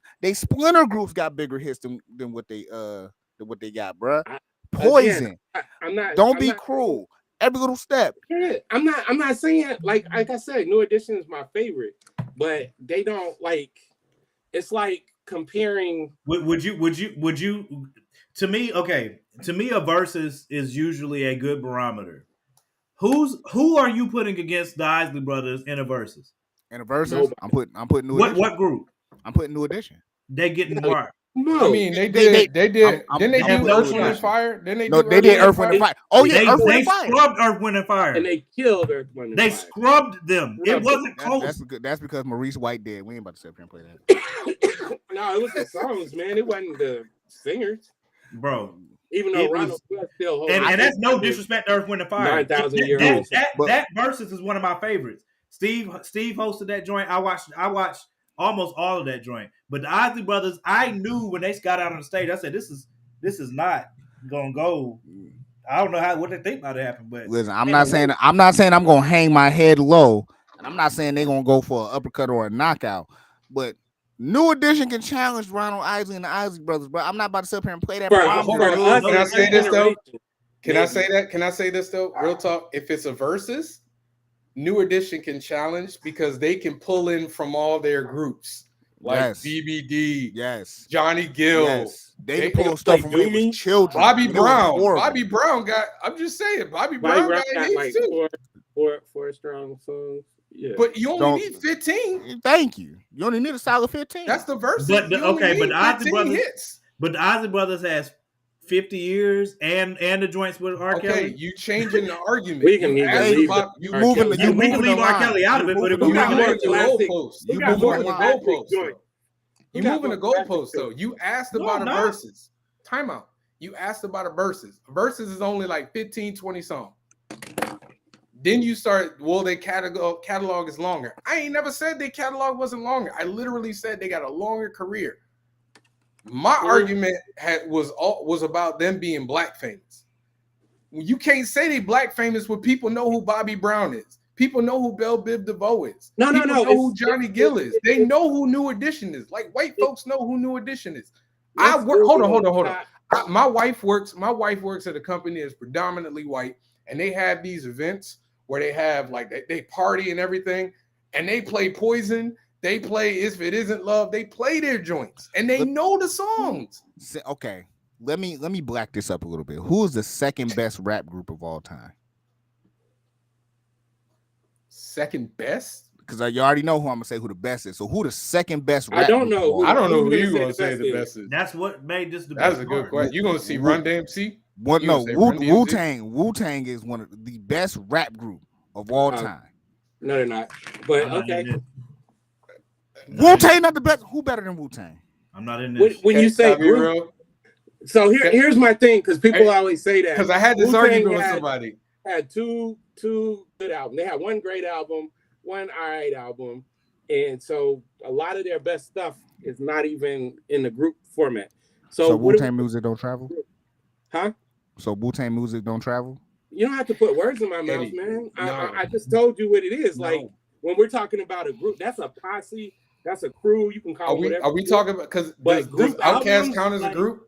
got bigger hits than what they got, bruh. Poison. I'm not. Don't be cruel. Every little step. Yeah, I'm not saying like I said, New Edition is my favorite, but they don't like. It's like comparing. Would you? To me, okay. To me, a versus is usually a good barometer. Who are you putting against the Isley Brothers in a versus? In a versus, I'm putting New Edition. What group? I'm putting New Edition. They getting more. No, I mean they did. Didn't they do Earth, Wind, and Fire? They did Earth, Wind, and Fire. Oh yeah, Earth, Wind, and Fire. They scrubbed Earth, Wind, and Fire, and they killed Earth, Wind, and Fire. They scrubbed them. It wasn't close. That's because Maurice White did. We ain't about to sit here and play that. No, it was the songs, man. It wasn't the singers, bro. Even though Ronald still holds, and that's no disrespect to Earth, Wind, and Fire. 9,000 years. That versus is one of my favorites. Steve hosted that joint. I watched almost all of that joint. But the Isley Brothers, I knew when they got out on the stage, I said, this is not gonna go. I don't know what they think about it happen, but listen, I'm not saying I'm gonna hang my head low, and I'm not saying they're gonna go for an uppercut or a knockout, but New Edition can challenge Ronald Isley and the Isley Brothers, but I'm not about to sit up here and play that. Can I say this though? Can I say this though? Real talk. If it's a versus, New Edition can challenge because they can pull in from all their groups. Like BBD, Johnny Gill. They pull stuff from when they was children. Bobby Brown got. I'm just saying, Bobby Brown got like four strong songs. Yeah. But you only need 15. Thank you. You only need a solid 15. That's the verse. But the Isley Brothers has 50 years and the joints with R. Kelly. Okay, you changing the argument. We can leave R. Kelly out of it, but if you moving the goalposts. You moving the goalposts though. You asked about a versus. Timeout. You asked about a verses. A verses is only like 15, 20 songs. Then you start, well, their catalog is longer. I ain't never said their catalog wasn't longer. I literally said they got a longer career. My argument was about them being black famous. You can't say they black famous when people know who Bobby Brown is. People know who Belle Biv DeVoe is. People know who Johnny Gill is. They know who New Edition is. Like white folks know who New Edition is. Hold on. My wife works at a company that's predominantly white, and they have these events where they have like they party and everything, and they play Poison. They play If It Isn't Love. They play their joints, and they know the songs. Okay, let me black this up a little bit. Who is the second best rap group of all time? Second best? Because you already know who I'm gonna say who the best is. So who the second best rap? I don't know. I don't know who you're gonna say the best is. That's what made this the That's best. a good question. You're gonna see Run DMC? What? No, Wu-Tang is one of the best rap group of all time. No, they're not. But okay. Wu-Tang not the best. Who better than Wu-Tang? I'm not in this. When you say group, so here's my thing, because people always say that. Because I had this argument with somebody. Had two good albums. They had one great album, one all right album, and so a lot of their best stuff is not even in the group format. So Wu-Tang music don't travel? Huh? So Wu-Tang music don't travel? You don't have to put words in my mouth, man. I just told you what it is. No. Like when we're talking about a group, that's a posse, that's a crew. You can call it whatever. Are we talking about does Outkast count as a group?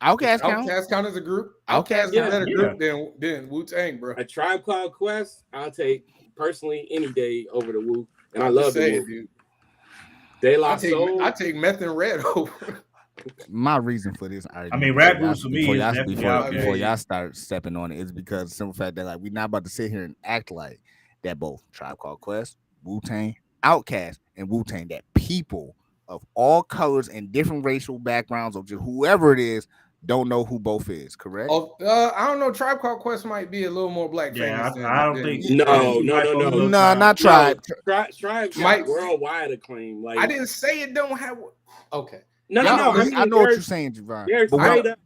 Outkast count as a group? Outkast is a better group than Wu-Tang, bro. A Tribe Called Quest, I'll take personally any day over the Wu, and I love the Wu. Dude. De La Soul. I take Meth and Red over. My reason for this argument, I mean, rap groups for me before y'all start stepping on it is because the simple fact that like we're not about to sit here and act like that both Tribe Called Quest, Wu-Tang, Outkast, and Wu-Tang, that people of all colors and different racial backgrounds or just whoever it is don't know who both is, correct? I don't know. Tribe Called Quest might be a little more black famous. I don't think. No, not Tribe. Tribe got worldwide acclaim. Like I didn't say it don't have. Okay. No. I know what you're saying, Javon. There's straight up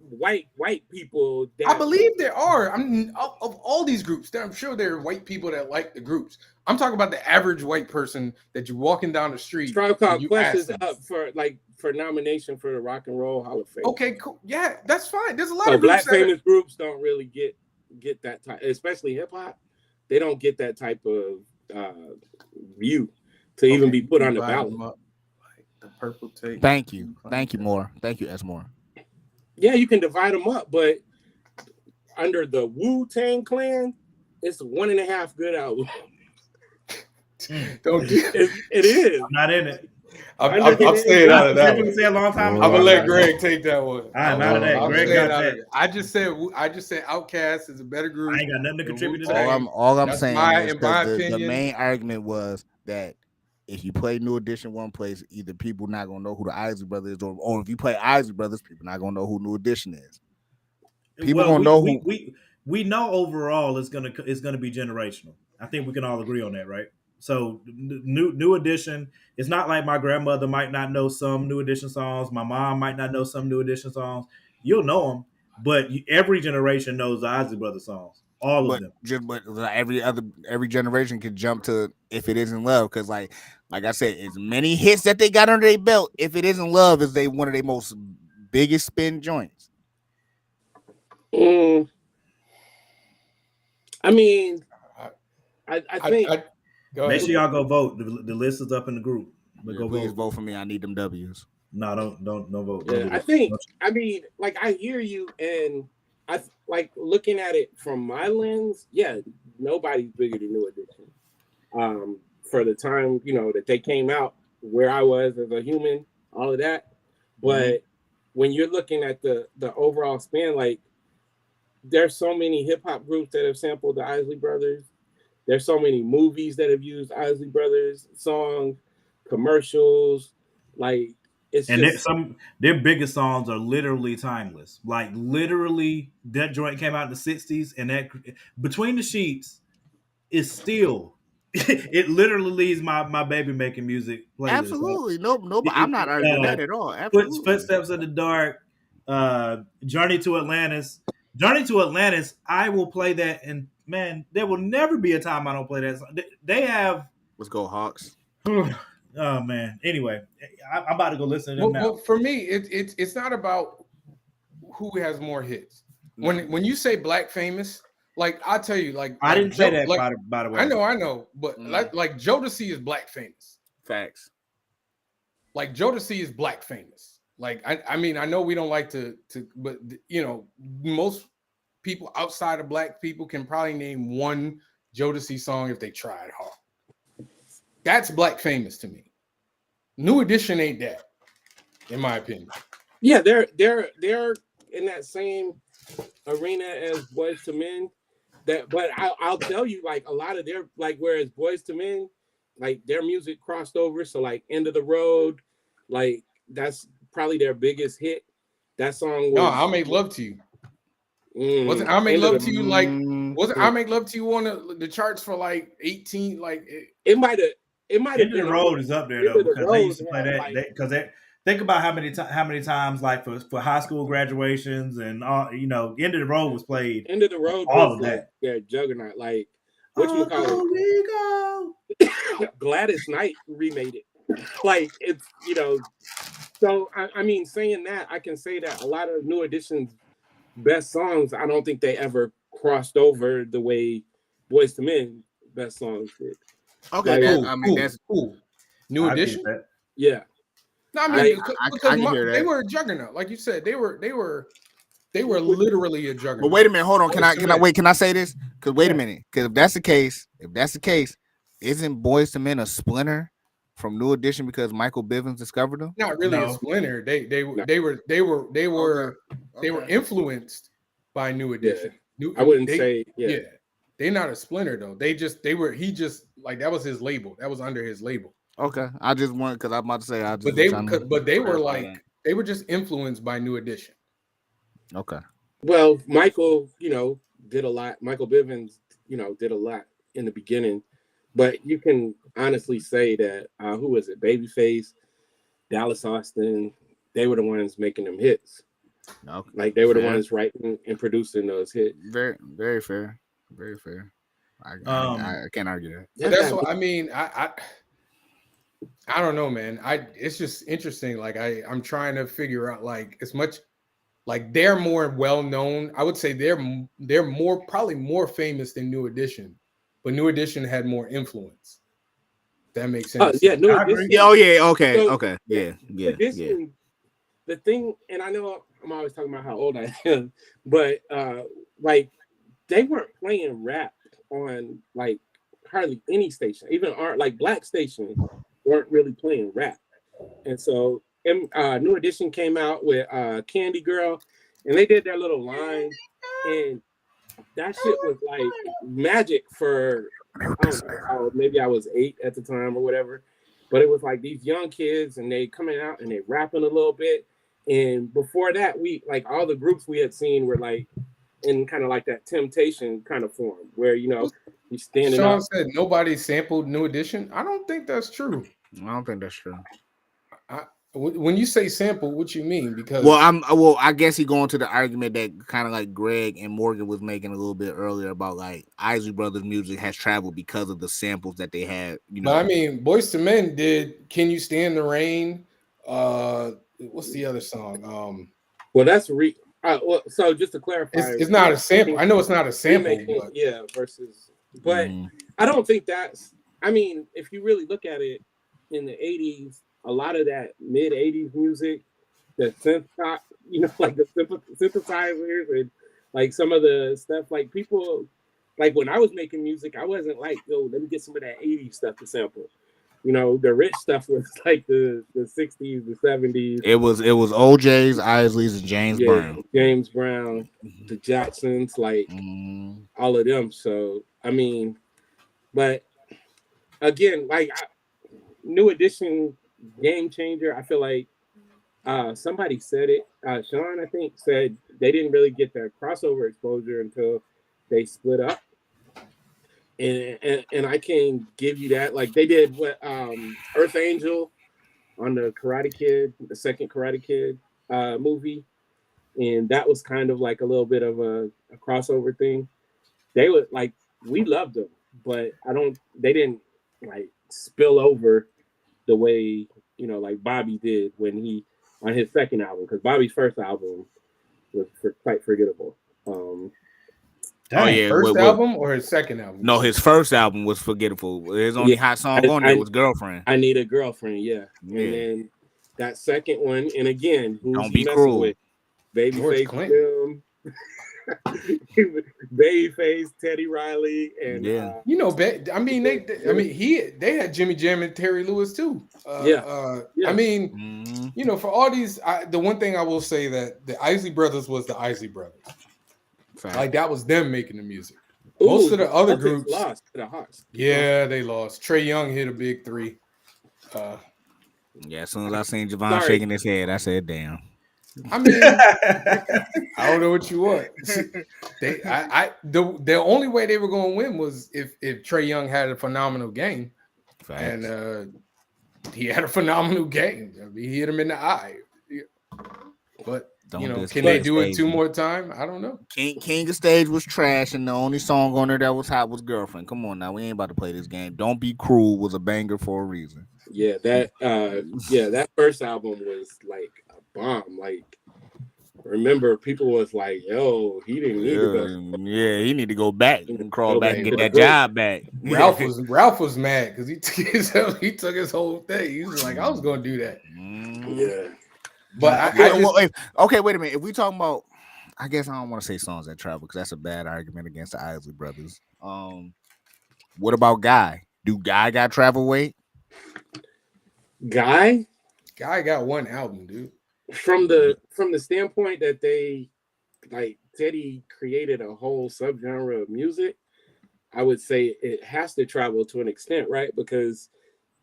white people. I believe there are. I mean, of all these groups, I'm sure there are white people that like the groups. I'm talking about the average white person that you're walking down the street. Tribe Called Quest is up for nomination for the Rock and Roll Hall of Fame. Okay, cool. Yeah, that's fine. There's a lot of black famous groups don't really get that type, especially hip hop. They don't get that type of view to even be put on the ballot. The purple tape. Thank you, Moore. Thank you, S. Moore. Yeah, you can divide them up, but under the Wu-Tang Clan, it's 1.5 good albums. Don't do it. It is. I'm not in it. I'm staying out of that one. Say a long time ago. I'm gonna let Greg take that one. I'm out of that. Greg got that. I just said Outkast is a better group. I ain't got nothing to contribute to that. All I'm saying is the main argument was that if you play New Edition one place, either people not gonna know who the Isley Brothers is, or if you play Isley Brothers, people not gonna know who New Edition is. People gonna know who. We know overall it's gonna be generational. I think we can all agree on that, right? So New Edition, it's not like my grandmother might not know some New Edition songs. My mom might not know some New Edition songs. You'll know them, but every generation knows the Isley Brothers songs. All of them. But every generation can jump to If It Isn't Love, because like I said, as many hits that they got under their belt, If It Isn't Love is one of their most biggest spin joints. I mean, I think. Make sure y'all go vote. The list is up in the group. Please vote for me. I need them W's. No, don't vote. Yeah, I mean, like I hear you, and I like looking at it from my lens. Yeah, nobody's bigger than New Edition. For the time that they came out, where I was as a human, all of that. But when you're looking at the overall span, like there's so many hip hop groups that have sampled the Isley Brothers. There's so many movies that have used Isley Brothers songs, commercials. Like their biggest songs are literally timeless. Like literally, that joint came out in the '60s, and that Between the Sheets is still. It literally leaves my baby making music playlist. Absolutely, no, I'm not arguing that at all. Absolutely. Footsteps in the Dark, Journey to Atlantis. Journey to Atlantis, I will play that, and man, there will never be a time I don't play that song. They have. Let's go Hawks. Oh man. Anyway, I'm about to go listen to them now. Well, for me, it's not about who has more hits. When you say black famous, like I'll tell you, like I didn't say that, like, by the way. I know, but like Jodeci is black famous. Facts. Like Jodeci is black famous. Like I mean, I know we don't like to, but you know, most people outside of black people can probably name one Jodeci song if they tried hard. That's black famous to me. New Edition ain't that, in my opinion. Yeah, they're in that same arena as Boys to Men. But I'll tell you, like a lot of their, like, whereas Boys to Men, like their music crossed over. So like End of the Road, like that's probably their biggest hit. That song was No, I'll Make Love to You. Wasn't I Make Love to You like wasn't I Make Love to You on the charts for like 18? Like it might have End of the Road is up there though, because they used to play that because think about how many times like for high school graduations and all, you know, End of the Road was played. End of the Road all was of that. Their juggernaut. Like whatchamacallit? Gladys Knight remade it. Like it's, you know, so I mean, saying that, I can say that a lot of New Edition's best songs, I don't think they ever crossed over the way Boys to Men best songs did. Okay, like, I mean that's cool. New Edition. Yeah. No, I mean because they were a juggernaut, like you said. They were literally a juggernaut. But wait a minute, hold on. Can I say this? Because wait a minute. Because if that's the case, isn't Boys to Men a splinter from New Edition because Michael Bivins discovered them? Not really a splinter. They were influenced by New Edition. I wouldn't say yeah. They're not a splinter though. He just like that was his label. That was under his label. Okay, I just want because I'm about to say they were just influenced by New Edition. Okay. Well, Michael, you know, did a lot. Michael Bivins, you know, did a lot in the beginning, but you can honestly say that who was it? Babyface, Dallas Austin, they were the ones making them hits. Okay. Like they were the ones writing and producing those hits. Very, very fair. Very fair. I can't argue that. But that's what I mean. I don't know, man. It's just interesting. Like I'm trying to figure out like as much like they're more well known. I would say they're probably more famous than New Edition, but New Edition had more influence. That makes sense. Yeah, New Edition. Oh yeah, okay, So, okay, yeah. The thing, and I know I'm always talking about how old I am, but like they weren't playing rap on like hardly any station, even like black stations weren't really playing rap. And so New Edition came out with Candy Girl, and they did their little line, and that shit was like magic for I don't know, maybe I was 8 at the time or whatever, but it was like these young kids and they coming out and they rapping a little bit. And before that, we like all the groups we had seen were like in kind of like that Temptation kind of form where, you know, you standing Sean up. said nobody sampled New Edition. I don't think that's true. I don't think that's true. When you say sample, what you mean? Because I guess he going to the argument that kind of like Greg and Morgan was making a little bit earlier about like Isley Brothers music has traveled because of the samples that they had. You know, but I mean, Boyz II Men did "Can You Stand the Rain?" What's the other song? Well, that's so just to clarify, it's not a sample. I know it's not a sample, but versus. But I don't think that's. I mean, if you really look at it, in the '80s. A lot of that mid '80s music, the synth pop, you know, like the synthesizers and like some of the stuff. Like people, like when I was making music, I wasn't like, yo, let me get some of that '80s stuff to sample. You know, the rich stuff was like the '60s, the '70s. It was OJ's, Isleys, and James Brown. James Brown, the Jacksons, like all of them. So I mean, but again, like New Edition. Game changer. I feel like somebody said it. Sean, I think, said they didn't really get their crossover exposure until they split up. And I can give you that. Like they did what Earth Angel on the Karate Kid, the second Karate Kid movie. and that was kind of like a little bit of a crossover thing. They were like, we loved them, but they didn't like spill over the way, like Bobby did when he on his second album, because Bobby's first album was quite forgettable. First album or his second album? No, his first album was forgettable. His only hot song on there was "Girlfriend." I Need a Girlfriend, yeah. And then that second one, and again, who's Don't Be Cruel with? Babyface, Babyface, Teddy Riley, and they had Jimmy Jam and Terry Lewis too. I mean, for all these, the one thing I will say that the Isley Brothers was the Isley Brothers. Fact. Like that was them making the music. Most of the other groups lost to the Hawks. Yeah, they lost. Trey Young hit a big 3. As soon as I seen Javon shaking his head, I said, "Damn." I mean, I don't know what you want. The only way they were going to win was if Trey Young had a phenomenal game. Facts. And he had a phenomenal game. I mean, he hit him in the eye. But can they do it 2 more times? I don't know. King of Stage was trash, and the only song on there that was hot was "Girlfriend." Come on now, we ain't about to play this game. "Don't Be Cruel" was a banger for a reason. Yeah, that first album was like a bomb. Like, remember, people was like, "Yo, he didn't need to go." Yeah, he need to go back and crawl back and get that job back. Ralph was mad because he took his whole thing. He was like, "I was going to do that." Yeah. But wait a minute. If we talking about, I guess I don't want to say songs that travel because that's a bad argument against the Isley Brothers. What about Guy? Do Guy got travel weight? Guy got one album, dude. From the standpoint that they like Teddy created a whole subgenre of music, I would say it has to travel to an extent, right? Because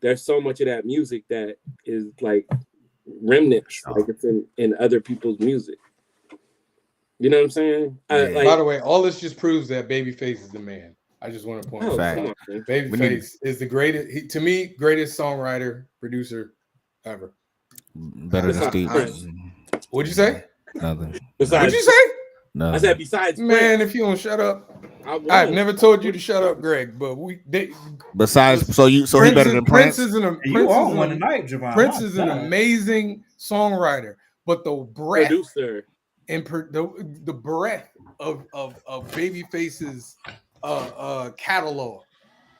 there's so much of that music that is like remnants, like it's in other people's music. You know what I'm saying? By the way, all this just proves that Babyface is the man. I just want to point out Babyface is the greatest, to me, greatest songwriter, producer ever. Better than Steve. What'd you say? Nothing. What'd you say? I said besides man, if you don't shut up. I've never told you to shut up, Greg, but besides so he better than Prince. You on one tonight, Javon. Prince is an amazing songwriter, but the breadth producer and the breadth of Babyface's catalog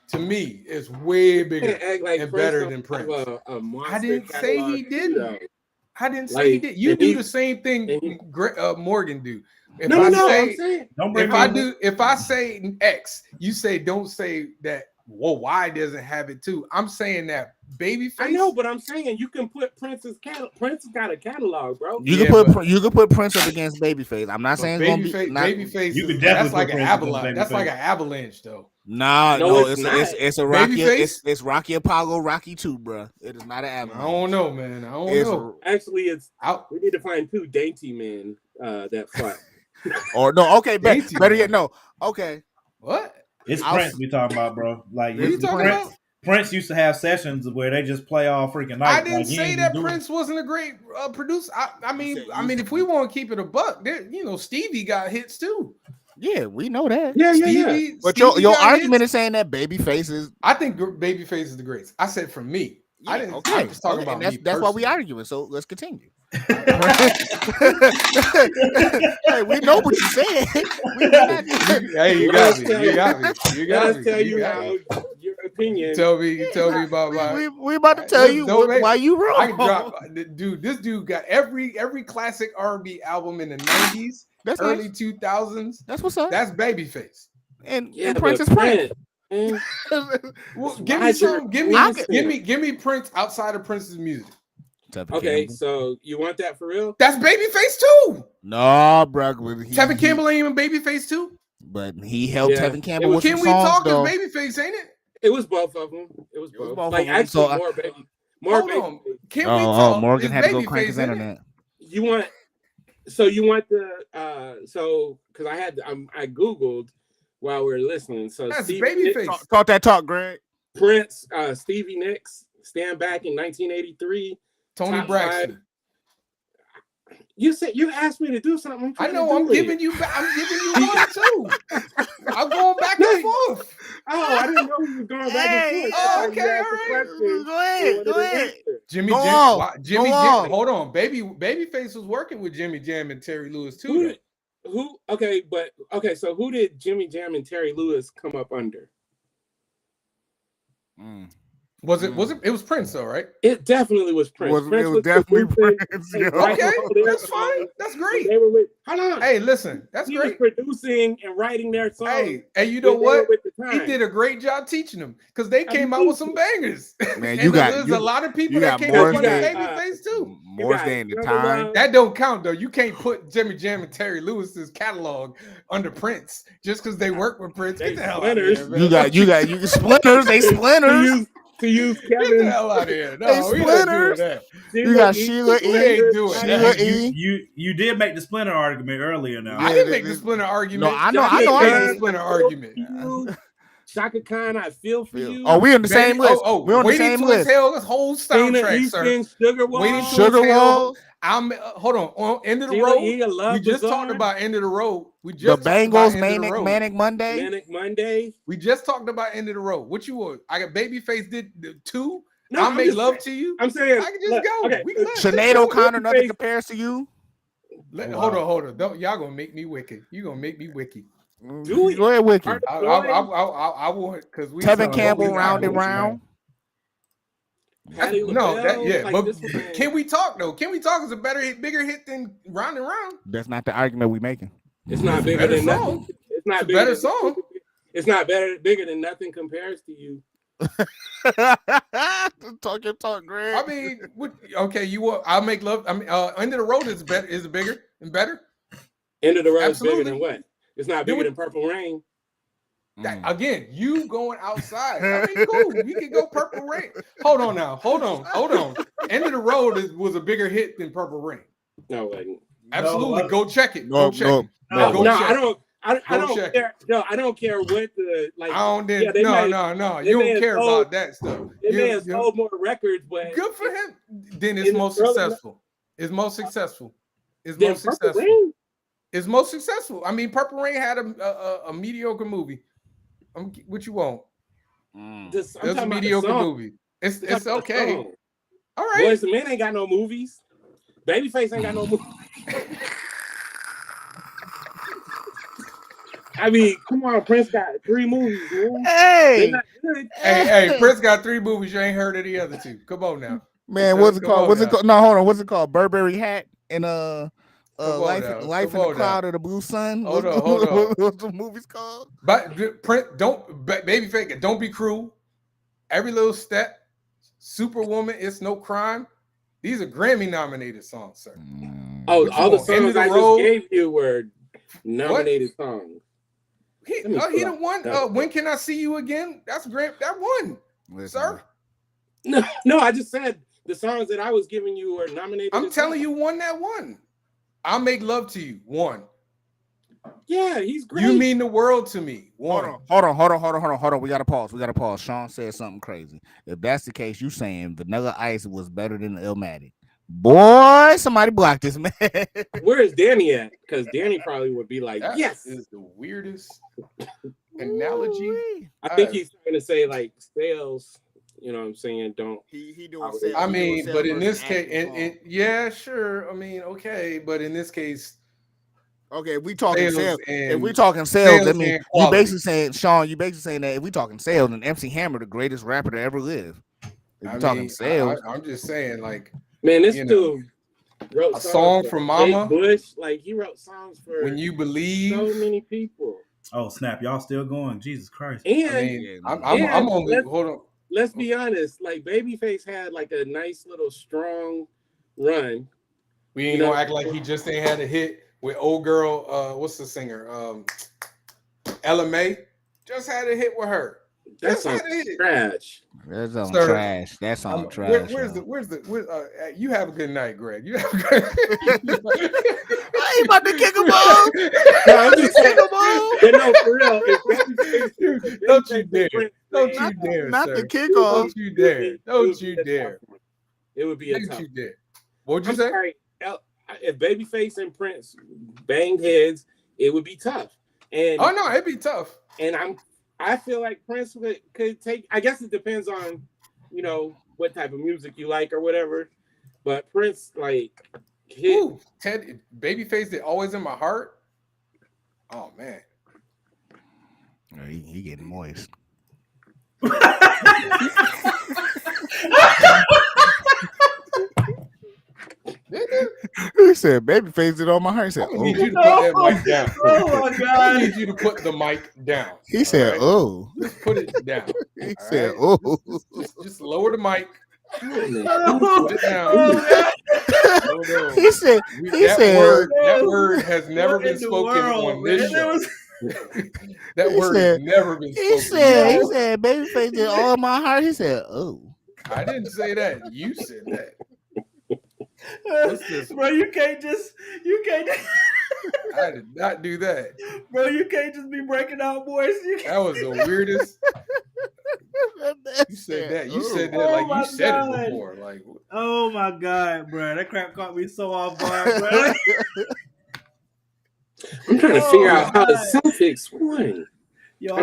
to me is way bigger and better than Prince. I didn't say he didn't. I didn't say he did. You do the same thing Morgan do. If I say X, you say don't say that. Well, Y doesn't have it too. I'm saying that Babyface. I know, but I'm saying you can put Prince's catalog. Prince got a catalog, bro. You can put Prince up against Babyface. I'm not saying Babyface. You could definitely that's like an avalanche. That's like an avalanche, though. No, it's a Rocky. It's Rocky Apollo, Rocky 2, bro. It is not an avalanche. I don't know, man. I don't know. Actually, it's out. We need to find 2 dainty men that fight. Or no, okay, better yet, no. Okay. What? It's Prince we talking about, bro. Like what are you talking about? Prince used to have sessions where they just play all freaking night. I didn't say that Prince wasn't a great producer. I mean, if we want to keep it a buck, there, Stevie got hits too. Yeah, we know that. Yeah. But your argument is saying that Babyface is. I think Babyface is the greatest. I said for me. Yeah, I didn't. Okay. I was talking about me. That's why we arguing. So let's continue. Hey, we know what you said. Hey, you got me. Let us tell you how your opinion. Tell me about my. We about to tell you why you wrong. I can drop, dude. This dude got every classic R&B album in the 90s, early 2000s. That's what's up. That's Babyface. And Prince is Prince. Well, give me some. Give me Prince outside of Prince's music. Okay, so you want that for real? That's Babyface too. No, bro. Tevin Campbell ain't even Babyface too. But he helped Tevin Campbell with some songs, talk though. as Babyface, ain't it? It was both of them. It was both. Like actually, more baby. Can we talk? Morgan had to go crank his internet. You want the because I googled while we were listening. So that's Babyface. Talk that talk, Greg. Prince, Stevie Nicks, Stand Back in 1983. Tony Braxton. You said you asked me to do something. I know. I'm giving you one too. I'm going back and forth. Oh, I didn't know we were going back and forth. Oh, okay, all right. Go ahead. Jimmy Go Jam. on. Jimmy Go Jam. on. Hold on, Babyface was working with Jimmy Jam and Terry Lewis too. So who did Jimmy Jam and Terry Lewis come up under? Was it? It was Prince, though, right? It definitely was Prince. It was definitely Prince. Okay, that's fine. That's great. They were with. Hold on. Hey, listen, that's he great. was producing and writing their songs. Hey, you know what? He He did a great job teaching them because they came out with some bangers. Man, there's a lot of people that came up with Babyface too. More than the time. That don't count though. You can't put Jimmy Jam and Terry Lewis's catalog under Prince just because they work with Prince. Get the hell out of here, man. You got splinters. They splinters. To use Kevin. Get the hell out of here. No, They we ain't doing splinters. that. You got Sheila We ain't doing that. You did make the Splinter argument earlier now. I didn't make the Splinter argument. No, I know. I made the Splinter argument. Shaka Khan, I feel for you. Oh, we on the same list. We're on the same list. This whole soundtrack, sir. Sugar Wall. I'm hold on End of the Road. We just talked about End of the Road. We just the Bengals Manic Monday. We just talked about End of the Road. What you want? I got Babyface did the 2. I'll make love to you. I'm saying I can just go. Okay. Sinead O'Connor, nothing compares to you. Hold on. Y'all gonna make me wicked. You gonna make me wicked. Go ahead, Wiki. I want because we Tevin Campbell round and round. But can we talk though? Can we talk? Is a bigger hit than Round and Round? That's not the argument we making. It's not bigger than nothing. It's not bigger better song. It's not bigger than Nothing Compares to You. Talk, Greg. I mean, I'll make love. I mean, End of the Road is bigger and better. End of the Road is bigger than what? It's not bigger than Purple Rain. Again, you going outside. I mean, cool. We can go Purple Rain. Hold on. End of the Road was a bigger hit than Purple Rain. No, wait. Absolutely. No, go check it. No, I don't care what the like. You don't care about that stuff. They may have sold more records, but good for him. Then it's most successful. It's most successful. It's most successful. I mean, Purple Rain had a mediocre movie. What you want? It's a mediocre movie. It's okay. All right. Boys, the Man ain't got no movies. Babyface ain't got no movies. I mean, come on, Prince got 3 movies, man. Hey, Prince got 3 movies. You ain't heard of the other 2. Come on now. Man, what's it called? No, hold on. What's it called? Burberry Hat and Life in the Cloud of the Blue Sun. Hold on. What's the movie's called? But Prince, Babyface, don't be cruel. Every Little Step, Superwoman, It's No Crime. These are Grammy nominated songs, sir. Oh, all the songs I just gave you were nominated songs. He the one. When Can I See You Again? That's great. That one, sir. No, I just said the songs that I was giving you were nominated. I'm telling you, that one. I'll Make Love to You. 1. Yeah, he's great. You Mean the World to Me. 1. Hold on. We gotta pause. Sean said something crazy. If that's the case, you saying Vanilla Ice was better than Illmatic. Boy, somebody blocked this man. Where is Danny at? Because Danny probably would be like, that yes. Is the weirdest analogy. I think he's trying to say like sales. You know what I'm saying? Don't he doing sales? I mean, but in this case, yeah, sure. I mean, okay, but in this case, okay, if we talking sales, that means you basically saying, Sean, that if we talking sales, then MC Hammer, the greatest rapper to ever live. If we talking sales, I'm just saying, like, man, this dude wrote a song for Mama Bush. Like he wrote songs for When You Believe. So many people. Oh snap! Y'all still going? Jesus Christ! And I'm only hold on. Let's be honest. Like Babyface had like a nice little strong run. We ain't gonna act like he just ain't had a hit with old girl. What's the singer? Ella May just had a hit with her. That's on trash. That's on trash. That's on trash. Where's the you have a good night, Greg. You have a good I ain't about to kick him off. No, I'm just kick him off. But no, for real. Don't you dare. Don't you dare. Not the kickoff. Don't you dare. Don't you dare. It would be a Don't tough. you dare. What'd you say? Sorry. if Babyface and Prince banged heads, it would be tough. And oh no, it'd be tough. And I feel like Prince could take. I guess it depends on, what type of music you like or whatever. But Prince, like, Ooh, Ted Babyface, that always in my heart. Oh man, he getting moist. He said, "Babyface it on my heart." He said, I need you to put that mic down. Oh my God! I need you to put the mic down. He said, right? "Oh." Just put it down. He said, right? "Oh." Just lower the mic. Oh, put it down. Oh, he said, that word has never been spoken on this show. That word has never been spoken. He said, Babyface did all my heart. He said, "Oh." I didn't say that. You said that. Bro, you can't. I did not do that. Bro, you can't just be breaking out boys. That was the weirdest. You said that. You said that like you said it before. Like, oh my God, bro, that crap caught me so off guard, bro. I'm trying to figure out how the Celtics won. Yo,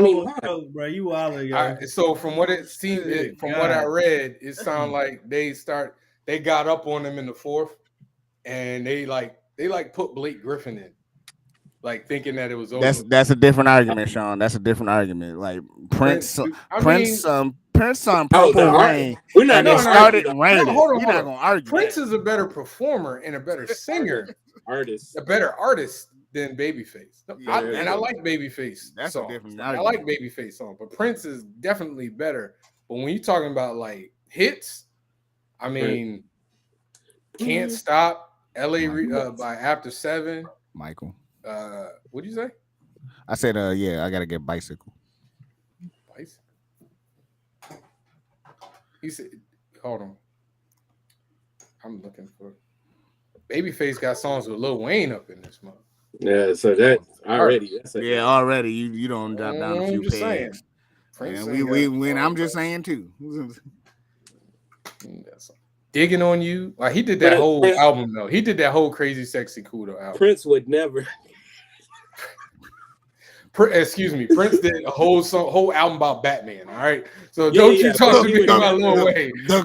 bro, you wildin'. So from what it seemed, from what I read, it sounded like they got up on them in the fourth, and they put Blake Griffin in, like thinking that it was over. That's a different argument, Sean. That's a different argument. Like Prince Purple Rain. We're not gonna started raining. Hold You're not gonna argue. Prince is a better performer and a better singer, a better artist than Babyface. And I like Babyface. That's songs. a different I argument. like Babyface songs, but Prince is definitely better. But when you're talking about like hits, I mean, Can't Stop, LA by After 7. Michael. What'd you say? I said, yeah, I gotta get Bicycle. Bicycle. He said, hold on. I'm looking for Babyface got songs with Lil Wayne up in this month. Yeah, so that already. Already you don't drop down a few pegs. I'm just saying too. Digging on You. Like he did that whole album though. He did that whole Crazy Sexy Cool album. Prince would never. Excuse me. Prince did a whole album about Batman. All right. So don't you talk to me about Lil Wayne. The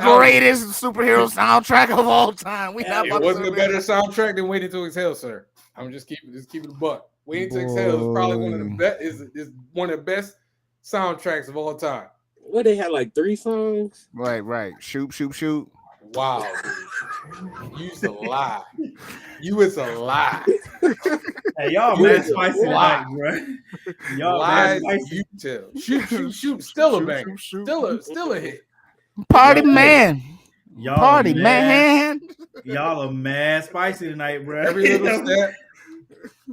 greatest superhero soundtrack of all time. It wasn't a better soundtrack than Waiting to Exhale, sir. I'm just keeping it a buck. Waiting to Exhale is probably one of the best. Is one of the best soundtracks of all time. What, they had like 3 songs? Right. Shoot. Wow, dude. You was a lie. You was a lie. Hey, y'all mad spicy tonight, bro. Y'all lies mad spicy. you tell. Shoot. Still a banger. Still a hit. Party man. Y'all Party man. Y'all are mad spicy tonight, bro. Every little step.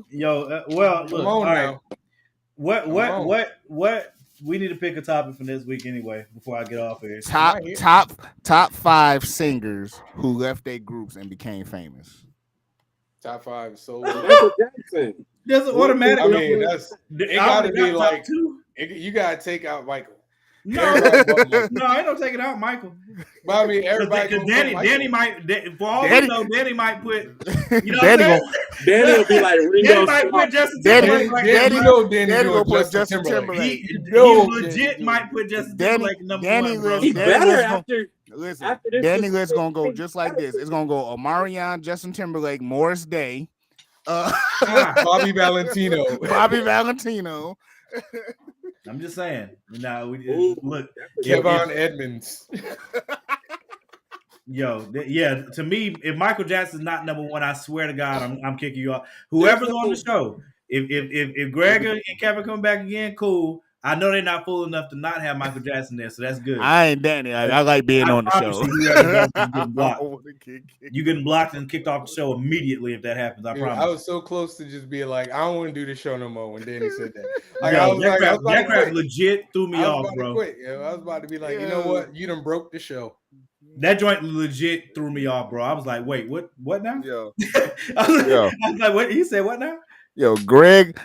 Yo, well, look, all right. Now. What? We need to pick a topic for this week anyway. Before I get off here, top 5 singers who left their groups and became famous. Top 5 solo. Michael Jackson. There's an automatic. I mean, it gotta be like you gotta take out Michael. No, I ain't no taking out Michael. But I mean, everybody. Danny might. For all we know, Danny might put. You know, Danny will be like Ringo. Danny might put Justin Timberlake. Danny will put Justin Timberlake. He legit might put Justin Timberlake number 1. Bro. He better after. Listen, after this. Danny List's gonna go just like this. It's gonna go Omarion, Justin Timberlake, Morris Day, Bobby Valentino. I'm just saying. Now look, Kevon Edmonds. Yo, yeah. To me, if Michael Jackson's not number 1, I swear to God, I'm kicking you off. Whoever's on the show, if Greg and Kevin come back again, cool. I know they're not fool enough to not have Michael Jackson there, so that's good. I ain't Danny. I like being on the show. You getting blocked and kicked off the show immediately if that happens. I promise. I was so close to just being like, I don't want to do the show no more when Danny said that. That crap legit threw me off, bro. I was about to be like, you know what? You done broke the show. That joint legit threw me off, bro. I was like, wait, what now? Yo. I was like, what? He said, what now? Yo, Greg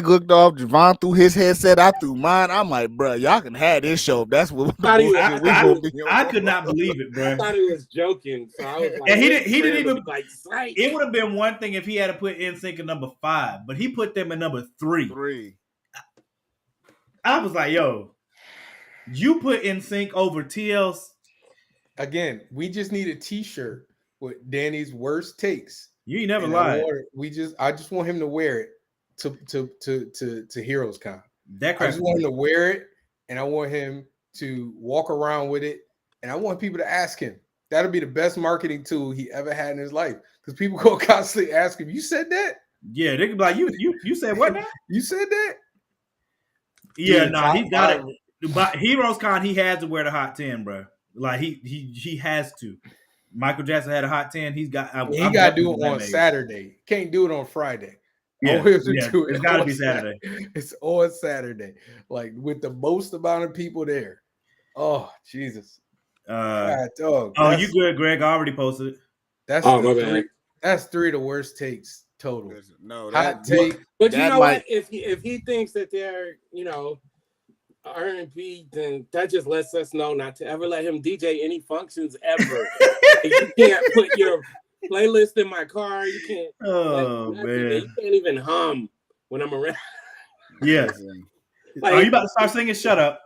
looked off. Javon threw his headset. I threw mine. I'm like, bro, y'all can have this show. That's what Thought he was- bullshit we gonna be on. I could not believe it, I bro. thought he was joking, so I was like, And he waiting didn't for him to even. be like, "Psych." It would have been one thing if he had to put NSYNC at number 5, but he put them at number 3. 3. I was like, yo, you put NSYNC over TLC. Again, we just need a T-shirt with Danny's worst takes. You ain't never And lied. I just want him to wear it to Heroes Con. That I crap. just want him to wear it, and I want him to walk around with it, and I want people to ask him. That'll be the best marketing tool he ever had in his life, because people go constantly ask him, "You said that? Yeah, they could be like, you said what now? You said that?" Yeah, Dude, nah, he's got it. But Heroes Con, he has to wear the hot 10, bro. Like he has to. Michael Jackson had a hot 10. He got to do it on Saturday. Can't do it on Friday. Yeah, It's got to be Saturday. It's on Saturday, like with the most amount of people there. Oh Jesus! God, dog. Oh, you good, Greg? I already posted it. That's Oh, my bad. That's 3 of the worst takes total. No, Hot take. But you that know might- what? If he thinks that they're, R&B, then that just lets us know not to ever let him DJ any functions ever. You can't put your playlist in my car. You can't. Oh nothing. man, You can't even hum when I'm around. yes. Like, Are you about to start singing? Shut up.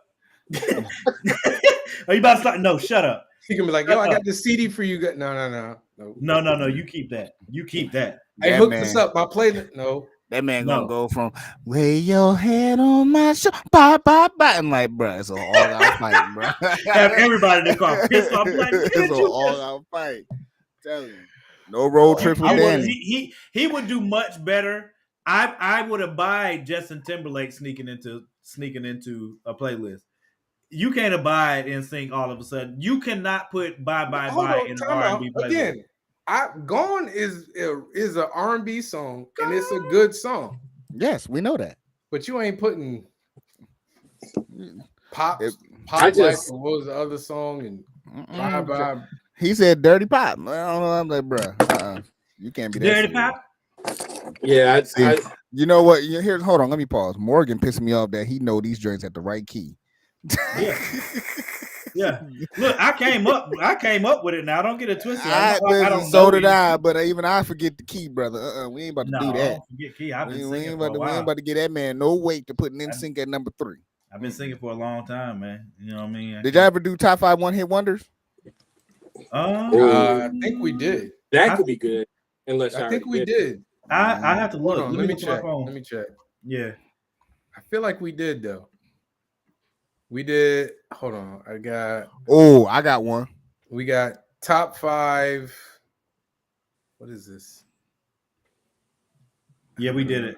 Are you about to start? No, shut up. He can be like, "Yo, I got the CD for you." No. No. You keep that. You keep that. Hey, That hook man- this up. My playlist. No. That man No. gonna go from lay your head on my shoulder, bye. I'm like, bro, it's an all-out fight, bro. Have everybody in the car pissed off. Like, It's "Did an you all-out fight. Tell you, no road trips with Danny. He would do much better. I would abide Justin Timberlake sneaking into a playlist. You can't abide NSYNC all of a sudden. You cannot put Bye Hold on, in an time R&B out. playlist. Again, Gone is an R&B song, and it's a good song. Yes, we know that. But you ain't putting pop. I just- Like, what was the other song? And Bye. He said dirty pop. I don't know. I'm like, bro, you can't be that Dirty serious. Pop. yeah, See, you know what? Here's hold on. Let me pause. Morgan pissing me off that he know these joints at the right key. Yeah. Yeah. Look, I came up with it now. Don't get it twisted. I don't so know did you. I, but even I forget the key, brother. We ain't about to No, do I that. don't forget key. I've been We singing ain't for a about while. to get that man no weight to put NSYNC at number 3. I've been singing for a long time, man. You know what I mean? Did y'all ever do top 5 one-hit wonders? I think we did. that could be good. Unless I think we did. I have to look. Hold on, let me look at my check. phone. Let me check. Yeah. I feel like we did though. We did. Hold on. I got one. We got top 5. What is this? Yeah, we did it.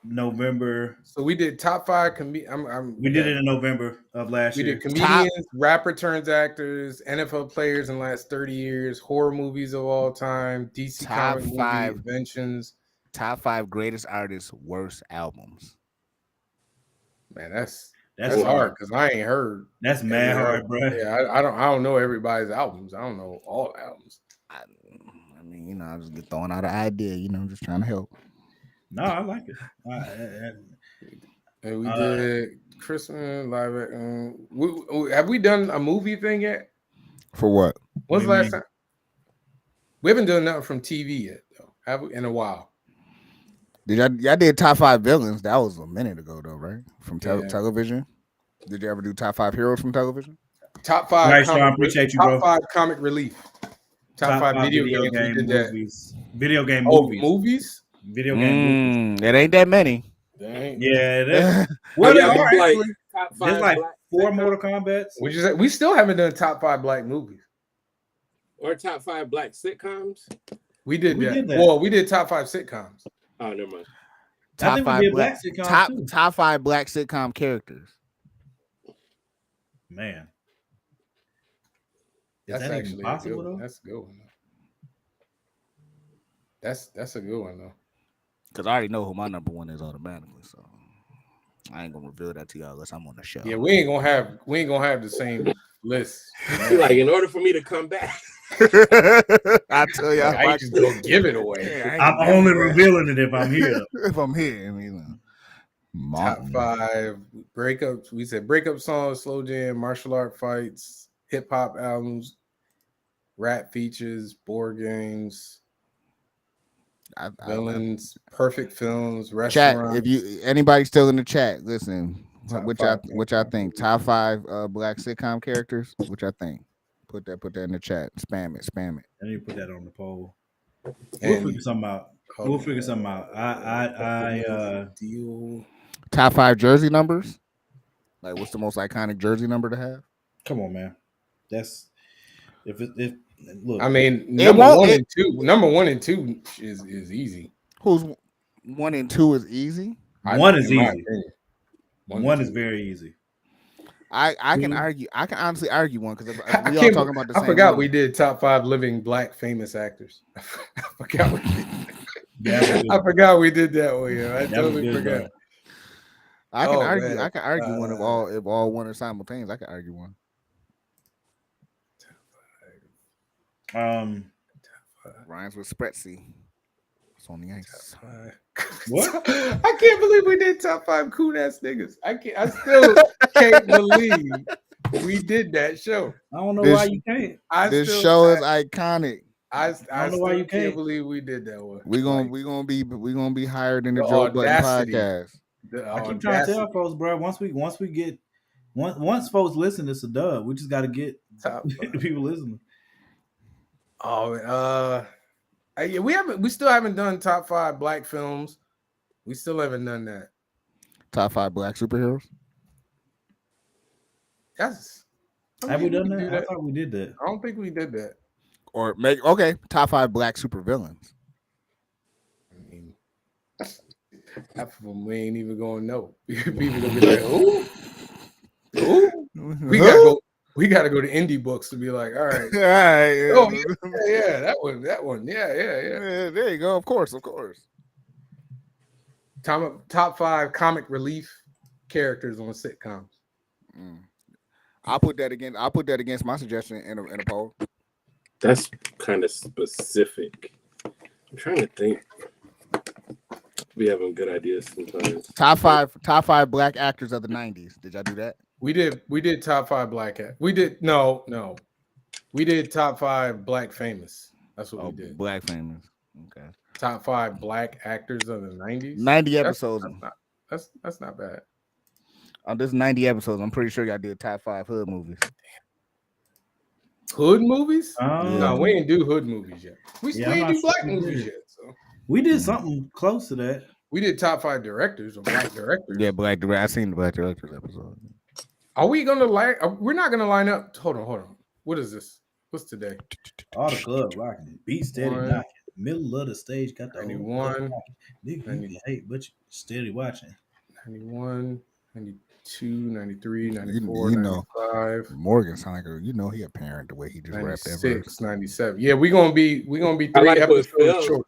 November. So we did top 5 We did it in November of last We year. did comedians, rapper turns actors, NFL players in the last 30 years, horror movies of all time, DC Top comic 5. movie inventions. Top 5 greatest artists, worst albums. Man, that's That's hard because I ain't heard. That's mad hard, bro. Yeah, I don't know everybody's albums. I don't know all albums. I mean, I just get throwing out an idea, just trying to help. No, I like it. And we did Christmas live. Have we done a movie thing yet? For what? When's the What do you last time? We haven't done nothing from TV yet, though. Have we? In a while. Y'all did top 5 villains? That was a minute ago, though, right? From Yeah. television. Did you ever do top 5 heroes from television? Top 5. Nice, Sean. Appreciate you, bro. Top 5 comic relief. Top 5 video games. We did that. movies. Video game Oh, movies. movies? Video game movies. It ain't that many. Dang. Yeah, That's well, there Yeah, are like actually. top There's 5 like black 4 sitcoms Mortal Kombats. Would you say we still haven't done top 5 black movies? or top 5 black sitcoms. We did We that. did that. Well, we did top 5 sitcoms. Oh, never mind. I think we did black sitcoms too. top 5 black sitcom characters. Man, is That's that even actually possible a good one. though? That's a good one. That's a good one though. Because I already know who my number 1 is automatically, so I ain't gonna reveal that to y'all unless I'm on the show. Yeah, we ain't gonna have the same list. Like, in order for me to come back, I tell y'all, I ain't just gonna give it away. Yeah, I ain't I'm gonna give only it away. revealing it if I'm here. If I'm here, I mean, Top 5 breakups. We said breakup songs, slow jam, martial art fights, hip hop albums, rap features, board games, villains, perfect films, chat. restaurants. If you anybody still in the chat, listen. Top What five y'all think? Top 5 black sitcom characters. What y'all think? Put that in the chat. Spam it. I need to put that on the poll. We'll And- figure something out. We'll figure something out. I deal. Top 5 jersey numbers. Like, what's the most iconic jersey number to have? Come on, man. That's if look. I mean, It number won't- one it- and two. Number 1 and 2 is easy. Who's 1 and 2 is easy? One is in my easy. opinion. One and is two. very easy. I can argue. I can honestly argue one because I we all can't- talking about the I same. forgot one. we did top 5 living black famous actors. I forgot we did. Yeah, I forgot we did that one. Yeah, I That was totally good, forgot. though. I can Oh, argue. man. I can argue one if all one are simultaneous. I can argue one. Rhymes with Spretsy. It's on the ice. What? I can't believe we did top 5 cool ass niggas. I still can't believe we did that show. I don't know This- why you can't. This show is iconic. I don't know why you can't can't. believe we did that one. We gonna be higher than the Joe Budden audacity. podcast. I keep trying to tell folks, bro. Once folks listen, it's a dub. We just got to get top the people listening. Yeah, we still haven't done top 5 black films. We still haven't done that. Top 5 black superheroes. Yes. Have we done do that? I thought we did that. I don't think we did that. Or top 5 black supervillains. I mean, half of them we ain't even gonna know. People gonna be like, "Ooh, we gotta go to indie books to be like, all right, yeah. oh yeah, that one, yeah. There you go. Of course. Top 5 comic relief characters on sitcoms. I'll put that against my suggestion in a poll. That's kind of specific. I'm trying to think. We having good ideas sometimes. Top five black actors of the 90s. Did y'all do that? We did top 5 black act. We did no. We did top 5 black famous. That's what we did. Black famous. Okay. Top 5 black actors of the 90s. 90 episodes. That's not bad. On this 90 episodes, I'm pretty sure y'all did top 5 hood movies. Hood movies? Yeah. No, we ain't do hood movies yet. We Yeah, ain't I'm do not black sure we movies did. yet. So We did something close to that. we did top 5 directors or black directors. Yeah, black director. I seen the black directors episode. Are we gonna we're not gonna line up. Hold on. What is this? What's today? All the club rocking, beat steady One, knocking. Middle of the stage got the 91, nigga, you hate, but you steady watching. 91, 92, 93, 94, You know, 95. Morgan sound like he a parent the way he just rapped that verse. 96, 97. Yeah, we're gonna be 3 I like what episodes Phil- short.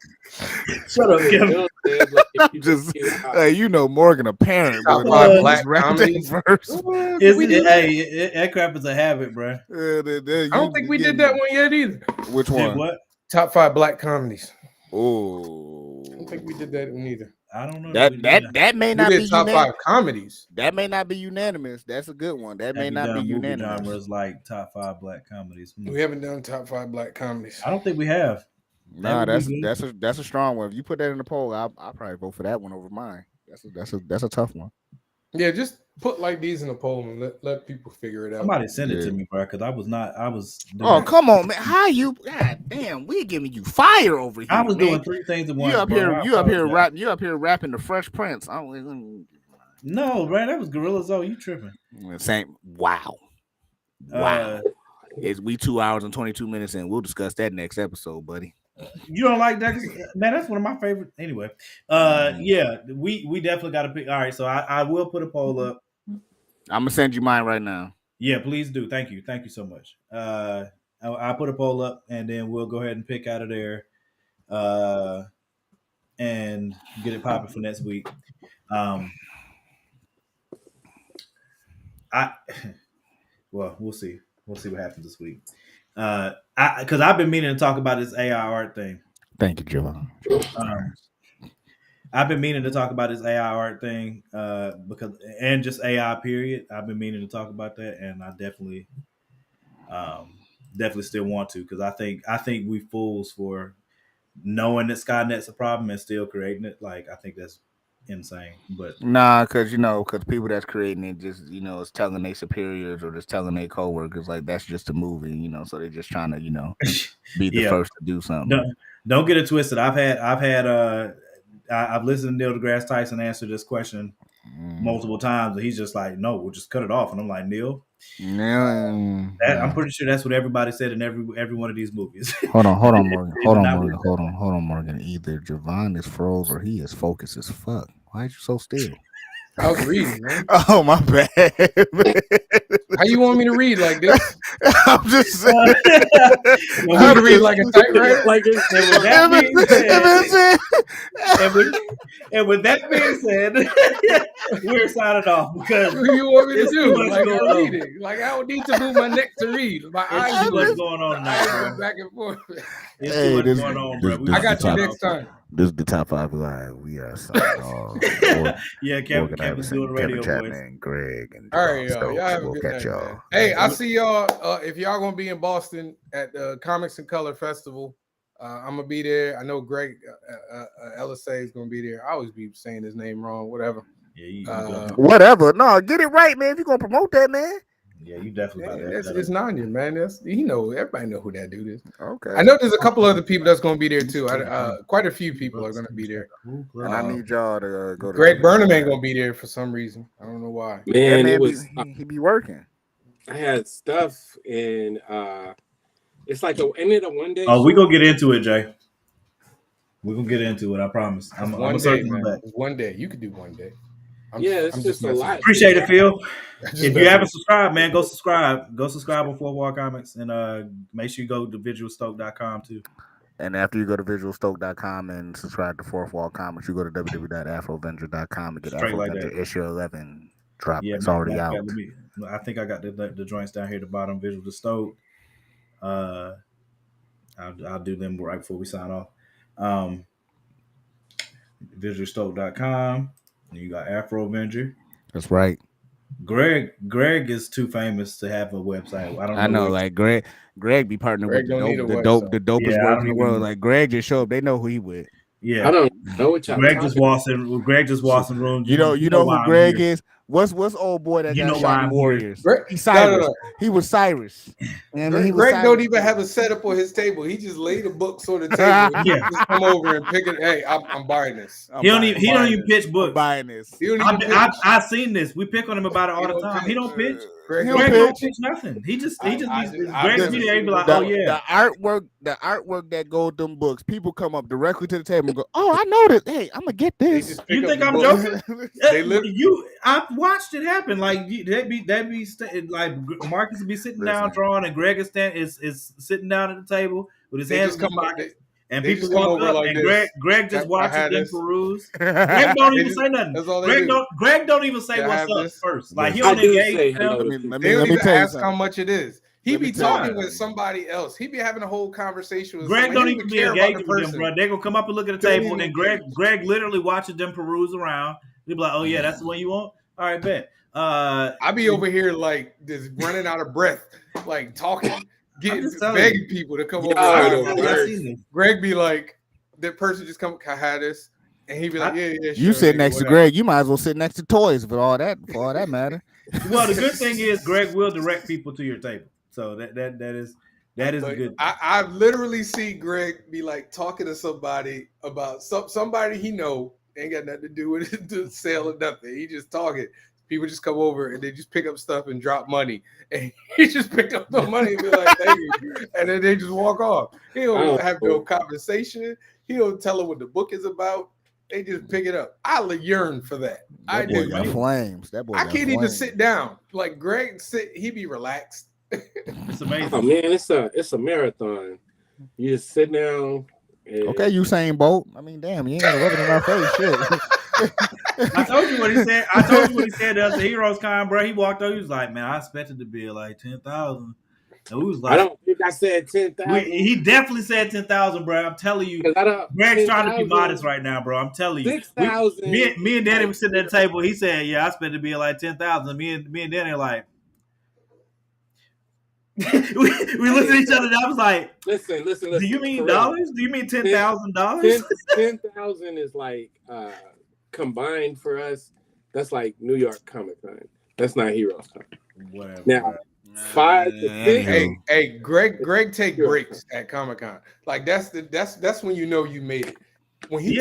Shut up, Kevin. Phil said, like, if you Just just- hey, Morgan a parent. Top but 5 he black just rapped comedies. that verse. That crap is a habit, bro. I don't think we did that one yet either. Which Did one? what? Top 5 black comedies. Oh, I don't think we did that one either. I don't know. if we did that may We not did be top 5 unanimous. comedies. That may not be unanimous. That's a good one. That may Have you not done be movie unanimous. genres like top 5 black comedies. We haven't done top 5 black comedies. I don't think we have. Nah, That would be good. that's a strong one. If you put that in the poll, I'll probably vote for that one over mine. That's a tough one. Yeah, just put like these in a poll and let people figure it out. Somebody sent it Yeah. to me, bro, because I was. Oh, come on, man! How you? God damn, we giving you fire over here. I was man. doing 3 things at once. You up bro. here? I You up here apologize. rapping the Fresh Prince? No, bro, that was Gorilla Zoe. You tripping? Same. Wow. We 2 hours and 22 minutes in. We'll discuss that next episode, buddy. You don't like that, man? That's one of my favorite. Anyway, yeah, we definitely got to pick. All right, so I will put a poll up. I'm gonna send you mine right now. Yeah, please do. Thank you so much. I'll put a poll up, and then we'll go ahead and pick out of there, and get it popping for next week. Well, we'll see. We'll see what happens this week. Because I've been meaning to talk about this AI art thing. Thank you, Joe. I've been meaning to talk about this AI art thing because and just AI period. I've been meaning to talk about that, and I definitely still want to because I think we fools for knowing that Skynet's a problem and still creating it. Like I think that's insane. But Nah, because people that's creating it just is telling their superiors or just telling their coworkers like that's just a movie, so they're just trying to be the first to do something. Don't get it twisted. I've listened to Neil deGrasse Tyson answer this question multiple times, and he's just like, "No, we'll just cut it off." And I'm like, Neil, I'm pretty sure that's what everybody said in every one of these movies. Hold on, Morgan. Hold on, Morgan. Either Javon is froze or he is focused as fuck. Why are you so still? I was reading, man. Oh, my bad. How you want me to read like this? I'm just saying. I to read like a typewriter. Like and with that being said, we're signing off because what you want me to do? Like I'm reading. Like I don't need to move my neck to read. My eyes too much going on tonight, back and forth. It's too much going on, bro. I got you next time. This is the top 5 live. We are signing off. Kevin's doing radio voice. Greg, and all right, y'all have a good night, y'all. Hey, I'll see y'all if y'all gonna be in Boston at the Comics and Color Festival. I'm gonna be there. I know Greg LSA is gonna be there. I always be saying his name wrong. Whatever. Yeah, whatever. No, get it right, man. If you're gonna promote that, man. Yeah, you definitely. It's Nanya, man. Everybody know who that dude is. Okay. I know there's a couple other people that's going to be there too. Quite a few people are going to be there. And I need y'all to go. Greg Burnham ain't going to be there for some reason. I don't know why. Man, he be working. I had stuff and it's like a one day. Oh, we gonna get into it, Jay. We're gonna get into it. I promise. I'm one day, man. One day. You could do one day. It's just a lot. Appreciate it, Phil. If you haven't subscribed, man, go subscribe. Go subscribe on Fourth Wall Comics, and make sure you go to visualstoke.com too. And after you go to visualstoke.com and subscribe to Fourth Wall Comics, you go to www.afrovenger.com to get Afrovenger issue 11 drop. Yeah, it's already out. I think I got the joints down here at the bottom. Visual to Stoke. I'll do them right before we sign off. Visualstoke.com. You got Afro Avenger. That's right. Greg is too famous to have a website. I know, like Greg be partnering with the dopest work in the world. Like Greg just show up, they know who he with. Yeah, I don't know what y'all. Greg just walks in rooms. You know who Greg is. What's old boy that got shot in Warriors? He's Cyrus. No. He was Cyrus. Greg don't even have a setup on his table. He just laid the books on the table. Just come over and pick it. Hey, I'm buying this. He don't even pitch books. I'm buying this. I've seen this. We pick on him about it all the time. He don't pitch. Greg don't pitch nothing. He just Greg's be there. He be like, oh yeah. The artwork that go with them books. People come up directly to the table and go, oh, I know this. Hey, I'm gonna get this. You think I'm joking? I've watched it happen. Like like Marcus would be sitting down drawing, and Greg is sitting down at the table with his hands in his pocket. And people walk up, and Greg just watches them peruse. Greg don't even say nothing. Greg don't even say what's up first. Like he don't engage. Let me ask how much it is. He be talking with somebody else. He be having a whole conversation with Greg. Don't even be engaging with them, bro. They gonna come up and look at the table, and then Greg literally watches them peruse around. They be like, "Oh yeah, that's the one you want." All right, bet. I be over here like just running out of breath, like talking. Begging people to come over. Greg be like, that person just come, can I have this? And he be like, yeah, sure. You sit next to Greg, you might as well sit next to toys for all that matter. Well, the good thing is Greg will direct people to your table. So that is a good thing. I literally see Greg be like talking to somebody about somebody he know ain't got nothing to do with the sale or nothing. He just talking. People just come over and they just pick up stuff and drop money. And he just picked up the money and be like, thank you. And then they just walk off. He don't have no conversation. He don't tell them what the book is about. They just pick it up. I yearn for that. I do. Flames. That boy I can't even sit down. Like Greg he be relaxed. It's amazing. Oh man, it's a marathon. You just sit down. Okay, Usain Bolt. I mean, damn, you ain't got to rub it in my face. Shit. I told you what he said. I told you what he said. That's the Heroes Con, bro. He walked up. He was like, "Man, I expected to be like 10,000." And we was like, I don't think I said 10,000. He definitely said 10,000, bro. I'm telling you, Greg's trying to be modest right now, bro. I'm telling you. 6,000. Me and Danny were sitting at the table. He said, "Yeah, I spent to be like 10,000." Me and Danny are like, we looked at each other and I was like, listen. Do you mean dollars? Do you mean $10,000? 10,000 is like combined for us. That's like New York Comic Con. That's not Heroes Con. Whatever. Now, 5 to 6. Hey, Greg take breaks at Comic Con. Like that's when you know you made it. When he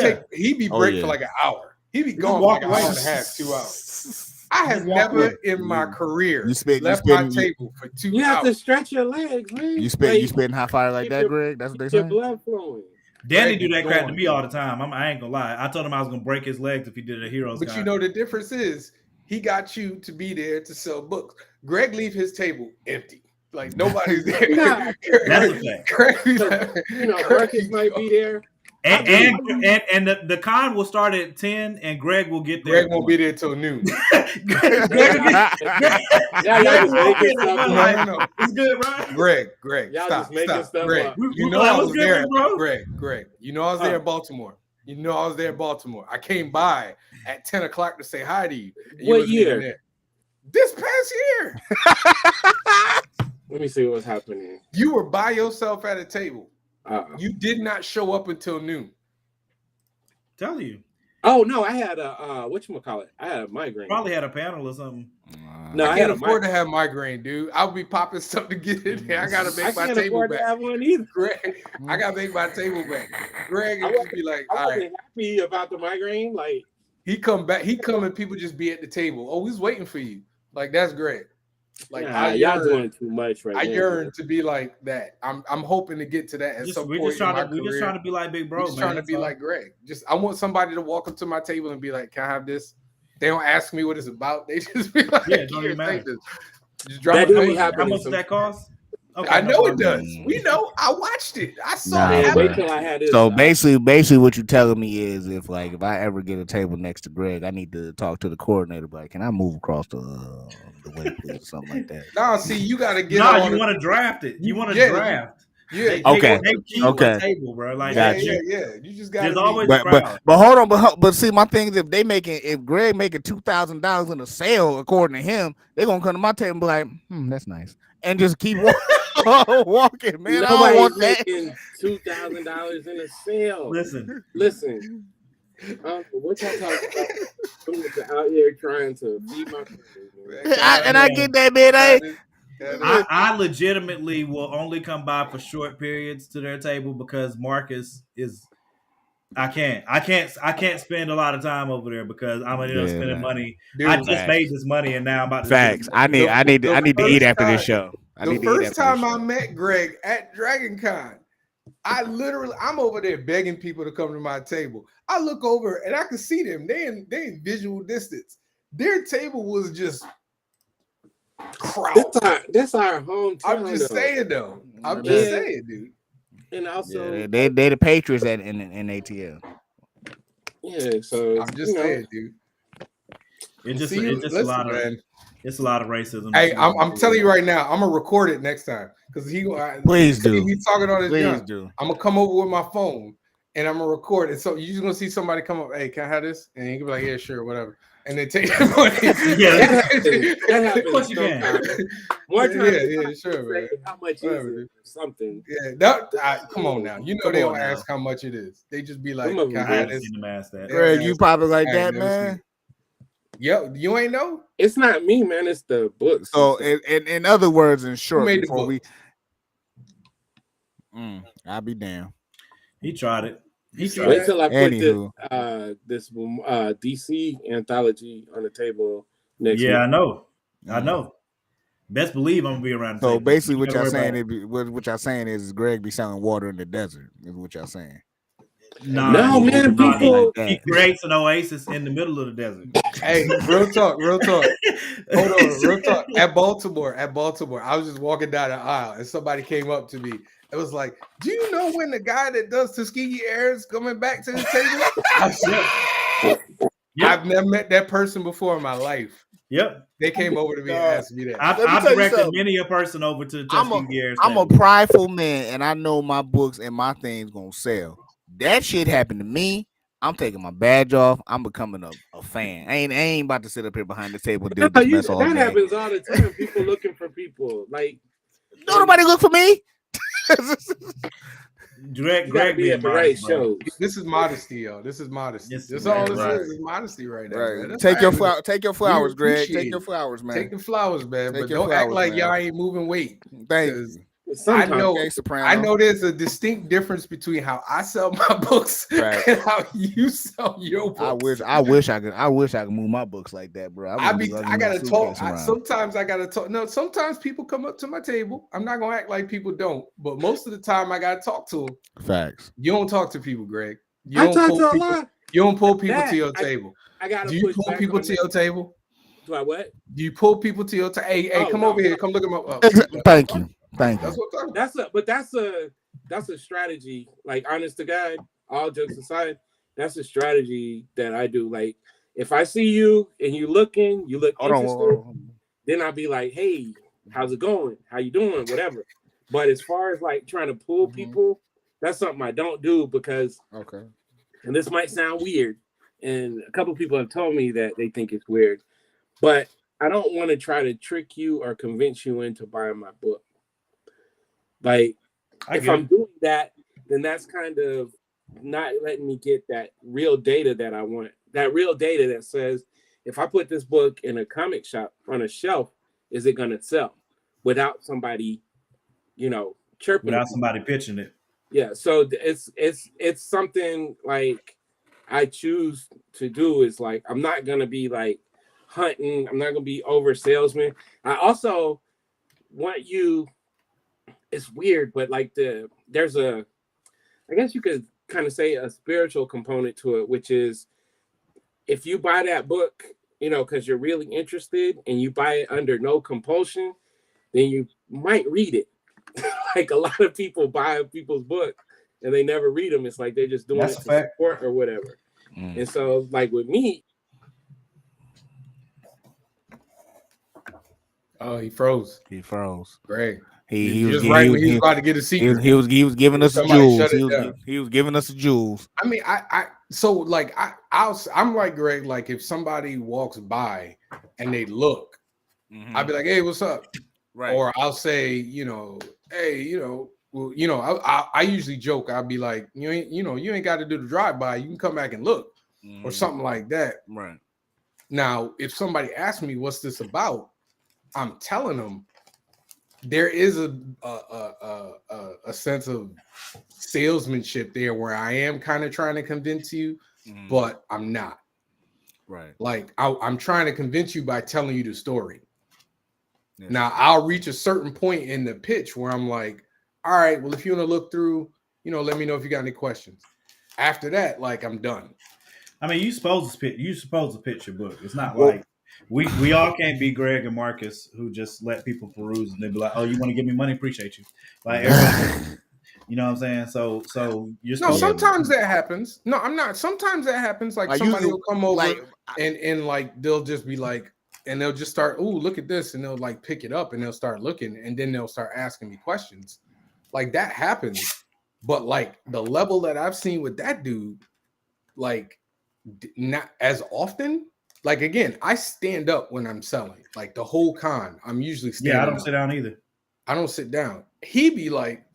be break for like an hour. He be gone for like an hour and a half, 2 hours. I have never in my career left my table for 2 hours. You have to stretch your legs, man. You spitting hot fire like that, Greg? That's what they say. Your blood flowing. Danny do that crap to me all the time. I ain't gonna lie. I told him I was gonna break his legs if he did a Heroes. But you know the difference is he got you to be there to sell books. Greg leave his table empty. Like nobody's there. That's a fact. Marcus might be there. And the con will start at 10 and Greg will get there. Greg won't be there till noon. It's good, right? Greg, y'all stop. Just making stuff Greg, up. you know I was there, Greg. You know I was there in Baltimore. You know I was there in Baltimore. I came by at 10 o'clock to say hi to you. What year? This past year. Let me see what's happening. You were by yourself at a table. You did not show up until noon. Tell you. Oh no, I had a whatchamacallit? I had a migraine. Probably had a panel or something. No, I can't afford to have migraine, dude. I'll be popping stuff to get in there. I gotta make my table back. To have one either. Greg, I gotta make my table back. Greg would just be like, all right. Happy about the migraine. Like he come back, and people just be at the table. Oh, he's waiting for you. Like that's great. Like y'all doing too much right now. I yearn to be like that. I'm hoping to get to that at some point. We're just trying to be like Big Bro. We're just trying to be like Greg. I want somebody to walk up to my table and be like, "Can I have this?" They don't ask me what it's about. They just be like, "Yeah, don't even matter." Just drop it. How much does that cost? Okay, I know it does. We know. I watched it. I saw it. Wait till I had this. So basically, what you're telling me is, if I ever get a table next to Greg, I need to talk to the coordinator. Like, can I move across the way, please, or something like that? No, see, you got to get. No, you want to draft it. You want to draft. Yeah. Okay. Table, bro. Like, yeah. You just got. There's always but hold on, but see, my thing is, if Greg making $2,000 in a sale, according to him, they're gonna come to my table and be like, that's nice, and just keep walking, man. Nobody's making $2,000 in a sale. Listen. What y'all talking about? I'm out here trying to feed my family. I get that, man. I legitimately will only come by for short periods to their table because Marcus is. I can't spend a lot of time over there because I'm gonna end up spending money. Dude, I just made this money and now I'm about to. Facts. I need to eat after this show. The first time I met Greg at Dragon Con, I'm over there begging people to come to my table. I look over and I can see them. They in visual distance. Their table was just crowded. That's our hometown. I'm just saying, though. I'm just saying, dude. And also, they the Patriots in ATL. Yeah, so I'm just saying, dude. It's just a lot of racism. Hey, I'm telling you right now, I'm gonna record it next time because please do. He's talking on his gun. Do. I'm gonna come over with my phone and I'm gonna record it. So you're just gonna see somebody come up. Hey, can I have this? And he can be like, yeah, sure, whatever. And then take the money. Yeah, that happens. Of course you can. Yeah, sure, man. How much is it? Something. Yeah, come on now. You know they don't ask how much it is. They just be like, can I have this? Greg, you probably like that, man. Yo, you ain't know? It's not me, man. It's the books. So, in other words, in short, before I'll be damned. He tried it. Wait till I put this DC anthology on the table next week. I know. Best believe I'm gonna be around. So basically, what y'all saying is Greg be selling water in the desert. Is what y'all saying? No, man. People, he creates an oasis in the middle of the desert. Hey, real talk. Hold on, real talk. At Baltimore, I was just walking down the aisle and somebody came up to me. It was like, do you know when the guy that does Tuskegee Air is coming back to the table? I've never met that person before in my life. Yep. They came over to me and asked me that. Let me I've tell you directed something. many a person over to I'm Tuskegee a prideful man, and I know my books and my things gonna sell. That shit happened to me. I'm taking my badge off. I'm becoming a fan. I ain't about to sit up here behind the table and deal with this mess all that day. happens all the time. People looking for people. Like, Don't nobody look for me. Greg you gotta be at the right shows. This is modesty, yo. This is modesty. Yes, That's right, all this right. is modesty right now, Right. man. That's Take your all right. Take your flowers, Greg. Take appreciate your it. flowers, man. Take the flowers, man. Take But your don't act flowers, like man. y'all ain't moving weight. Thank 'Cause you. Sometimes. I know, Okay, Soprano. I know there's a distinct difference between how I sell my books Right. and how you sell your books. I wish I could move my books like that, bro. I gotta talk. Sometimes I gotta talk. No, sometimes people come up to my table. I'm not gonna act like people don't, but most of the time I gotta talk to them. Facts. You don't talk to people, Greg. You I don't talk pull to a people. lot. You don't pull people That, to your table. I gotta. Do you push pull back people on to that. your table? Do I what? Do you pull people to your table? Hey, Oh, come no. over here. Come look at my. Thank you. Thank That's you. what I'm talking about. That's a strategy. Like, honest to God, all jokes aside, that's a strategy that I do. Like, if I see you and you look interested, then I'll be like, hey, how's it going? How you doing? Whatever. But as far as like trying to pull people, that's something I don't do because, and this might sound weird, and a couple people have told me that they think it's weird, but I don't want to try to trick you or convince you into buying my book. Like, if I'm doing that, then that's kind of not letting me get that real data that I want. That real data that says, if I put this book in a comic shop on a shelf, is it going to sell without somebody, chirping? Without somebody pitching it. Yeah. So it's something like I choose to do is like, I'm not going to be like hunting. I'm not going to be over salesman. I also want you, it's weird, but like there's I guess you could kind of say a spiritual component to it, which is if you buy that book, because you're really interested and you buy it under no compulsion, then you might read it. Like a lot of people buy people's book and they never read them. It's like they're just doing it to support or whatever. And so like with me. Oh, he froze. Great. He was just right when he was about to get a secret. He was giving us the jewels. He was giving us the jewels. I mean, I'm like Greg. Like if somebody walks by and they look, I'll be like, "Hey, what's up?" Right. Or I'll say, "Hey, well, I usually joke. I'll be like, you ain't got to do the drive by. You can come back and look, or something like that." Right. Now, if somebody asks me what's this about, I'm telling them there is a sense of salesmanship there where I am kind of trying to convince you, but I'm not. Right. Like I'm trying to convince you by telling you the story. Yes. Now I'll reach a certain point in the pitch where I'm like, all right, well, if you want to look through, let me know if you got any questions. After that, like I'm done. I mean, you supposed to pitch your book. It's not like we all can't be Greg and Marcus who just let people peruse and they be like, "Oh, you want to give me money? Appreciate you." Like everybody, you know what I'm saying? So you're sometimes that happens. No, I'm not. Sometimes that happens. Like somebody will come over and like they'll just be like, and they'll just start, "Oh, look at this," and they'll like pick it up and they'll start looking and then they'll start asking me questions. Like that happens, but like the level that I've seen with that dude, like not as often. Like again, I stand up when I'm selling. Like the whole con, I'm usually standing. Yeah, I don't sit down either. I don't sit down. He be like,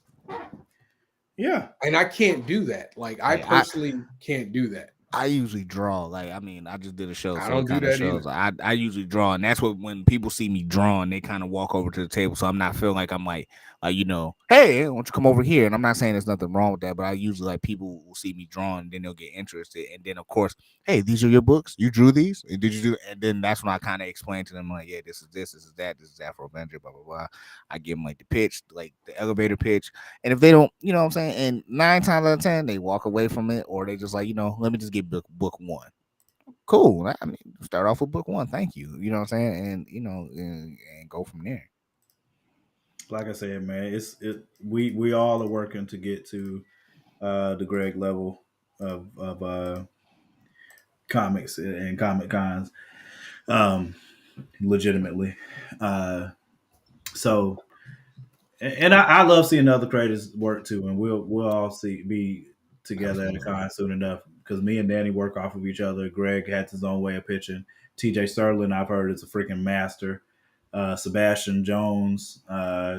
yeah, and I can't do that. Like I personally can't do that. I usually draw. Like I just did a show. I don't do that either. I usually draw, and that's what when people see me drawing, they kind of walk over to the table. So I'm not feeling like I'm like hey, why don't you come over here? And I'm not saying there's nothing wrong with that, but I usually like people will see me drawing, then they'll get interested, and then of course, hey, these are your books. You drew these, and did you do? And then that's when I kind of explain to them like, yeah, this is that, this is Afro Avenger, blah blah blah. I give them like the pitch, like the elevator pitch, and if they don't, what I'm saying, and 9 times out of 10 they walk away from it, or they just like, let me just get book 1. Cool. I mean, start off with book 1. Thank you. You know what I'm saying? And and go from there. Like I said, man, we all are working to get to the Greg level of comics and comic cons. legitimately. So, and I love seeing other creators work too, and we'll all be together at a con soon enough because me and Danny work off of each other. Greg has his own way of pitching. TJ Sterling, I've heard, is a freaking master. Sebastian Jones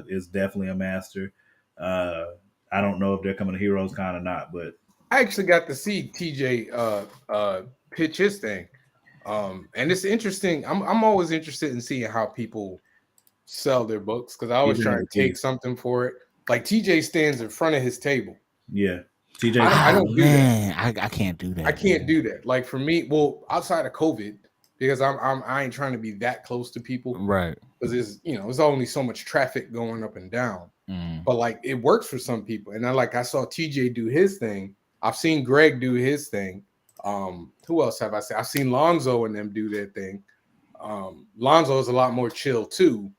is definitely a master. I don't know if they're coming to Heroes Con or not, but I actually got to see TJ pitch his thing. And it's interesting. I'm always interested in seeing how people sell their books because I always try to take something for it. Like TJ stands in front of his table. Yeah. TJ, I don't do that. I can't do that. I can't do that. Like for me, well, outside of COVID, because I ain't trying to be that close to people. Right. Because there's only so much traffic going up and down. But like it works for some people. And I saw TJ do his thing. I've seen Greg do his thing. Who else have I seen? I've seen Lonzo and them do their thing. Lonzo is a lot more chill too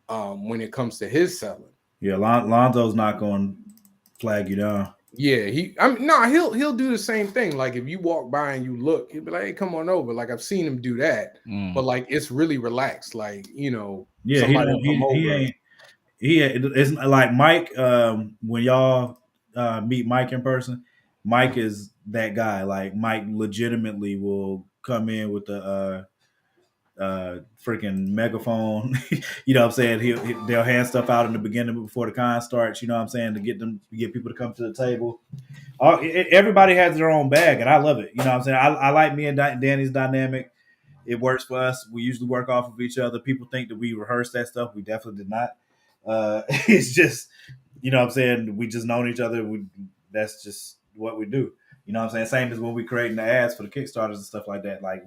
when it comes to his selling. Yeah, Lonzo's not going to flag you down. Yeah, he'll do the same thing. Like if you walk by and you look, he'll be like, "Hey, come on over." Like I've seen him do that, but like it's really relaxed. Like yeah, somebody it's like Mike. When y'all meet Mike in person, Mike is that guy. Like Mike legitimately will come in with the freaking megaphone. You know what I'm saying? They'll hand stuff out in the beginning before the con starts. You know what I'm saying? To get people to come to the table. Everybody has their own bag, and I love it. You know what I'm saying? I like me and Danny's dynamic. It works for us. We usually work off of each other. People think that we rehearse that stuff. We definitely did not. It's just, you know what I'm saying? We just known each other. That's just what we do. You know what I'm saying? Same as when we creating the ads for the Kickstarters and stuff like that. Like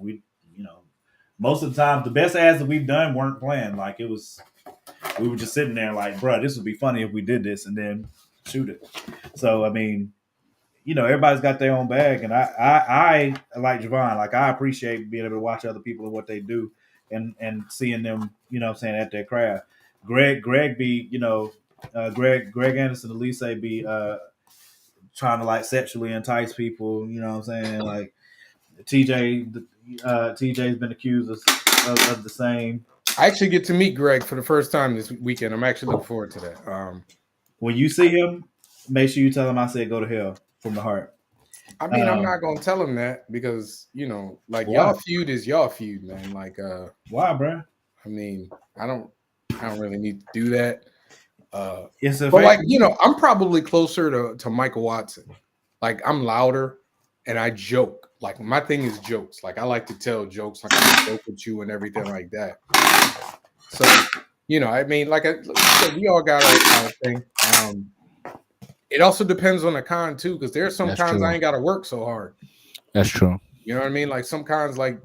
most of the time, the best ads that we've done weren't planned. Like we were just sitting there like, bro, this would be funny if we did this and then shoot it. So, I mean, everybody's got their own bag, and I like Javon. Like I appreciate being able to watch other people and what they do, and seeing them, you know what I'm saying, at their craft. Greg be, Greg Anderson, Elise be trying to like sexually entice people, you know what I'm saying? Like TJ's been accused of the same. I actually get to meet Greg for the first time this weekend. I'm actually looking forward to that. When you see him, make sure you tell him I said go to hell from the heart. I mean, I'm not gonna tell him that because like why? y'all feud is y'all feud, man. Like, why, bro? I mean, I don't really need to do that. But like, I'm probably closer to Michael Watson. Like, I'm louder and I joke. Like, my thing is jokes. Like, I like to tell jokes. Like, I joke with you and everything like that. So, I mean, like we all got our thing. It also depends on the con too, because there's some cons I ain't got to work so hard. That's true. You know what I mean? Like some cons, like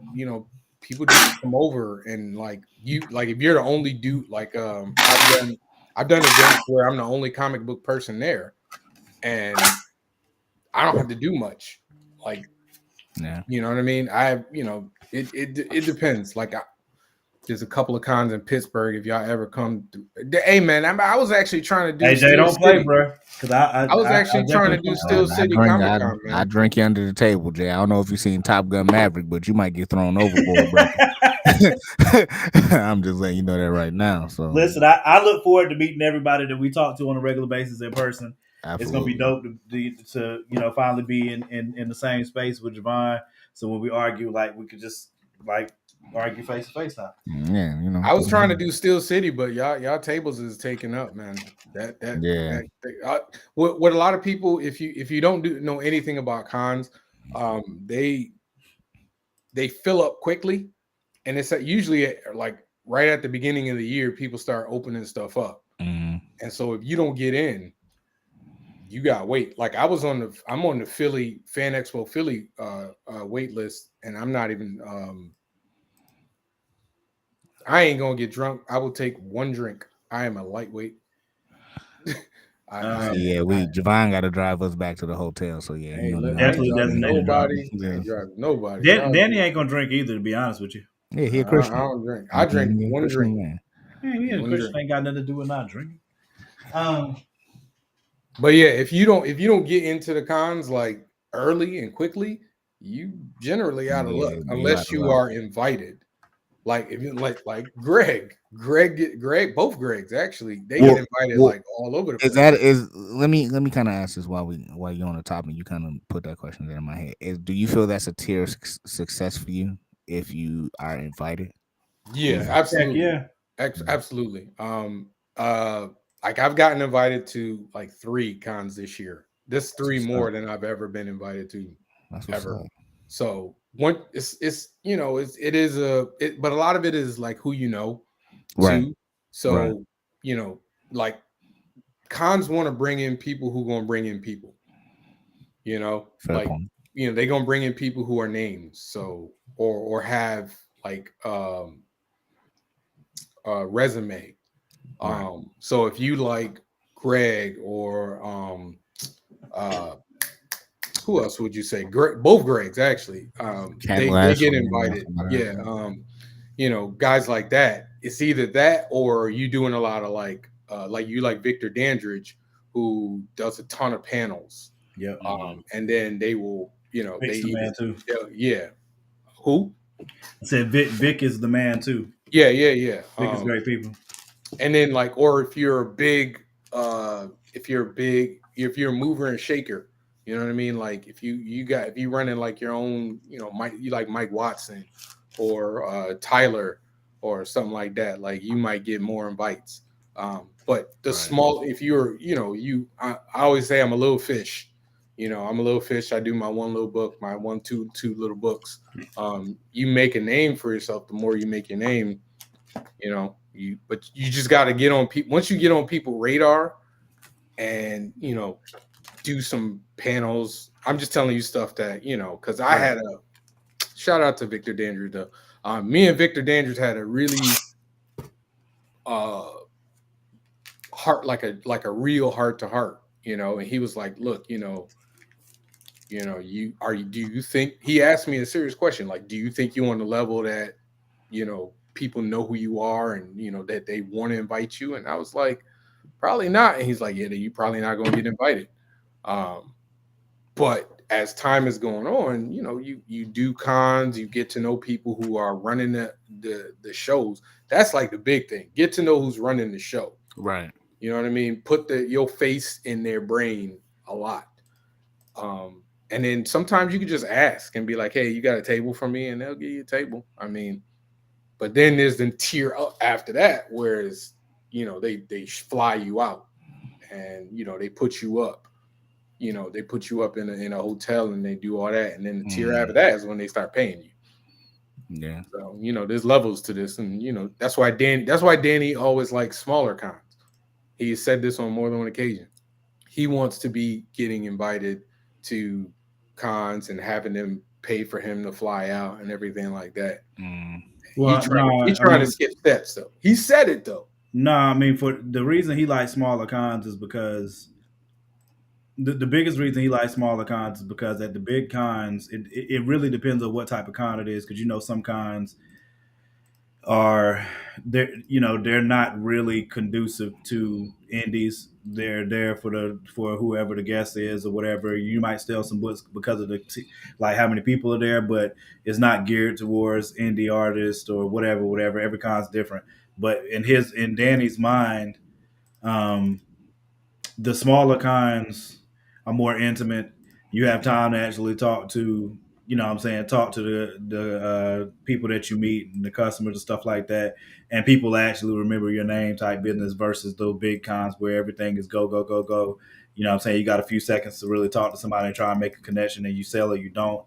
people just come over and like if you're the only dude, like I've done events where I'm the only comic book person there, and I don't have to do much. Like, yeah, you know what I mean? It depends. Like there's a couple of cons in Pittsburgh. If y'all ever come through, hey man, I was actually trying to do. Hey Jay, don't play, bro. Because I was actually trying to do Steel City Comic Con, man. I drink you under the table, Jay. I don't know if you've seen Top Gun Maverick, but you might get thrown overboard, bro. I'm just letting you know that right now. So listen, I look forward to meeting everybody that we talk to on a regular basis in person. Absolutely. It's gonna be dope to finally be in the same space with Javon. So when we argue, like we could just like argue face to face now. Yeah, I was trying to do Steel City, but y'all tables is taken up, man. What a lot of people, if you don't know anything about cons, they fill up quickly, and it's usually like right at the beginning of the year, people start opening stuff up, and so if you don't get in, you got wait. Like I'm on the Philly Fan Expo Philly wait list, and I'm not even. I ain't gonna get drunk. I will take one drink. I am a lightweight. Javon got to drive us back to the hotel. So yeah, definitely nobody. Danny ain't gonna drink either. To be honest with you. Yeah, he a Christian. I don't drink. I drink one drink. Man, he a Christian ain't got nothing to do with not drinking. But yeah, if you don't get into the cons like early and quickly, you generally out of luck unless you are invited. Like if you like Greg, both Gregs actually, they Well, get invited well, like all over the is place. that is let me kind of ask this while you're on the topic. You kind of put that question there in my head. Do you feel that's a tier of success for you if you are invited? Yeah, Is it- absolutely. Yeah. Absolutely. Like I've gotten invited to like 3 cons this year. This 3 what's more up. than I've ever been invited to That's what's ever. up. So one, it's you know, it is but a lot of it is like who you know Right. too. So you know, like cons want to bring in people who gonna bring in people. You know, Fair like point. they're gonna bring in people who are names. So or have like resume. Right. So if you like Greg or uh who else would you say? Both Gregs actually. Cat They get Lashley or invited. somebody like Yeah. that. Guys like that. It's either that or you doing a lot of like you like Victor Dandridge, who does a ton of panels. Yep. And then they will, they Vic's the either man too. yeah. Who? I said Vic is the man too. Yeah. Vic is great people. And then like, or if you're a big, if you're a mover and shaker, you know what I mean? Like if you running like your own, you like Mike Watson or Tyler or something like that, like you might get more invites. But the small, if you're, I always say I'm a little fish. I'm a little fish. I do my one little book, my two little books. You make a name for yourself. The more you make your name, but you just got to get on people. Once you get on people's radar and, do some panels. I'm just telling you stuff that, because I had a shout out to Victor Dandridge. Though. Me and Victor Dandridge had a really heart, like a real heart to heart, and he was like, look, do you think, he asked me a serious question, like, do you think you on the level that, people know who you are and, that they want to invite you? And I was like, probably not. And he's like, yeah, you probably not going to get invited. But as time is going on, you do cons, you get to know people who are running the shows. That's like the big thing. Get to know who's running the show. Right. You know what I mean? Put your face in their brain a lot. And then sometimes you can just ask and be like, hey, you got a table for me? And they'll give you a table. I mean, but then there's the tier up after that, whereas, they fly you out and, they put you up. They put you up in a hotel and they do all that. And then the tier after that is when they start paying you. Yeah. So, there's levels to this. And, that's why Danny always likes smaller cons. He said this on more than one occasion. He wants to be getting invited to cons and having them pay for him to fly out and everything like that. Well, He's trying to skip steps, though. He said it, though. No, I mean, for the reason he likes smaller cons is because the biggest reason he likes smaller cons is because at the big cons, it really depends on what type of con it is. Because some cons are they're not really conducive to indies. They're there for whoever the guest is or whatever. You might sell some books because of like how many people are there, but it's not geared towards indie artists or whatever. Every con's different. But in Danny's mind, the smaller cons are more intimate. You have time to actually talk to, talk to the people that you meet and the customers and stuff like that. And people actually remember your name type business versus those big cons where everything is go, go, go, go. You got a few seconds to really talk to somebody and try and make a connection, and you sell or you don't.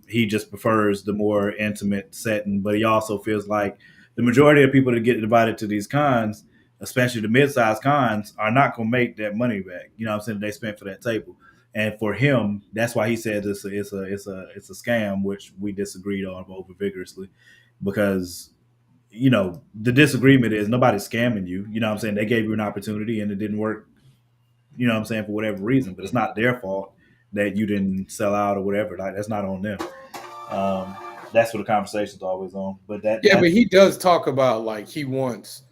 He just prefers the more intimate setting, but he also feels like the majority of people that get invited to these cons, especially the mid-sized cons, are not going to make that money back. They spent for that table. And for him, that's why he said it's a scam, which we disagreed on over vigorously, because the disagreement is nobody's scamming you. They gave you an opportunity and it didn't work. For whatever reason, but it's not their fault that you didn't sell out or whatever. Like, that's not on them. That's what the conversation's always on. But but he does talk about like he wants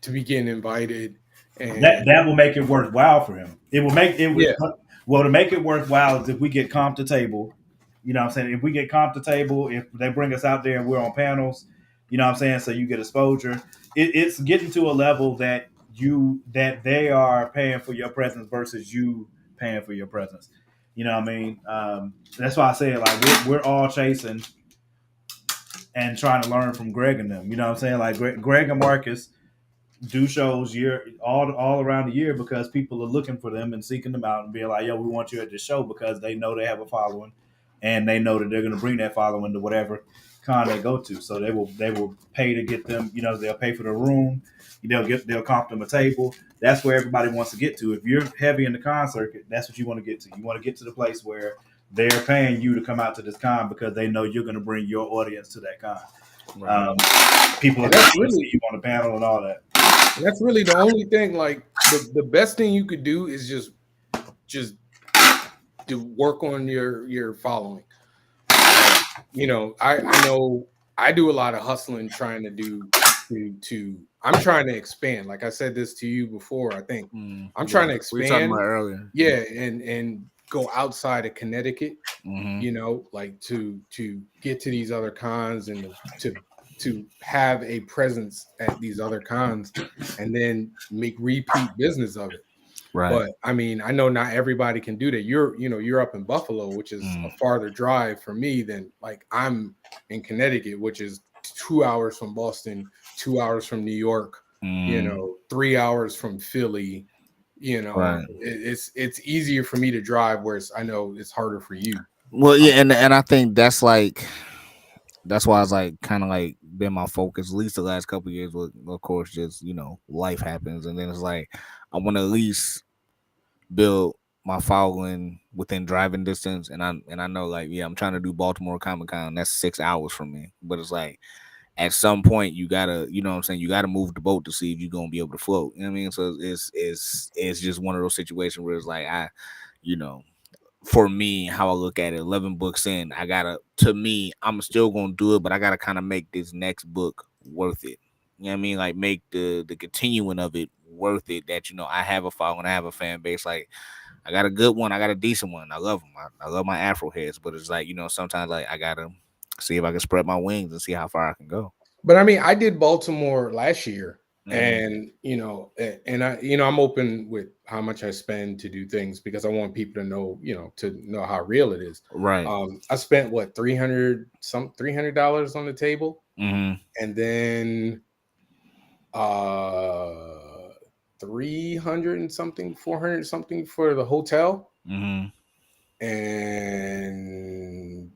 to be getting invited, and that will make it worthwhile for him. It will make it. Yeah. Well, to make it worthwhile is if we get comp to table. If we get comp to table, if they bring us out there and we're on panels, You know what I'm saying? So you get exposure. It's getting to a level that they are paying for your presence versus you paying for your presence. You know what I mean? That's why I say like we're all chasing and trying to learn from Greg and them. You know what I'm saying? Like Greg and Marcus do shows all around the year because people are looking for them and seeking them out and being like, yo, we want you at this show because they know they have a following and they know that they're going to bring that following to whatever con they go to. So they will pay to get them. You know, they'll pay for the room. They'll comp them a table. That's where everybody wants to get to. If you're heavy in the con circuit, that's what you want to get to. You want to get to the place where they're paying you to come out to this con because they know you're going to bring your audience to that con. Right. People are going to see you on the panel and all that. That's really the only thing. Like the best thing you could do is just do work on your following. You know, I know I do a lot of hustling trying to I'm trying to expand. Like I said this to you before, I think I'm trying to expand. We were talking about earlier. Yeah, and go outside of Connecticut. You know, like to get to these other cons and to have a presence at these other cons and then make repeat business of it. Right. But I mean, I know not everybody can do that. You're up in Buffalo, which is a farther drive for me than like I'm in Connecticut, which is 2 hours from Boston, 2 hours from New York, 3 hours from Philly. It's easier for me to drive, whereas I know it's harder for you. Well, yeah, and I think that's why it's like kind of like been my focus at least the last couple of years. With, of course, just life happens, and then it's like I want to at least build my following within driving distance. And I know like I'm trying to do Baltimore Comic Con. That's 6 hours from me, but it's like at some point you gotta you gotta move the boat to see if you're gonna be able to float. You know what I mean? So it's just one of those situations where it's like for me, how I look at it, 11 books in, I'm still going to do it, but I got to kind of make this next book worth it. You know what I mean? Like make the continuing of it worth it that, I have a following, I have a fan base. Like I got a good one. I got a decent one. I love them. I love my Afro heads, but it's like, sometimes like I got to see if I can spread my wings and see how far I can go. But I mean, I did Baltimore last year. And I'm open with how much I spend to do things because I want people to know, to know how real it is. Right. I spent what $300 on the table, and then 300 and something, 400 something for the hotel, and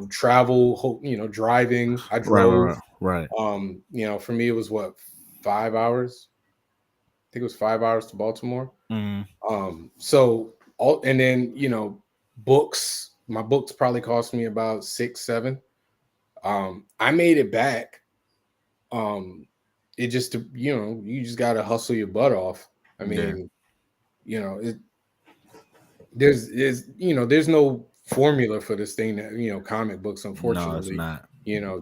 travel, driving. I drove. Right. For me it was what, 5 hours. I think it was 5 hours to Baltimore. So and then books. My books probably cost me about 6-7. I made it back. It just you just gotta hustle your butt off. I mean, there's no formula for this thing that comic books, unfortunately. No, it's not.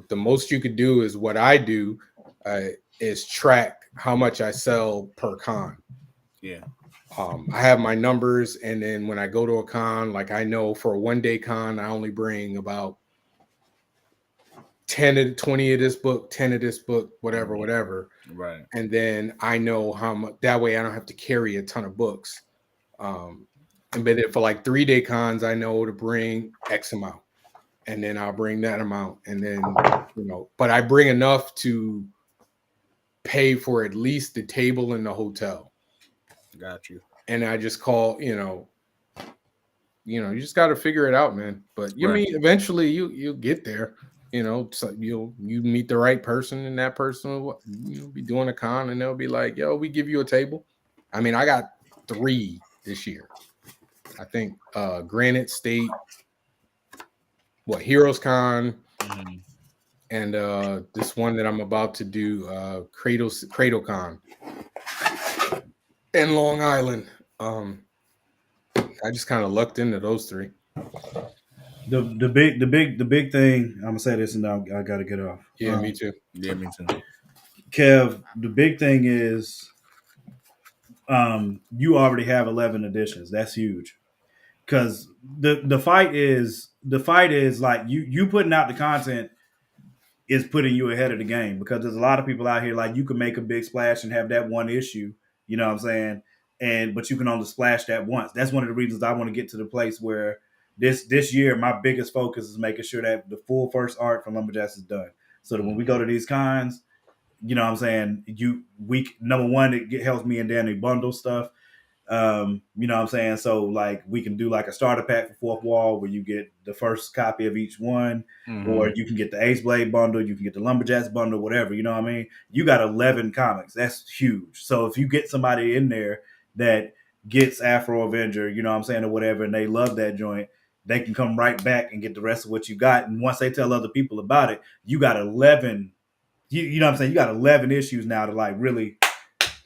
The most you could do is what I do, is track how much I sell per con. Yeah. I have my numbers, and then when I go to a con, like I know for a 1-day con, I only bring about 10 to 20 of this book, 10 of this book, whatever. Right. And then I know how much, that way I don't have to carry a ton of books. But if for like 3-day cons, I know to bring X amount, and then I'll bring that amount, and then but I bring enough to pay for at least the table in the hotel. Got you. And I just call, you just got to figure it out, man. But mean, eventually you'll get there. So you meet the right person, and that person will be doing a con, and they'll be like, "Yo, we give you a table." I mean, I got 3 this year. I think Granite State, Heroes Con, and this one that I'm about to do, Cradle Con in Long Island. I just kind of lucked into those 3. The big thing, I'm gonna say this and I gotta get off. Yeah, me too. Yeah, me too. Kev, the big thing is you already have 11 editions. That's huge. Because the fight is like you putting out the content is putting you ahead of the game, because there's a lot of people out here like you can make a big splash and have that one issue, you know what I'm saying? But you can only splash that once. That's one of the reasons I want to get to the place where this year my biggest focus is making sure that the full first arc for Lumberjacks is done. So that when we go to these cons, you know what I'm saying, number one, it helps me and Danny bundle stuff. You know what I'm saying? So like we can do like a starter pack for Fourth Wall where you get the first copy of each one, or you can get the Ace Blade bundle, you can get the Lumberjacks bundle, whatever, you know what I mean? You got 11 comics. That's huge. So if you get somebody in there that gets Afro Avenger, you know what I'm saying, or whatever, and they love that joint, they can come right back and get the rest of what you got. And once they tell other people about it, you got 11, you know what I'm saying? You got 11 issues now to like really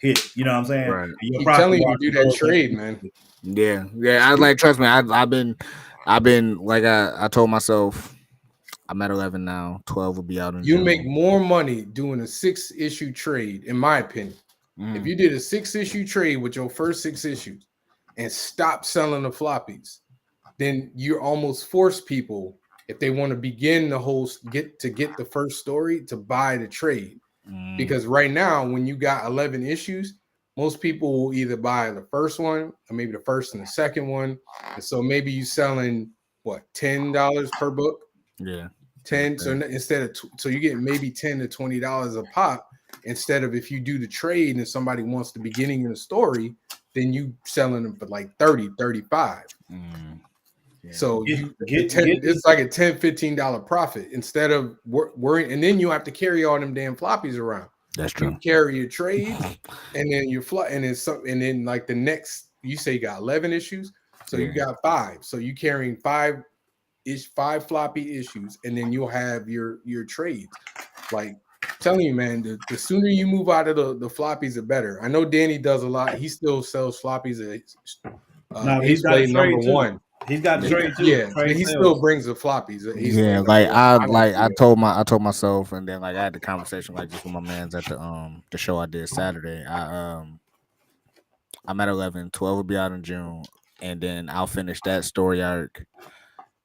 hit, you know what I'm saying? Right. Keep telling you to do that trade, man. Yeah. I like, trust me, I've been like I told myself, I'm at 11 now. 12 will be out in You June. make more money doing a 6-issue trade, in my opinion. If you did a 6-issue trade with your first 6 issues and stop selling the floppies, then you almost force people, if they want to begin the whole get the first story, to buy the trade. Because right now, when you got 11 issues, most people will either buy the first one or maybe the first and the second one. And so maybe you selling what, $10 per book? Yeah. 10. So instead of so you get maybe $10 to $20 a pop, instead of, if you do the trade and somebody wants the beginning of the story, then you selling them for like 30, 35. So it's like a $10, $15 profit instead of worrying, and then you have to carry all them damn floppies around. That's true. You carry your trades, and then your and then like the next, you say you got 11 issues, so you got 5. So you carrying 5 floppy issues, and then you'll have your trades. Like, I'm telling you, man, the sooner you move out of the floppies, the better. I know Danny does a lot. He still sells floppies at he's got Ace Blade #1. He's got the trade too. Yeah, but he still brings the floppies. Yeah, like I told myself, and then like I had the conversation like just with my man's at the show I did Saturday. I'm at 11, 12 will be out in June, and then I'll finish that story arc,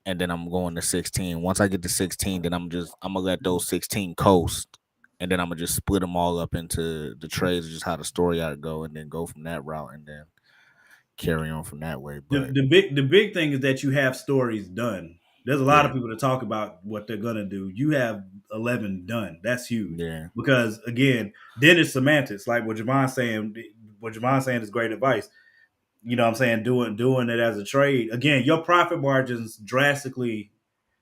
and then I'm going to 16. Once I get to 16, then I'm gonna let those 16 coast, and then I'm gonna just split them all up into the trades, just how the story arc go, and then go from that route, and then carry on from that way. But the big thing is that you have stories done. There's a lot of people to talk about what they're gonna do. You have 11 done. That's huge. Yeah. Because again, then it's semantics. Like what Javon's saying. What Javon's saying is great advice. You know what I'm saying? Doing it as a trade. Again, your profit margins drastically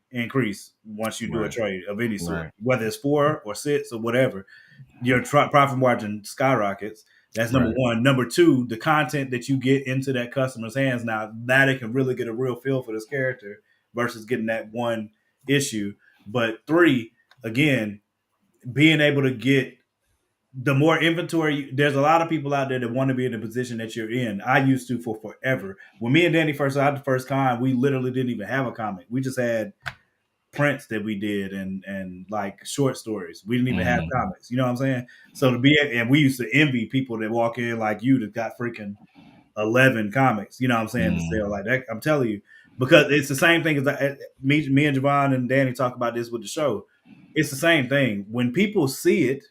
increase once you do a trade of any sort, whether it's 4 or 6 or whatever. Your profit margin skyrockets. That's number one. Number two, the content that you get into that customer's hands now, that it can really get a real feel for this character versus getting that one issue. But 3, again, being able to get the more inventory. There's a lot of people out there that want to be in the position that you're in. I used to for forever. When me and Danny first had the first con, we literally didn't even have a comic. We just had prints that we did and like short stories. We didn't even have comics. You know what I'm saying? So and we used to envy people that walk in like you that got freaking 11 comics. You know what I'm saying? To sell like that. I'm telling you, because it's the same thing as me and Javon and Danny talk about this with the show. It's the same thing. When people see it,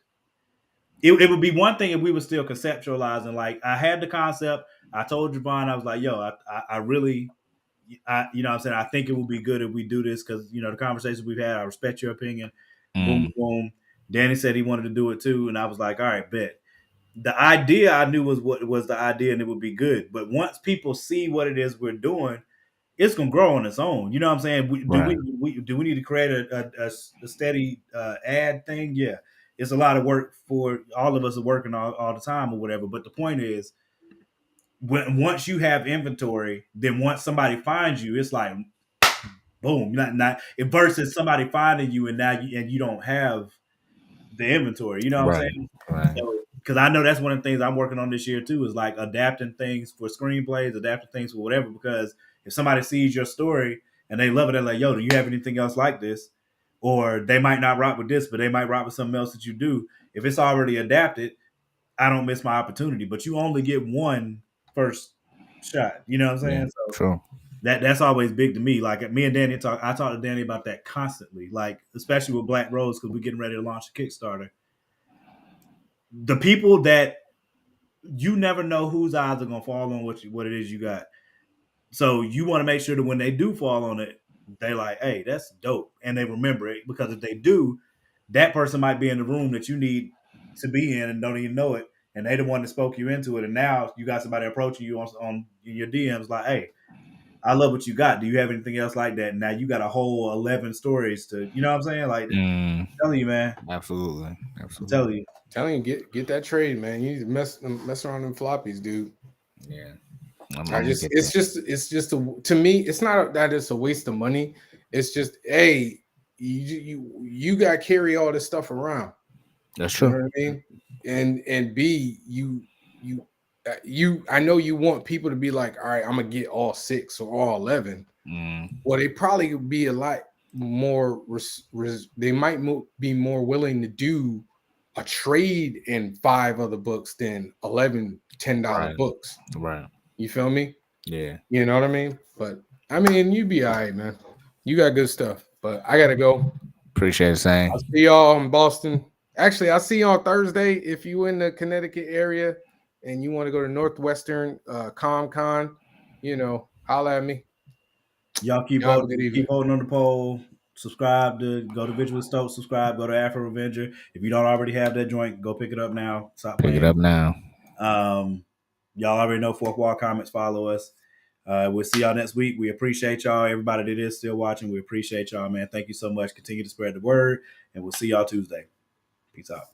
it would be one thing if we were still conceptualizing. Like I had the concept. I told Javon, I was like, yo, I really, you know what I'm saying? I think it would be good if we do this because, you know, the conversations we've had, I respect your opinion. Boom, boom. Danny said he wanted to do it too. And I was like, all right, bet. The idea I knew was what was the idea and it would be good. But once people see what it is we're doing, it's going to grow on its own. You know what I'm saying? Do we need to create a steady ad thing? Yeah. It's a lot of work for all of us are working all the time or whatever. But the point is, once you have inventory, then once somebody finds you, it's like, boom, not it versus somebody finding you and now you don't have the inventory. You know what I'm saying? Right. Because I know that's one of the things I'm working on this year too, is like adapting things for screenplays, adapting things for whatever. Because if somebody sees your story and they love it, they're like, yo, do you have anything else like this? Or they might not rock with this, but they might rock with something else that you do. If it's already adapted, I don't miss my opportunity. But you only get one first shot. You know what I'm saying? True. That's always big to me. Like me and Danny I talk to Danny about that constantly. Like especially with Black Rose because we're getting ready to launch a Kickstarter. The people that you never know whose eyes are gonna fall on what it is you got. So you want to make sure that when they do fall on it, they like, hey, that's dope, and they remember it because if they do, that person might be in the room that you need to be in and don't even know it, and they the one that spoke you into it, and now you got somebody approaching you on your DMs like, hey, I love what you got. Do you have anything else like that? And now you got a whole 11 stories to, you know what I'm saying? Like, I'm telling you, man. Absolutely. I'm telling you. Get that trade, man. You need to mess around them floppies, dude. Yeah. It's just to me, it's not that it's a waste of money. It's just, hey, you got to carry all this stuff around. That's true. You know what I mean? And B, I know you want people to be like, all right, I'm gonna get all 6 or all 11. Well, they probably would be a lot more. They might be more willing to do a trade in 5 other books than 11 $10 books. Right. You feel me? Yeah. You know what I mean? But I mean, you be all right, man. You got good stuff. But I gotta go. Appreciate it, Sam. I'll see y'all in Boston. Actually, I'll see you on Thursday if you in the Connecticut area and you want to go to Northwestern ComCon. You know, holla at me. Y'all keep voting on the poll. Subscribe to go to Visual Stokes. Subscribe. Go to Afro Revenger. If you don't already have that joint, go pick it up now. Stop playing. Pick it up now. Y'all already know Fourth Wall Comments. Follow us. We'll see y'all next week. We appreciate y'all. Everybody that is still watching, we appreciate y'all, man. Thank you so much. Continue to spread the word, and we'll see y'all Tuesday. Peace out.